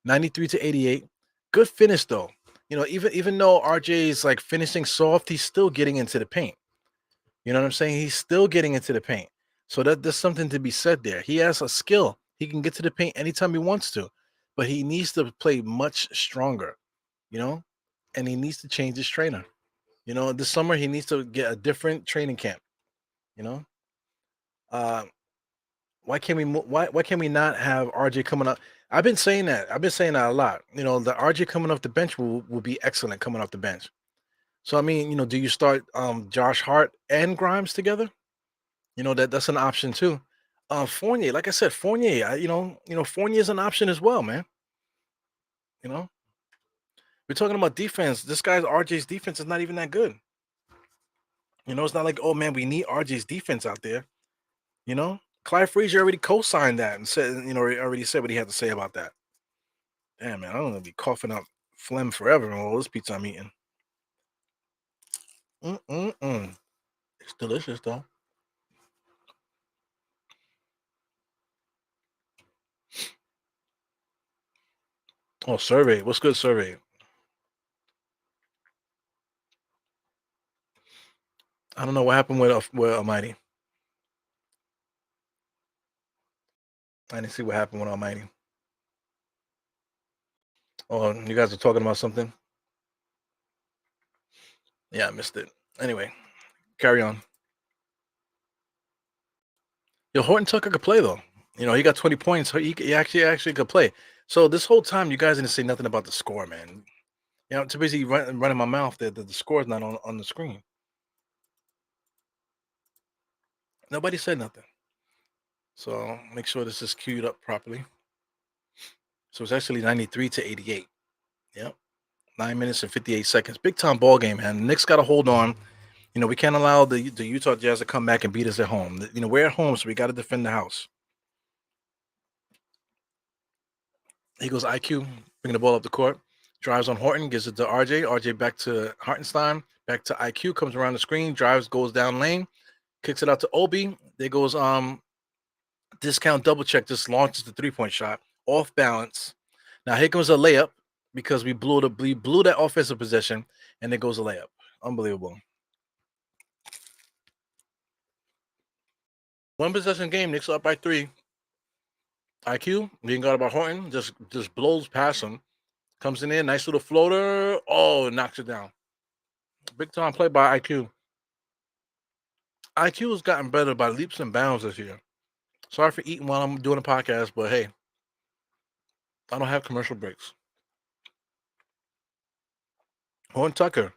93 to 88. Good finish though. You know, even though RJ is like finishing soft, he's still getting into the paint. You know what I'm saying? He's still getting into the paint. So there's something to be said there. He has a skill. He can get to the paint anytime he wants to, but he needs to play much stronger, you know, and he needs to change his trainer. You know, this summer he needs to get a different training camp, you know. Uh why can't we not have RJ coming up? I've been saying that. I've been saying that a lot. You know, the RJ coming off the bench will be excellent coming off the bench. So I mean, you know, do you start Josh Hart and Grimes together? You know, that's an option too. Fournier, like I said, Fournier, Fournier is an option as well, man. You know, we're talking about defense. This guy's RJ's defense is not even that good. You know, it's not like, oh man, we need RJ's defense out there. You know, Clyde Frazier already co-signed that and said, you know, already said what he had to say about that. Damn, man, I don't know, be coughing up phlegm forever on all this pizza I'm eating. It's delicious though. Oh, survey. What's good, survey? I don't know what happened with Almighty. I didn't see what happened with Almighty. Oh, you guys are talking about something? Yeah, I missed it. Anyway, carry on. Yo, Horton Tucker could play though. You know, he got 20 points. He actually could play. So this whole time, you guys didn't say nothing about the score, man. You know, I'm too busy running my mouth that the score is not on the screen. Nobody said nothing. So make sure this is queued up properly. So it's actually 93 to 88. Yep. 9 minutes and 58 seconds. Big time ball game, man. Knicks got to hold on. You know, we can't allow the Utah Jazz to come back and beat us at home. You know, we're at home, so we got to defend the house. He goes IQ, bringing the ball up the court, drives on Horton, gives it to RJ. RJ back to Hartenstein, back to IQ, comes around the screen, drives, goes down lane, kicks it out to Obi. There goes discount double check, just launches the 3-point shot off balance. Now here comes a layup because we blew that offensive possession, and there goes a layup. Unbelievable. One possession game, Knicks up by 3. IQ being guarded by Horton, just blows past him, comes in there, nice little floater. Oh, knocks it down. Big time play by IQ. IQ has gotten better by leaps and bounds this year. Sorry for eating while I'm doing a podcast, but hey, I don't have commercial breaks. Horton Tucker,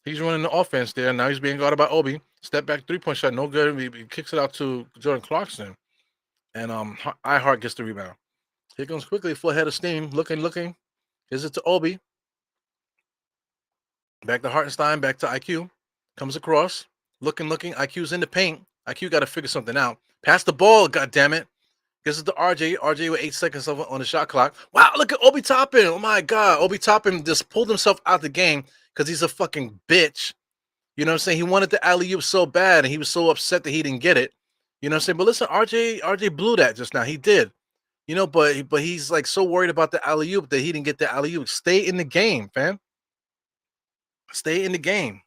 he's running the offense there. Now he's being guarded by Obi. Step back 3-point shot, no good. He kicks it out to Jordan Clarkson, and iHeart gets the rebound. Here comes quickly, full head of steam, looking. Gives it to Obi. Back to Hartenstein, back to IQ. Comes across, looking. IQ's in the paint. IQ got to figure something out. Pass the ball, God damn it. Gives it to RJ. RJ with 8 seconds on the shot clock. Wow, look at Obi Toppin. Oh my God. Obi Toppin just pulled himself out the game because he's a fucking bitch. You know what I'm saying? He wanted the alley-oop so bad, and he was so upset that he didn't get it. You know what I'm saying? But listen, RJ blew that just now. He did. You know, but he's like so worried about the alley oop that he didn't get the alley oop. Stay in the game, fam. Stay in the game.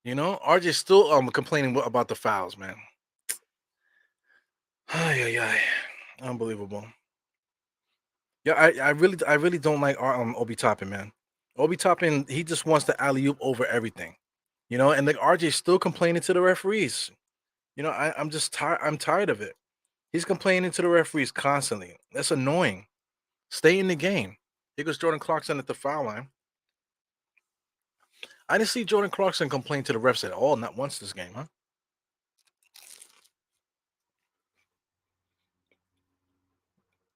You know, RJ still complaining about the fouls, man. Ay, ay, ay. Unbelievable. Yeah, I really don't like Obi Toppin, man. Obi Toppin, he just wants the alley oop over everything. You know, and like RJ's still complaining to the referees. You know, I'm just tired. I'm tired of it. He's complaining to the referees constantly. That's annoying. Stay in the game. Here goes Jordan Clarkson at the foul line. I didn't see Jordan Clarkson complain to the refs at all, not once this game, huh?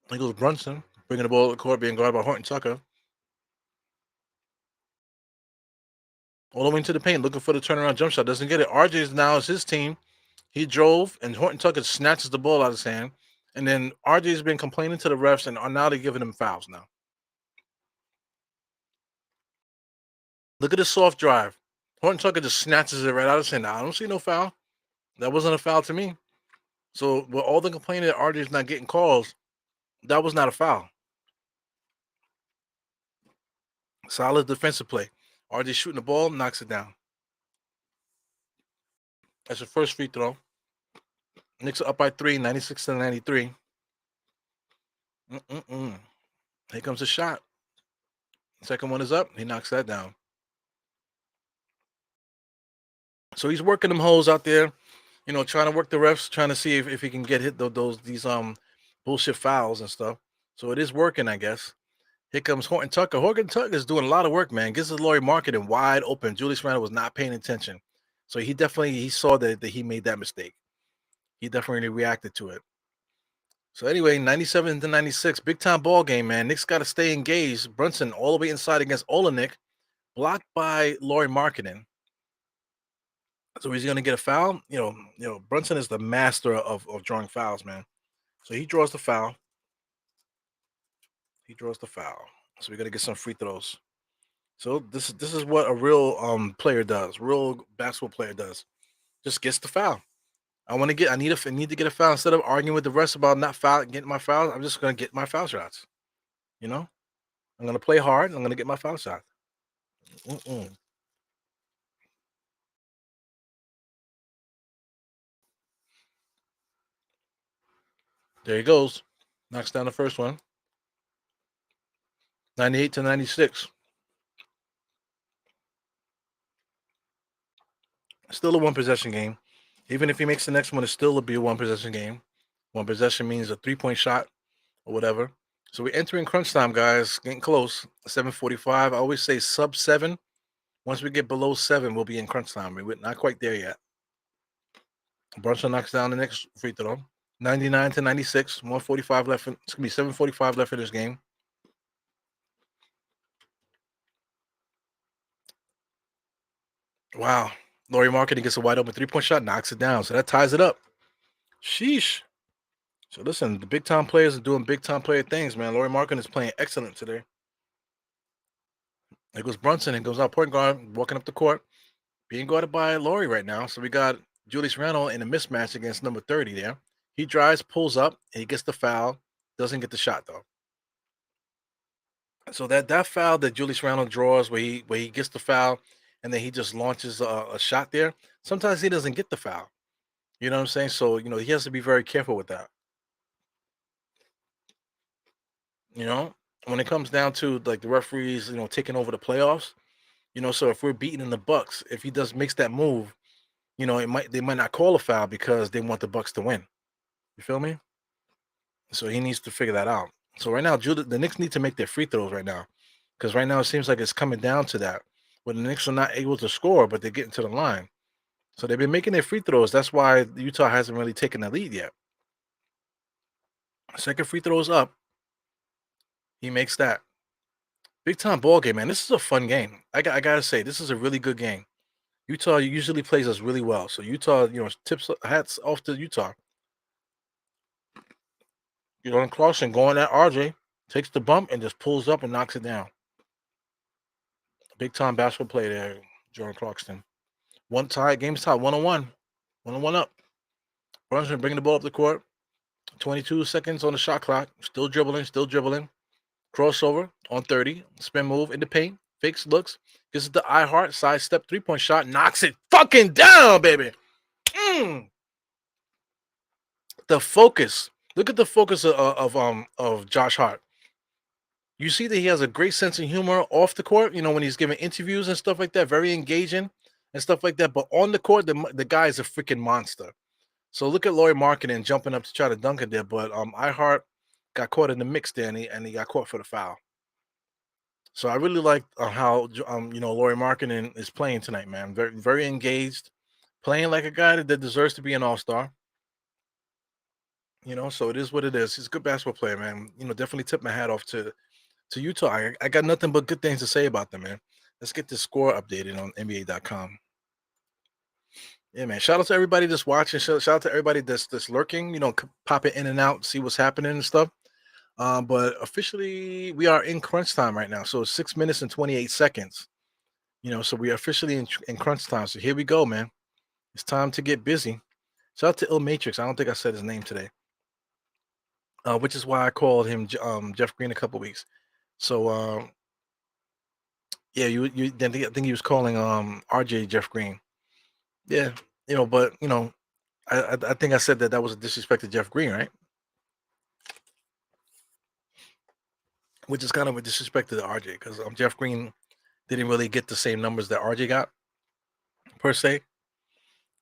Here goes Brunson, bringing the ball to the court, being guarded by Horton Tucker. All the way into the paint, looking for the turnaround jump shot. Doesn't get it. RJ's now is his team. He drove, and Horton Tucker snatches the ball out of his hand. And then RJ's been complaining to the refs, and now they're giving him fouls now. Look at the soft drive. Horton Tucker just snatches it right out of his hand. Now, I don't see no foul. That wasn't a foul to me. So, with all the complaining that RJ's not getting calls, that was not a foul. Solid defensive play. RJ shooting the ball, knocks it down. That's your first free throw. Knicks are up by 3, 96-93. Here comes a shot. Second one is up. He knocks that down. So he's working them hoes out there, you know, trying to work the refs, trying to see if he can get hit these bullshit fouls and stuff. So it is working, I guess. Here comes Horton Tucker. Horton Tucker is doing a lot of work, man. Gets his Laurie Marketing wide open. Julius Randle was not paying attention. So he saw that he made that mistake. He definitely reacted to it. So anyway, 97-96, big time ball game, man. Knicks got to stay engaged. Brunson all the way inside against Olenek, blocked by Laurie Marketing. So he's going to get a foul. You know, Brunson is the master of drawing fouls, man. So he draws the foul. So we're going to get some free throws. So this is what a real player does. Real basketball player does. Just gets the foul. I need to get a foul instead of arguing with the rest about not getting my fouls. I'm just going to get my foul shots. You know, I'm going to play hard. I'm going to get my foul shot. There he goes. Knocks down the first one. 98-96. Still a one possession game. Even if he makes the next one, it's still be a one possession game. One possession means a 3-point shot or whatever. So we're entering crunch time, guys. Getting close. 7:45. I always say sub 7. Once we get below 7, we'll be in crunch time. We're not quite there yet. Brunson knocks down the next free throw. 99-96. 145 left. It's gonna be 7:45 left in this game. Wow. Laurie Marketing gets a wide open 3-point shot, knocks it down. So that ties it up. Sheesh. So listen, the big time players are doing big time player things, man. Laurie Marketing is playing excellent today. There goes Brunson and goes out point guard, walking up the court, being guarded by Laurie right now. So we got Julius Randle in a mismatch against number 30 there. He drives, pulls up, and he gets the foul. Doesn't get the shot though. So that foul that Julius Randle draws, where he gets the foul, and then he just launches a shot there. Sometimes he doesn't get the foul. You know what I'm saying? So you know he has to be very careful with that. You know, when it comes down to like the referees, you know, taking over the playoffs. You know, so if we're beating in the Bucks, if he does makes that move, you know, they might not call a foul because they want the Bucks to win. You feel me? So he needs to figure that out. So right now, the Knicks need to make their free throws right now, because right now it seems like it's coming down to that. Where the Knicks are not able to score, but they're getting to the line. So they've been making their free throws. That's why Utah hasn't really taken the lead yet. Second free throw is up. He makes that. Big time ball game, man. This is a fun game. I gotta say, this is a really good game. Utah usually plays us really well. So Utah, you know, tips hats off to Utah. You know, and Clarkson going at RJ, takes the bump and just pulls up and knocks it down. Big time basketball play there, Jordan Clarkson. Game's tied 1-1. 1-1 up. Brunson bringing the ball up the court. 22 seconds on the shot clock. Still dribbling, still dribbling. Crossover on 30. Spin move in the paint. Fakes, looks. This is the iHeart sidestep 3-point shot. Knocks it fucking down, baby. The focus. Look at the focus of Josh Hart. You see that he has a great sense of humor off the court, when he's giving interviews and stuff like that, very engaging and stuff like that. But on the court, the guy is a freaking monster. So look at Laurie Markkinen jumping up to try to dunk it there, but iHeart got caught in the mix there, and he got caught for the foul. So I really like how Laurie Markkinen is playing tonight, man. Very very engaged, playing like a guy that deserves to be an all-star. So it is what it is. He's a good basketball player, man. Definitely tip my hat off to Utah. I got nothing but good things to say about them, man. Let's get the score updated on NBA.com. Yeah, man. Shout out to everybody that's watching. Shout out to everybody that's lurking. Pop it in and out, see what's happening and stuff. But officially, we are in crunch time right now. So it's 6 minutes and 28 seconds. So we are officially in crunch time. So here we go, man. It's time to get busy. Shout out to Il Matrix. I don't think I said his name today. Which is why I called him Jeff Green a couple weeks. So yeah, I think he was calling RJ Jeff Green. Yeah, but I think I said that was a disrespect to Jeff Green, right? Which is kind of a disrespect to the RJ because Jeff Green didn't really get the same numbers that RJ got per se,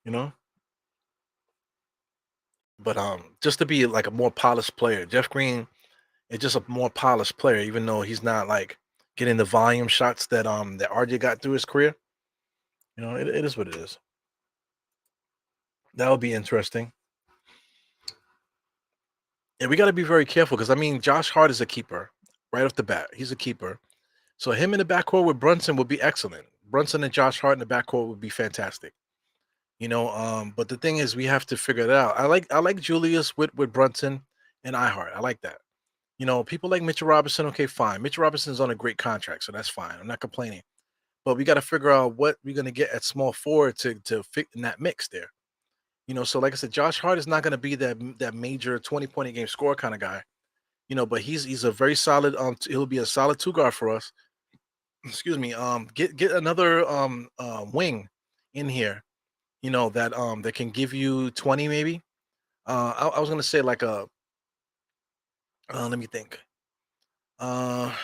you know. But just to be like a more polished player, Jeff Green is just a more polished player, even though he's not like getting the volume shots that RJ got through his career. It is what it is. That would be interesting. Yeah, we got to be very careful because Josh Hart is a keeper right off the bat. He's a keeper. So him in the backcourt with Brunson would be excellent. Brunson and Josh Hart in the backcourt would be fantastic. But the thing is we have to figure it out. I like Julius with Brunson and iHeart. I like that. People like Mitchell Robinson, okay, fine. Mitchell Robinson's on a great contract, so that's fine. I'm not complaining. But we got to figure out what we're gonna get at small forward to fit in that mix there. So like I said, Josh Hart is not gonna be that major 20-point a game score kind of guy. But he's a very solid he'll be a solid two guard for us. Excuse me. Get another wing in here, that can give you 20 maybe. I was gonna say like a let me think. Uh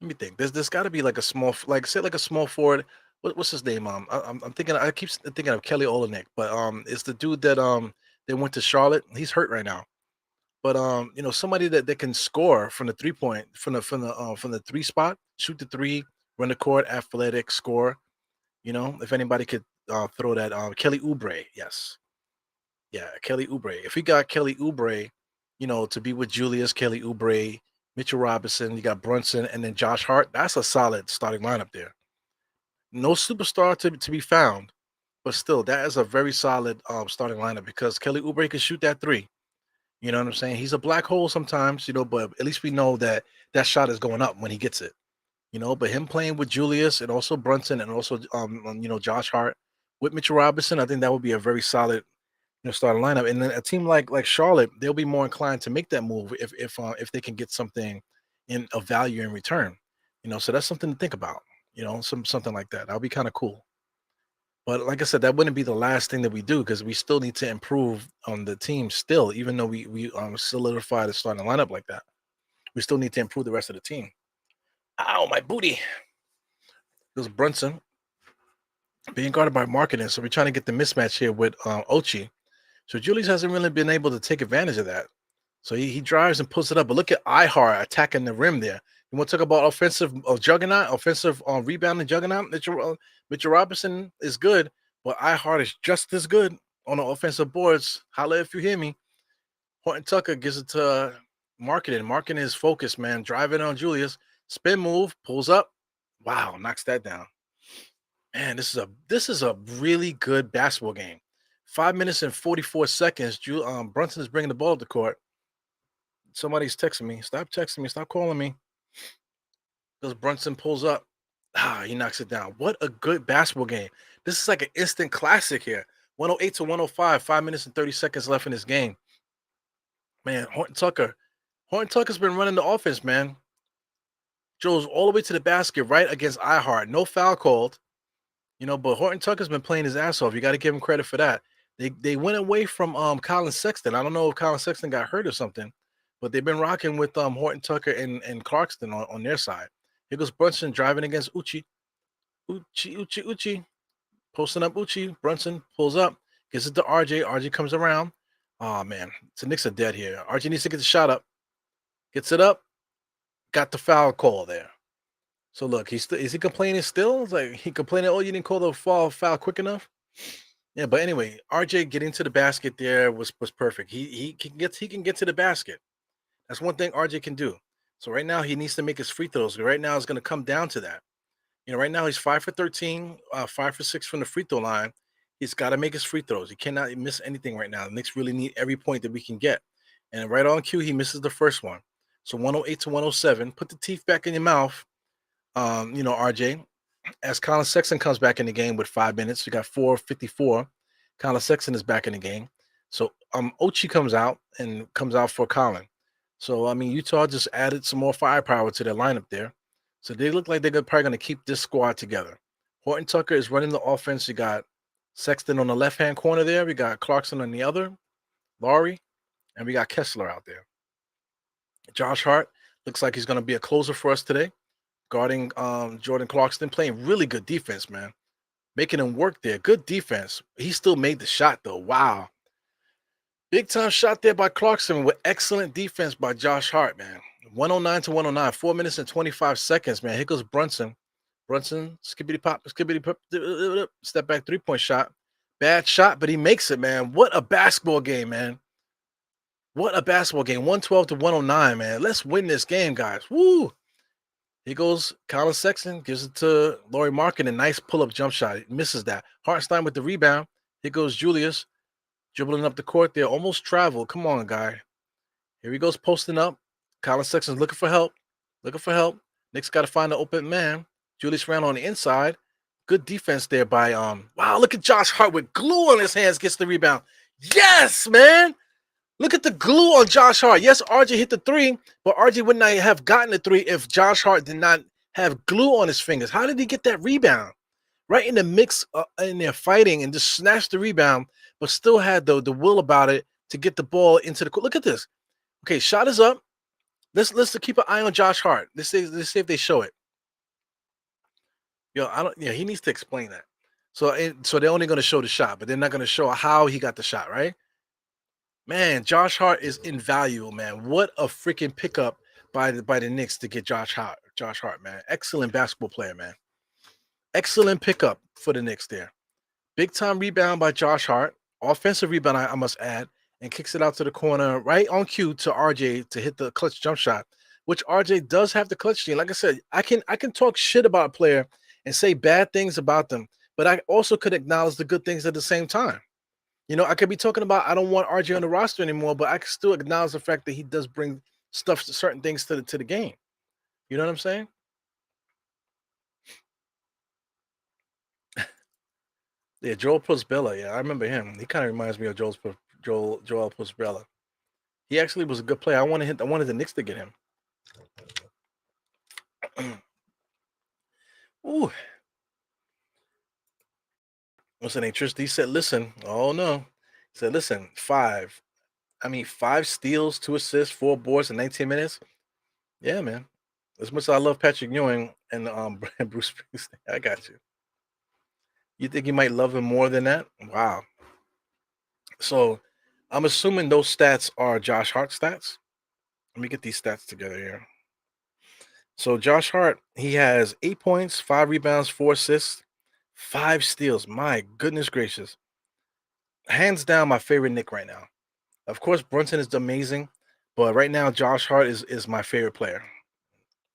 Let me think. There's got to be like a small, like say like a small forward. What's his name? I'm thinking. I keep thinking of Kelly Olynyk, but it's the dude that went to Charlotte. He's hurt right now, but somebody that can score from the 3-point from the three spot, shoot the three, run the court, athletic, score. If anybody could throw that, Kelly Oubre, yes, yeah, Kelly Oubre. If we got Kelly Oubre, to be with Julius, Kelly Oubre, Mitchell Robinson, you got Brunson, and then Josh Hart. That's a solid starting lineup there. No superstar to be found, but still, that is a very solid starting lineup because Kelly Oubre can shoot that three. You know what I'm saying? He's a black hole sometimes, but at least we know that that shot is going up when he gets it. But him playing with Julius and also Brunson and also Josh Hart with Mitchell Robinson, I think that would be a very solid starting lineup. And then a team like Charlotte, they'll be more inclined to make that move if they can get something in of value in return. So that's something to think about. Something like that. That'll be kind of cool. But like I said, that wouldn't be the last thing that we do because we still need to improve on the team still, even though we solidify the starting lineup like that. We still need to improve the rest of the team. Ow, my booty. It was Brunson being guarded by Marketing. So we're trying to get the mismatch here with Ochi. So Julius hasn't really been able to take advantage of that. So he drives and pulls it up. But look at Ihar attacking the rim there. You want to talk about offensive juggernaut, offensive rebounding juggernaut? Mitchell Robinson is good, but Ihart is just as good on the offensive boards. Holla if you hear me. Horton Tucker gives it to Marketing. Marketing is focused, man. Driving on Julius. Spin move, pulls up. Wow, knocks that down. Man, this is a really good basketball game. 5 minutes and 44 seconds. Brunson is bringing the ball to the court. Somebody's texting me. Stop texting me. Stop calling me. Because Brunson pulls up. He knocks it down. What a good basketball game. This is like an instant classic here. 108 to 105, 5 minutes and 30 seconds left in this game. Man, Horton Tucker. Horton Tucker's been running the offense, man. Joe's all the way to the basket right against iHeart. No foul called. But Horton Tucker's been playing his ass off. You got to give him credit for that. They went away from Colin Sexton. I don't know if Colin Sexton got hurt or something, but they've been rocking with Horton Tucker and Clarkston on their side. Here goes Brunson driving against Uchi. Uchi. Posting up Uchi. Brunson pulls up, gives it to RJ. RJ comes around. Oh man, the Knicks are dead here. RJ needs to get the shot up. Gets it up. Got the foul call there. So look, is he complaining still? It's like he complaining, oh, you didn't call the foul quick enough. Yeah, but anyway, RJ getting to the basket there was perfect. He can get to the basket. That's one thing RJ can do. So right now he needs to make his free throws. Right now it's going to come down to that. Right now he's 5 for 13, 5 for 6 from the free throw line. He's got to make his free throws. He cannot miss anything right now. The Knicks really need every point that we can get. And right on cue, he misses the first one. So 108 to 107. Put the teeth back in your mouth, RJ. As Colin Sexton comes back in the game with 5 minutes, we got 4:54. Colin Sexton is back in the game. So Ochi comes out for Colin. So I mean, Utah just added some more firepower to their lineup there. So they look like they're probably going to keep this squad together. Horton Tucker is running the offense. You got Sexton on the left-hand corner there. We got Clarkson on the other, Laurie, and we got Kessler out there. Josh Hart looks like he's going to be a closer for us today, guarding Jordan Clarkson, playing really good defense, man. Making him work there. Good defense. He still made the shot, though. Wow. Big time shot there by Clarkson with excellent defense by Josh Hart, man. 109 to 109, 4 minutes and 25 seconds, man. Here goes Brunson. Skippity pop, step back 3-point shot. Bad shot, but he makes it, man. What a basketball game, man. What a basketball game. 112 to 109, man. Let's win this game, guys. Woo! Here goes Colin Sexton, gives it to Laurie Markin, a nice pull-up jump shot. He misses that. Hartenstein with the rebound. Here goes Julius, dribbling up the court there. Almost traveled. Come on, guy. Here he goes posting up. Colin Sexton's looking for help. Knicks got to find an open man. Julius ran on the inside. Good defense there by wow, look at Josh Hart with glue on his hands, gets the rebound. Yes, man. Look at the glue on Josh Hart. Yes, RJ hit the three, but RJ would not have gotten the three if Josh Hart did not have glue on his fingers. How did he get that rebound? Right in the mix in there fighting and just snatched the rebound, but still had the will about it to get the ball into the court. Look at this. Okay, shot is up. Let's keep an eye on Josh Hart. Let's see if they show it. He needs to explain that. So they're only going to show the shot, but they're not going to show how he got the shot, right? Man, Josh Hart is invaluable, man. What a freaking pickup by the Knicks to get Josh Hart, man. Excellent basketball player, man. Excellent pickup for the Knicks there. Big time rebound by Josh Hart. Offensive rebound, I must add, and kicks it out to the corner right on cue to RJ to hit the clutch jump shot, which RJ does have the clutch gene. Like I said, I can talk shit about a player and say bad things about them, but I also could acknowledge the good things at the same time. I could be talking about I don't want RJ on the roster anymore, but I can still acknowledge the fact that he does bring certain things to the game. You know what I'm saying? Yeah, Joel Pusbella. Yeah, I remember him. He kind of reminds me of Joel Pusbella. He actually was a good player. I wanted the Knicks to get him. Ooh. What's the name? Tristan, he said, listen. Oh no. He said, listen, 5 steals, 2 assists, 4 boards in 19 minutes. Yeah, man. As much as I love Patrick Ewing and Bruce Springsteen, I got you. You think you might love him more than that? Wow. So I'm assuming those stats are Josh Hart stats. Let me get these stats together here. So Josh Hart, he has 8 points, 5 rebounds, 4 assists, 5 steals. My goodness gracious. Hands down, my favorite Knick right now. Of course, Brunson is amazing, but right now, Josh Hart is my favorite player.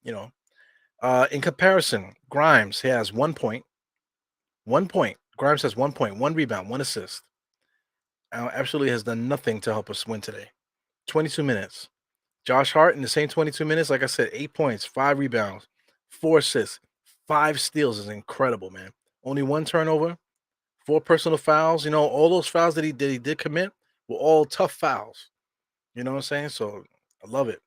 In comparison, Grimes, he has 1 point. 1 point. Grimes has 1 point, 1 rebound, 1 assist. Absolutely has done nothing to help us win today. 22 minutes. Josh Hart in the same 22 minutes, like I said, 8 points, 5 rebounds, 4 assists, 5 steals is incredible, man. Only 1 turnover, 4 personal fouls. You know, all those fouls that he did commit were all tough fouls. You know what I'm saying? So I love it.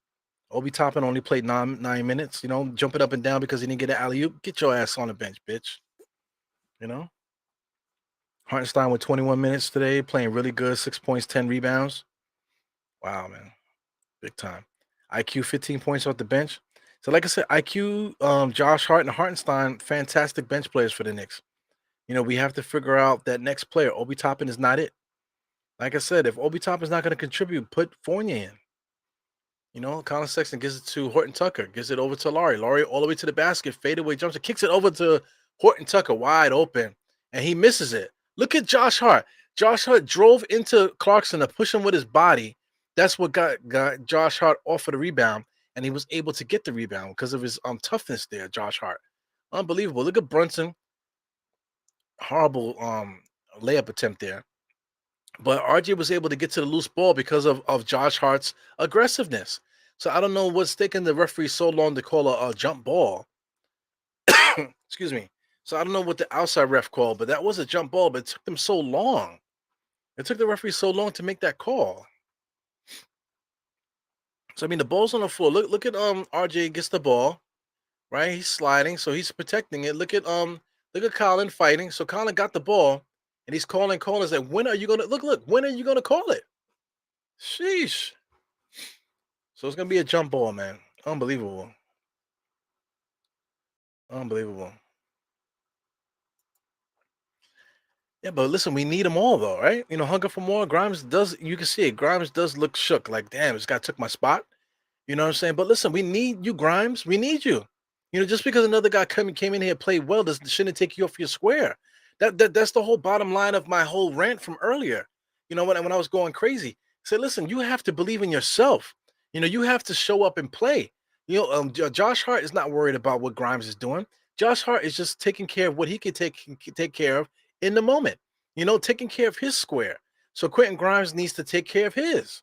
Obi Toppin only played 9 minutes. You know, jumping up and down because he didn't get an alley oop. Get your ass on the bench, bitch. You know. Hartenstein with 21 minutes today, playing really good. 6 points, 10 rebounds. Wow, man, big time. IQ 15 points off the bench. So, like I said, IQ, Josh Hart, and Hartenstein, fantastic bench players for the Knicks. You know, we have to figure out that next player. Obi Toppin is not it. Like I said, if Obi Toppin's not going to contribute, put Fournier in. You know, Colin Sexton gives it to Horton Tucker, gives it over to Laurie. Laurie all the way to the basket, fadeaway jumps and kicks it over to Horton Tucker, wide open, and he misses it. Look at Josh Hart. Josh Hart drove into Clarkson to push him with his body. That's what got Josh Hart off of the rebound, and he was able to get the rebound because of his toughness there, Josh Hart. Unbelievable. Look at Brunson. Horrible layup attempt there. But RJ was able to get to the loose ball because of Josh Hart's aggressiveness. So I don't know what's taking the referee so long to call a jump ball. Excuse me. So I don't know what the outside ref called, but that was a jump ball, but it took them so long. It took the referee so long to make that call. So I mean the ball's on the floor. Look at RJ gets the ball, right? He's sliding, so he's protecting it. Look at Colin fighting. So Colin got the ball. And he's calling. Is like, when are you gonna look? When are you gonna call it? Sheesh. So it's gonna be a jump ball, man. Unbelievable. Unbelievable. Yeah, but listen, we need them all though, right? You know, hunger for more. Grimes does. You can see it. Grimes does look shook. Like, damn, this guy took my spot. You know what I'm saying? But listen, we need you, Grimes. We need you. You know, just because another guy came in here and played well, shouldn't take you off your square. That's the whole bottom line of my whole rant from earlier. You know, when I was going crazy, say, listen, you have to believe in yourself. You know, you have to show up and play. You know, Josh Hart is not worried about what Grimes is doing. Josh Hart is just taking care of what he can take care of in the moment. You know, taking care of his square. So Quentin Grimes needs to take care of his.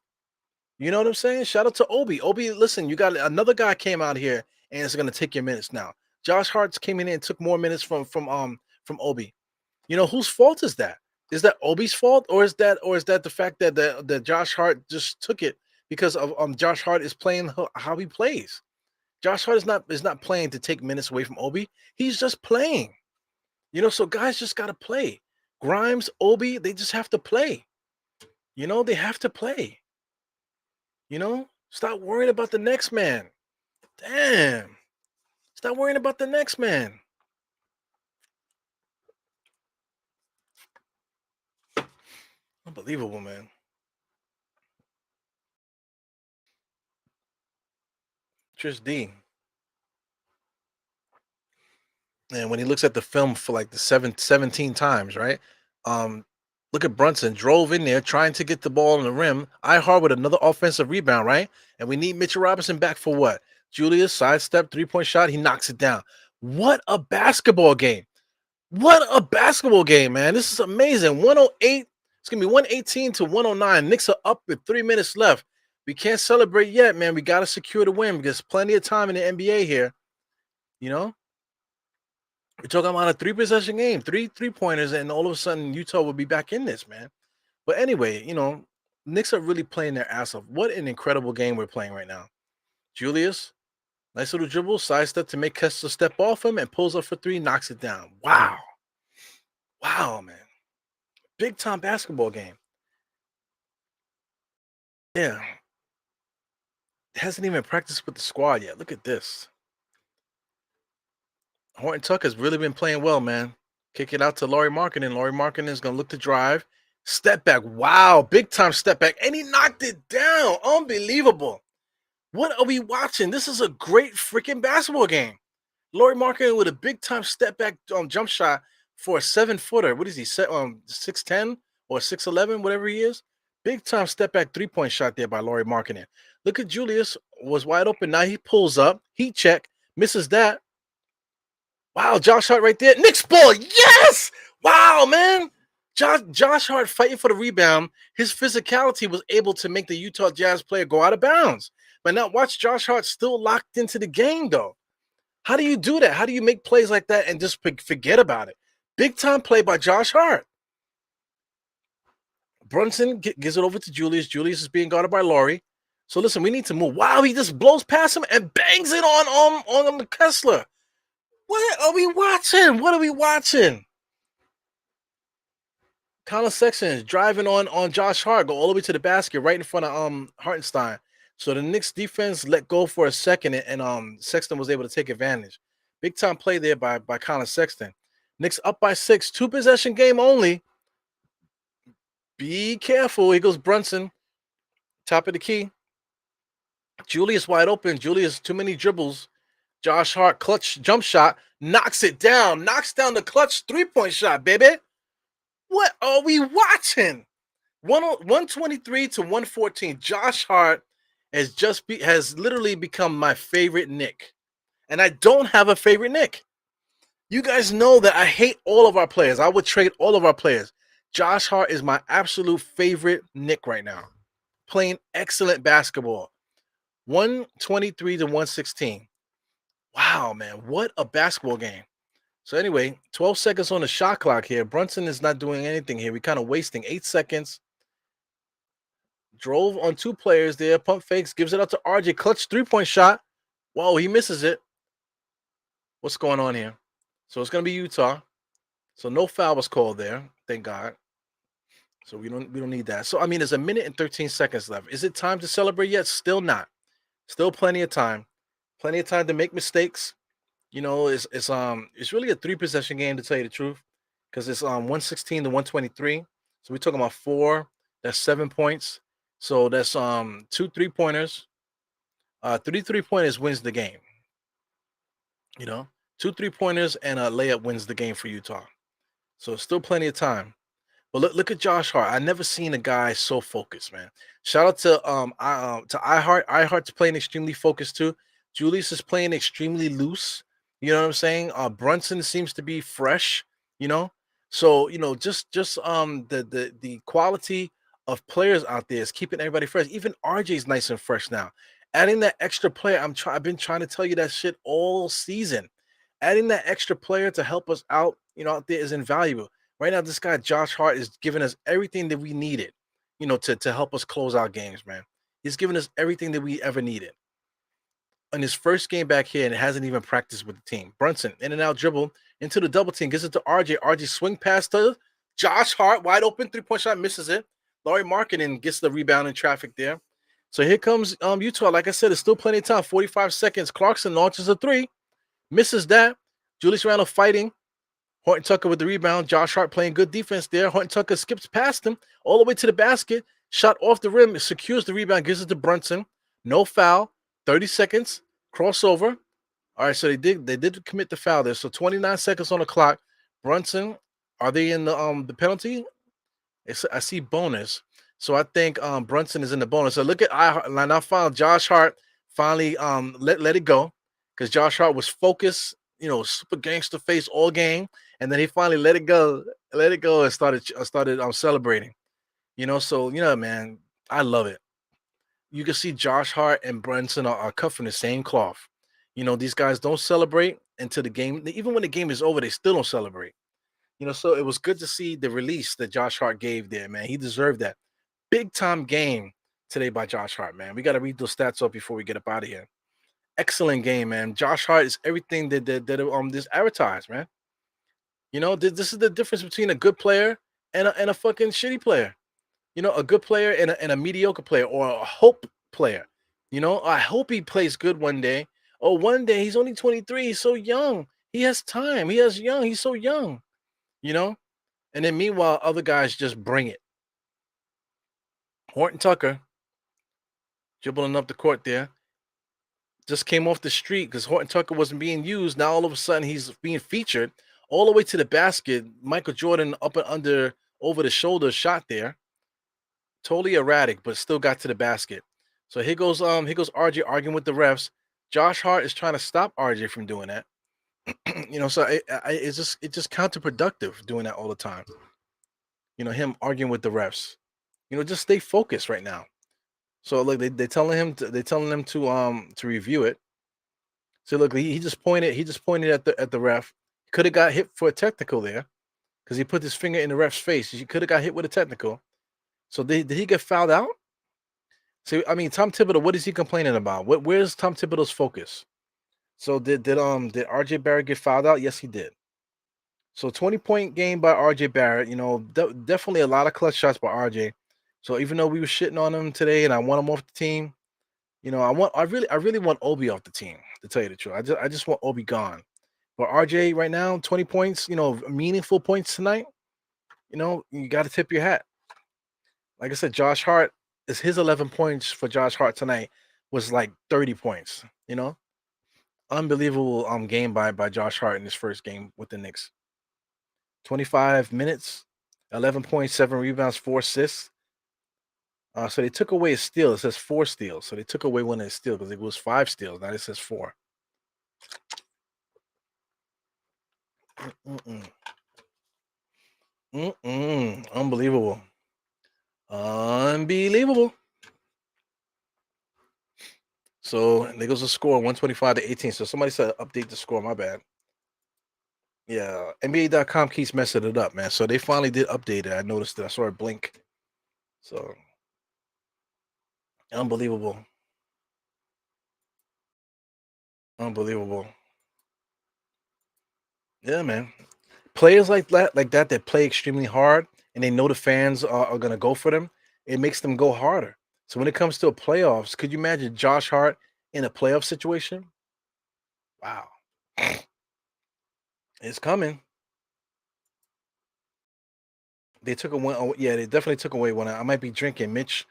You know what I'm saying? Shout out to Obi. Obi, listen, you got another guy came out here and it's gonna take your minutes now. Josh Hart came in and took more minutes from Obi. You know, whose fault is that? Is that Obi's fault, or is that the fact that the Josh Hart just took it because of Josh Hart is playing how he plays? Josh Hart is not playing to take minutes away from Obi. He's just playing. You know, so guys just gotta play. Grimes, Obi, they just have to play. You know, they have to play. You know, stop worrying about the next man. Damn. Stop worrying about the next man. Unbelievable, man. Trish D. And when he looks at the film for like the 17 times, right? Look at Brunson drove in there trying to get the ball on the rim. I with another offensive rebound, right? And we need Mitchell Robinson back for what? Julius sidestep 3-point shot. He knocks it down. What a basketball game! What a basketball game, man! This is amazing. 108. It's gonna be 118 to 109. Knicks are up with 3 minutes left. We can't celebrate yet, man. We gotta secure the win because plenty of time in the NBA here. You know. We're talking about a 3-possession game, three pointers, and all of a sudden Utah will be back in this, man. But anyway, you know, Knicks are really playing their ass off. What an incredible game we're playing right now. Julius, nice little dribble, sidestep to make Kessler step off him and pulls up for 3, knocks it down. Wow. Wow, man. Big time basketball game. Yeah. Hasn't even practiced with the squad yet. Look at this. Horton Tucker's really been playing well, man. Kick it out to Laurie Markkinen. Laurie Markkinen is going to look to drive. Step back. Wow. Big time step back. And he knocked it down. Unbelievable. What are we watching? This is a great freaking basketball game. Laurie Markkinen with a big time step back jump shot for a 7-footer. What is he? 6'10" or 6'11", whatever he is. Big time step back 3-point shot there by Laurie Markkinen. Look at Julius. Was wide open. Now he pulls up. Heat check. Misses that. Wow, Josh Hart right there. Knicks ball. Yes! Wow, man. Josh Hart fighting for the rebound. His physicality was able to make the Utah Jazz player go out of bounds. But now watch Josh Hart still locked into the game, though. How do you do that? How do you make plays like that and just forget about it? Big time play by Josh Hart. Brunson gives it over to Julius. Julius is being guarded by Laurie. So listen, we need to move. Wow, he just blows past him and bangs it on the Kessler. What are we watching? What are we watching? Colin Sexton is driving on Josh Hart, go all the way to the basket right in front of Hartenstein. So the Knicks defense let go for a second, and Sexton was able to take advantage. Big time play there by Colin Sexton. Knicks up by 6, 2-possession game only. Be careful. Here goes Brunson, top of the key. Julius wide open. Julius too many dribbles. Josh Hart clutch jump shot, knocks it down, knocks down the clutch 3-point shot, baby. What are we watching? 123 to 114. Josh Hart has literally become my favorite Knick. And I don't have a favorite Knick. You guys know that I hate all of our players. I would trade all of our players. Josh Hart is my absolute favorite Knick right now. Playing excellent basketball. 123 to 116. Wow, man. What a basketball game. So anyway, 12 seconds on the shot clock here. Brunson is not doing anything here. We're kind of wasting 8 seconds. Drove on 2 players there. Pump fakes. Gives it out to RJ. Clutch 3-point shot. Whoa, he misses it. What's going on here? So it's going to be Utah. So no foul was called there. Thank God. So we don't need that. So I mean, there's a minute and 13 seconds left. Is it time to celebrate yet? Still not. Still plenty of time. Plenty of time to make mistakes. You know, it's really a 3-possession game, to tell you the truth, because it's 116 to 123. So we're talking about 4. That's 7 points. So that's 2 3-pointers. 3 3-pointers wins the game. You know, 2 3-pointers and a layup wins the game for Utah. So it's still plenty of time. But look at Josh Hart. I never seen a guy so focused, man. Shout out to iHeart. iHeart's playing extremely focused too. Julius is playing extremely loose. You know what I'm saying? Brunson seems to be fresh, you know. So, you know, just the quality of players out there is keeping everybody fresh. Even RJ's nice and fresh now. Adding that extra player, I've been trying to tell you that shit all season. Adding that extra player to help us out, you know, out there is invaluable. Right now, this guy Josh Hart is giving us everything that we needed, you know, to help us close out games, man. He's giving us everything that we ever needed. On his first game back here, and it hasn't even practiced with the team. Brunson, in and out dribble into the double team, gets it to RJ. RJ swing pass to Josh Hart, wide open 3-point shot, misses it. Laurie Markkinen gets the rebound in traffic there. So here comes Utah. Like I said, there's still plenty of time. 45 seconds. Clarkson launches a 3, misses that. Julius Randle fighting. Horton Tucker with the rebound. Josh Hart playing good defense there. Horton Tucker skips past him all the way to the basket. Shot off the rim. Secures the rebound. Gives it to Brunson. No foul. 30 seconds. Crossover. All right, so they did commit the foul there. So 29 seconds on the clock. Brunson, are they in the penalty? I see bonus. So I think Brunson is in the bonus. So look at now finally Josh Hart finally let it go, because Josh Hart was focused, you know, super gangster face all game, and then he finally let it go and started celebrating. You know, so you know, man, I love it. You can see Josh Hart and Brunson are cut from the same cloth. You know, these guys don't celebrate until the game. Even when the game is over, they still don't celebrate. You know, so it was good to see the release that Josh Hart gave there, man. He deserved that. Big time game today by Josh Hart, man. We got to read those stats up before we get up out of here. Excellent game, man. Josh Hart is everything that this advertised, man. You know, this is the difference between a good player and a fucking shitty player. You know, a good player and a mediocre player, or a hope player. You know, I hope he plays good one day. Oh, one day. He's only 23. He's so young. He has time. He's so young. You know, and then meanwhile, other guys just bring it. Horton Tucker dribbling up the court there. Just came off the street because Horton Tucker wasn't being used. Now all of a sudden he's being featured all the way to the basket. Michael Jordan up and under over the shoulder shot there. Totally erratic, but still got to the basket. So here goes RJ arguing with the refs. Josh Hart is trying to stop RJ from doing that. You know, so it's just counterproductive doing that all the time. You know, him arguing with the refs. You know, just stay focused right now. So look, they're telling him to review it. So look, he just pointed at the ref. Could have got hit for a technical there, because he put his finger in the ref's face. He could have got hit with a technical. So did he get fouled out? See, I mean, Tom Thibodeau, what is he complaining about? Where's Tom Thibodeau's focus? So did RJ Barrett get fouled out? Yes, he did. So 20-point game by RJ Barrett. Definitely a lot of clutch shots by RJ. So even though we were shitting on him today, and I want him off the team, I really want Obi off the team. To tell you the truth, I just want Obi gone. But RJ right now, 20 points. Meaningful points tonight. You got to tip your hat. Like I said, Josh Hart is his 11 points for Josh Hart tonight was like 30 points. Unbelievable game by Josh Hart in his first game with the Knicks. 25 minutes, 11.7 rebounds, 4 assists. So they took away a steal. It says 4 steals. So they took away one of his steals because it was 5 steals. Now it says 4. Mm-mm. Mm-mm. Unbelievable. Unbelievable. So there goes the score, 125-18. So somebody said update the score. My bad. Yeah, NBA.com keeps messing it up, man. So they finally did update it. I noticed it. I saw it blink. So unbelievable. Unbelievable. Yeah, man. Players like that play extremely hard and they know the fans are gonna go for them, it makes them go harder. So when it comes to a playoffs, could you imagine Josh Hart in a playoff situation? Wow. It's coming. They took a one. Oh, yeah, they definitely took away one. I might be drinking, Mitch.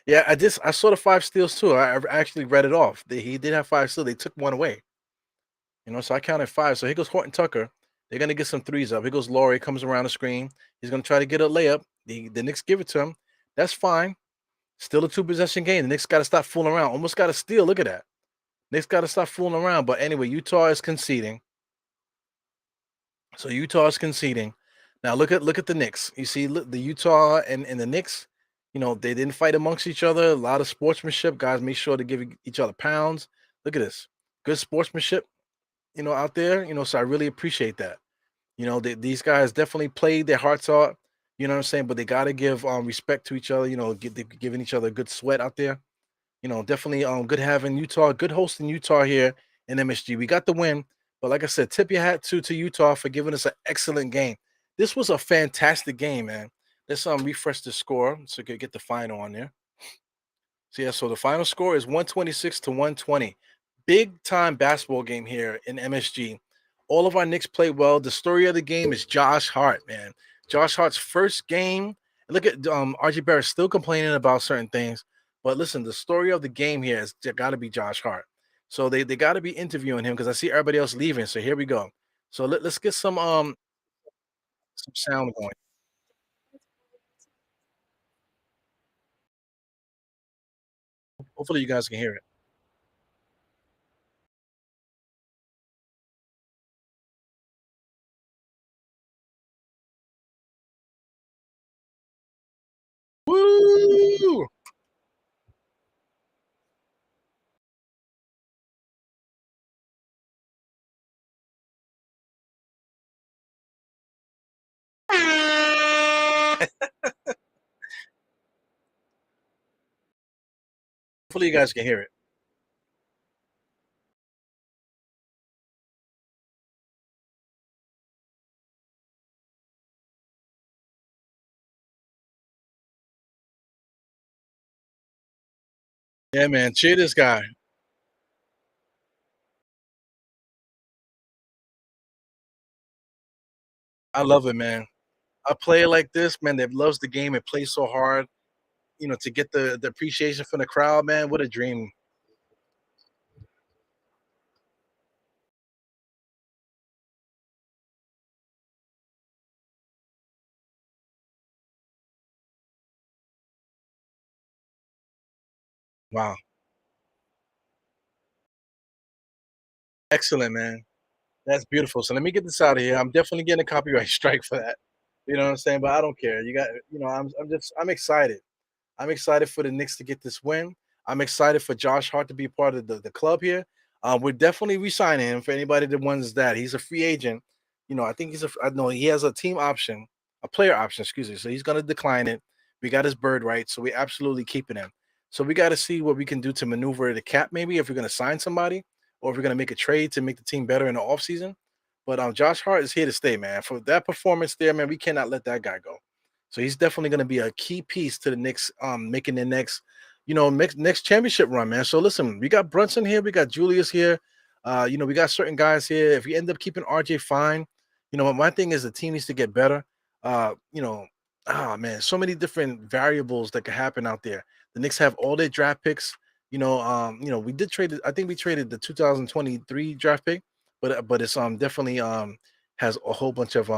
Yeah, I saw the 5 steals too. I actually read it off. He did have 5 steals. They took one away. So I counted 5. So here goes Horton Tucker. They're gonna get some threes up. Here goes Laurie, comes around the screen. He's gonna try to get a layup. The Knicks give it to him. That's fine. Still a 2 possession game. The Knicks got to stop fooling around. Almost got a steal. Look at that. Knicks got to stop fooling around. But anyway, Utah is conceding. So Utah is conceding. Now look at the Knicks. You see the Utah and the Knicks. They didn't fight amongst each other. A lot of sportsmanship. Guys make sure to give each other pounds. Look at this. Good sportsmanship. Out there. So I really appreciate that. These guys definitely played their hearts out. You know what I'm saying? But they got to give respect to each other. Giving each other a good sweat out there. Definitely good having Utah, good hosting Utah here in MSG. We got the win, but like I said, tip your hat to Utah for giving us an excellent game. This was a fantastic game, man. Let's refresh the score so we could get the final on there. So yeah, so the final score is 126-120. Big time basketball game here in MSG. All of our Knicks played well. The story of the game is Josh Hart, man. Josh Hart's first game. Look at RJ Barrett still complaining about certain things. But listen, the story of the game here has got to be Josh Hart. So they got to be interviewing him because I see everybody else leaving. So here we go. So let's get some sound going. Hopefully you guys can hear it. Woo! Hopefully you guys can hear it. Yeah, man. Cheer this guy. I love it, man. A player like this, man, that loves the game and plays so hard, to get the appreciation from the crowd, man. What a dream. Wow. Excellent, man. That's beautiful. So let me get this out of here. I'm definitely getting a copyright strike for that. You know what I'm saying? But I don't care. I'm excited. I'm excited for the Knicks to get this win. I'm excited for Josh Hart to be part of the club here. We're definitely re-signing him for anybody that wants that. He's a free agent. I think I know he has a team option. a player option, excuse me. So he's going to decline it. We got his bird right, so we absolutely keeping him. So we got to see what we can do to maneuver the cap, maybe if we're going to sign somebody or if we're going to make a trade to make the team better in the offseason. But Josh Hart is here to stay, man. For that performance there, man, we cannot let that guy go. So he's definitely going to be a key piece to the Knicks making the next, next championship run, man. So listen, we got Brunson here, we got Julius here. We got certain guys here. If we end up keeping RJ fine, my thing is the team needs to get better. Uh, you know, man, so many different variables that could happen out there. The Knicks have all their draft picks. We did trade. I think we traded the 2023 draft pick, but it's definitely has a whole bunch of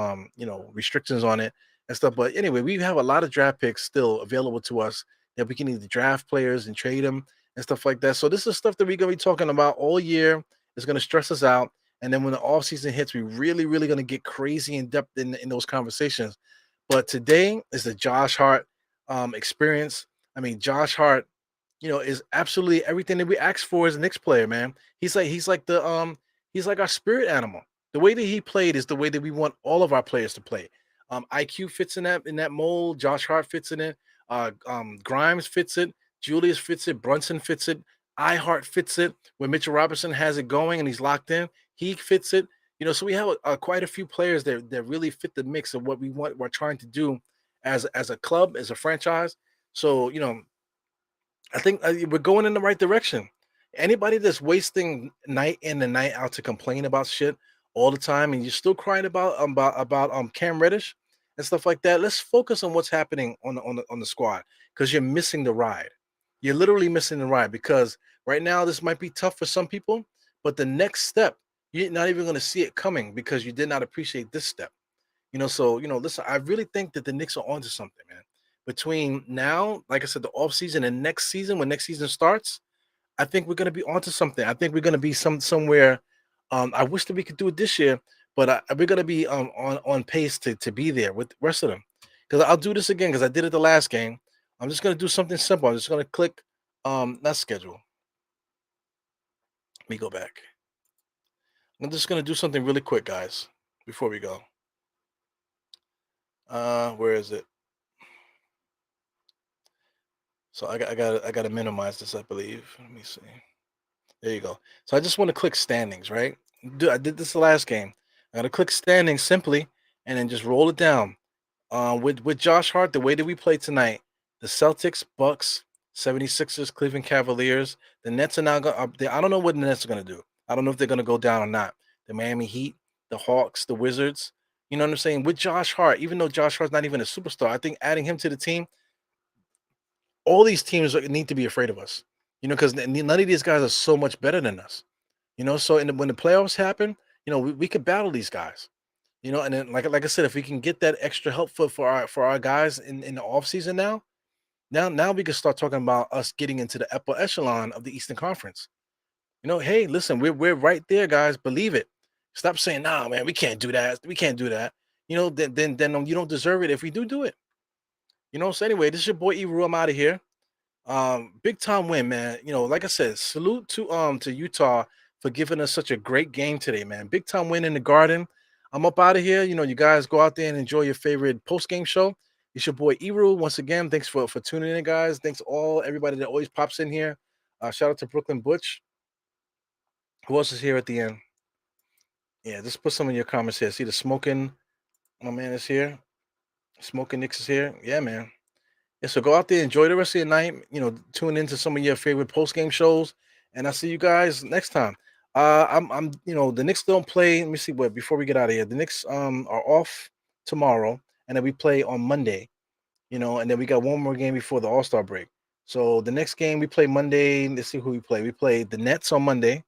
restrictions on it and stuff. But anyway, we have a lot of draft picks still available to us that we can either draft players and trade them and stuff like that. So this is stuff that we're gonna be talking about all year. It's gonna stress us out. And then when the off season hits, we really, really gonna get crazy in depth in those conversations. But today is the Josh Hart experience. I mean, Josh Hart, is absolutely everything that we asked for as a Knicks player, man. He's like our spirit animal. The way that he played is the way that we want all of our players to play. IQ fits in that mold. Josh Hart fits in it. Grimes fits it. Julius fits it. Brunson fits it. iHeart fits it. When Mitchell Robinson has it going and he's locked in, he fits it. So we have quite a few players that really fit the mix of what we're trying to do as a club, as a franchise. So I think we're going in the right direction. Anybody that's wasting night in and night out to complain about shit all the time, and you're still crying about Cam Reddish and stuff like that, let's focus on what's happening on the squad because you're missing the ride. You're literally missing the ride because right now this might be tough for some people, but the next step you're not even going to see it coming because you did not appreciate this step. So listen, I really think that the Knicks are onto something, man. Between now, like I said, the off season and next season, when next season starts, I think we're gonna be onto something. I think we're gonna be somewhere. I wish that we could do it this year, but we're gonna be on pace to be there with the rest of them. Because I'll do this again because I did it the last game. I'm just gonna do something simple. I'm just gonna click not schedule. Let me go back. I'm just gonna do something really quick, guys, before we go. Where is it? So I got to minimize this, I believe. Let me see. There you go. So I just want to click standings, right? I did this the last game. I got to click standings simply, and then just roll it down. With Josh Hart, the way that we played tonight, the Celtics, Bucks, 76ers, Cleveland Cavaliers, the Nets are now going up there. I don't know what the Nets are going to do. I don't know if they're going to go down or not. The Miami Heat, the Hawks, the Wizards. You know what I'm saying? With Josh Hart, even though Josh Hart's not even a superstar, I think adding him to the team, all these teams need to be afraid of us. Because none of these guys are so much better than us. So when the playoffs happen, we could battle these guys. And then like I said, if we can get that extra help for our guys in the offseason now we can start talking about us getting into the upper echelon of the Eastern Conference. Hey, listen, we're right there, guys. Believe it. Stop saying, nah, man, we can't do that. We can't do that. Then you don't deserve it if we do it. So anyway, this is your boy Ebru. I'm out of here. Big time win, man. Like I said, salute to Utah for giving us such a great game today, man. Big time win in the Garden. I'm up out of here. You guys go out there and enjoy your favorite post game show. It's your boy Eru. Once again, thanks for tuning in, guys. Thanks everybody that always pops in here. Shout out to Brooklyn Butch. Who else is here at the end? Yeah, just put some of your comments here. See the smoking. My man is here. Smoking Knicks is here. Yeah, man. Yeah, so go out there, enjoy the rest of your night. Tune into some of your favorite post game shows, and I'll see you guys next time. The Knicks don't play. Let me see what before we get out of here. The Knicks are off tomorrow, and then we play on Monday. And then we got one more game before the All-Star break. So the next game we play Monday. Let's see who we play. We play the Nets on Monday,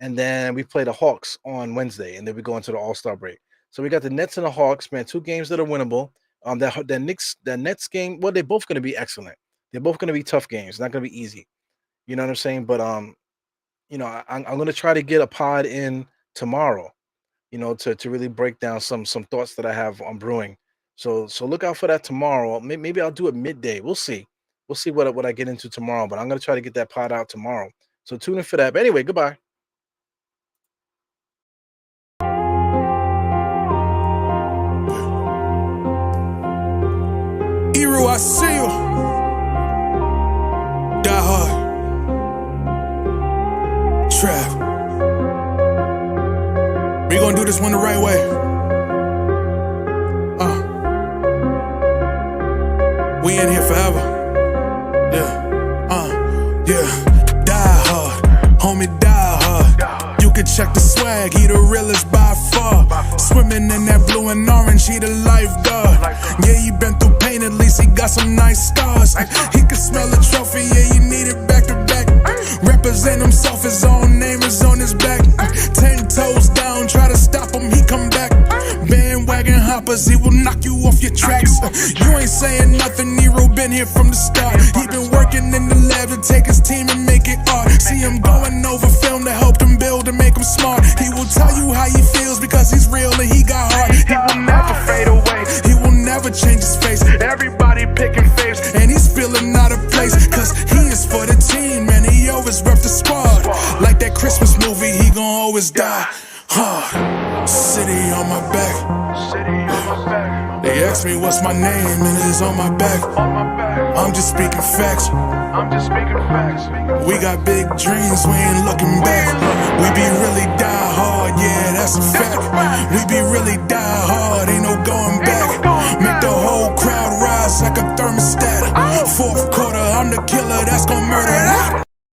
and then we play the Hawks on Wednesday, and then we go into the All-Star break. So we got the Nets and the Hawks, man. 2 games that are winnable. That Nets game, well, they're both going to be excellent. They're both going to be tough games. Not going to be easy. You know what I'm saying? But I'm going to try to get a pod in tomorrow. To really break down some thoughts that I have on brewing. So look out for that tomorrow. Maybe I'll do it midday. We'll see. We'll see what I get into tomorrow. But I'm going to try to get that pod out tomorrow. So tune in for that. But anyway, goodbye. We in here forever. Yeah. Die hard, homie, die hard. You can check the swag, he the realest by far. Swimming in that blue and orange, he the lifeguard. Yeah, he been through pain, at least he got some nice scars. He can smell a trophy, yeah, you need it back to back. Represent himself, his own name is on his back. 10 toes down, try to stop him, he come back. Bandwagon hoppers, he will knock you off your tracks. You ain't saying nothing, Nero been here from the start. He been working in the lab to take his team and make it art. See him going over film to help him build and make him smart. He will tell you how he feels because he's real and he got heart. He will never fade away, he will never change his face. Everybody picking faves and he's feeling out of place. Cause he is for the team and he always rep the squad. Like that Christmas movie, he gon' always die hard. City on my back. They ask me what's my name and it's on my back. I'm just speaking facts. We got big dreams, we ain't looking back. We be really die hard, yeah, that's a fact. We be really die hard, ain't no going back. Make the whole crowd rise like a thermostat. Fourth quarter, I'm the killer that's gon' murder that.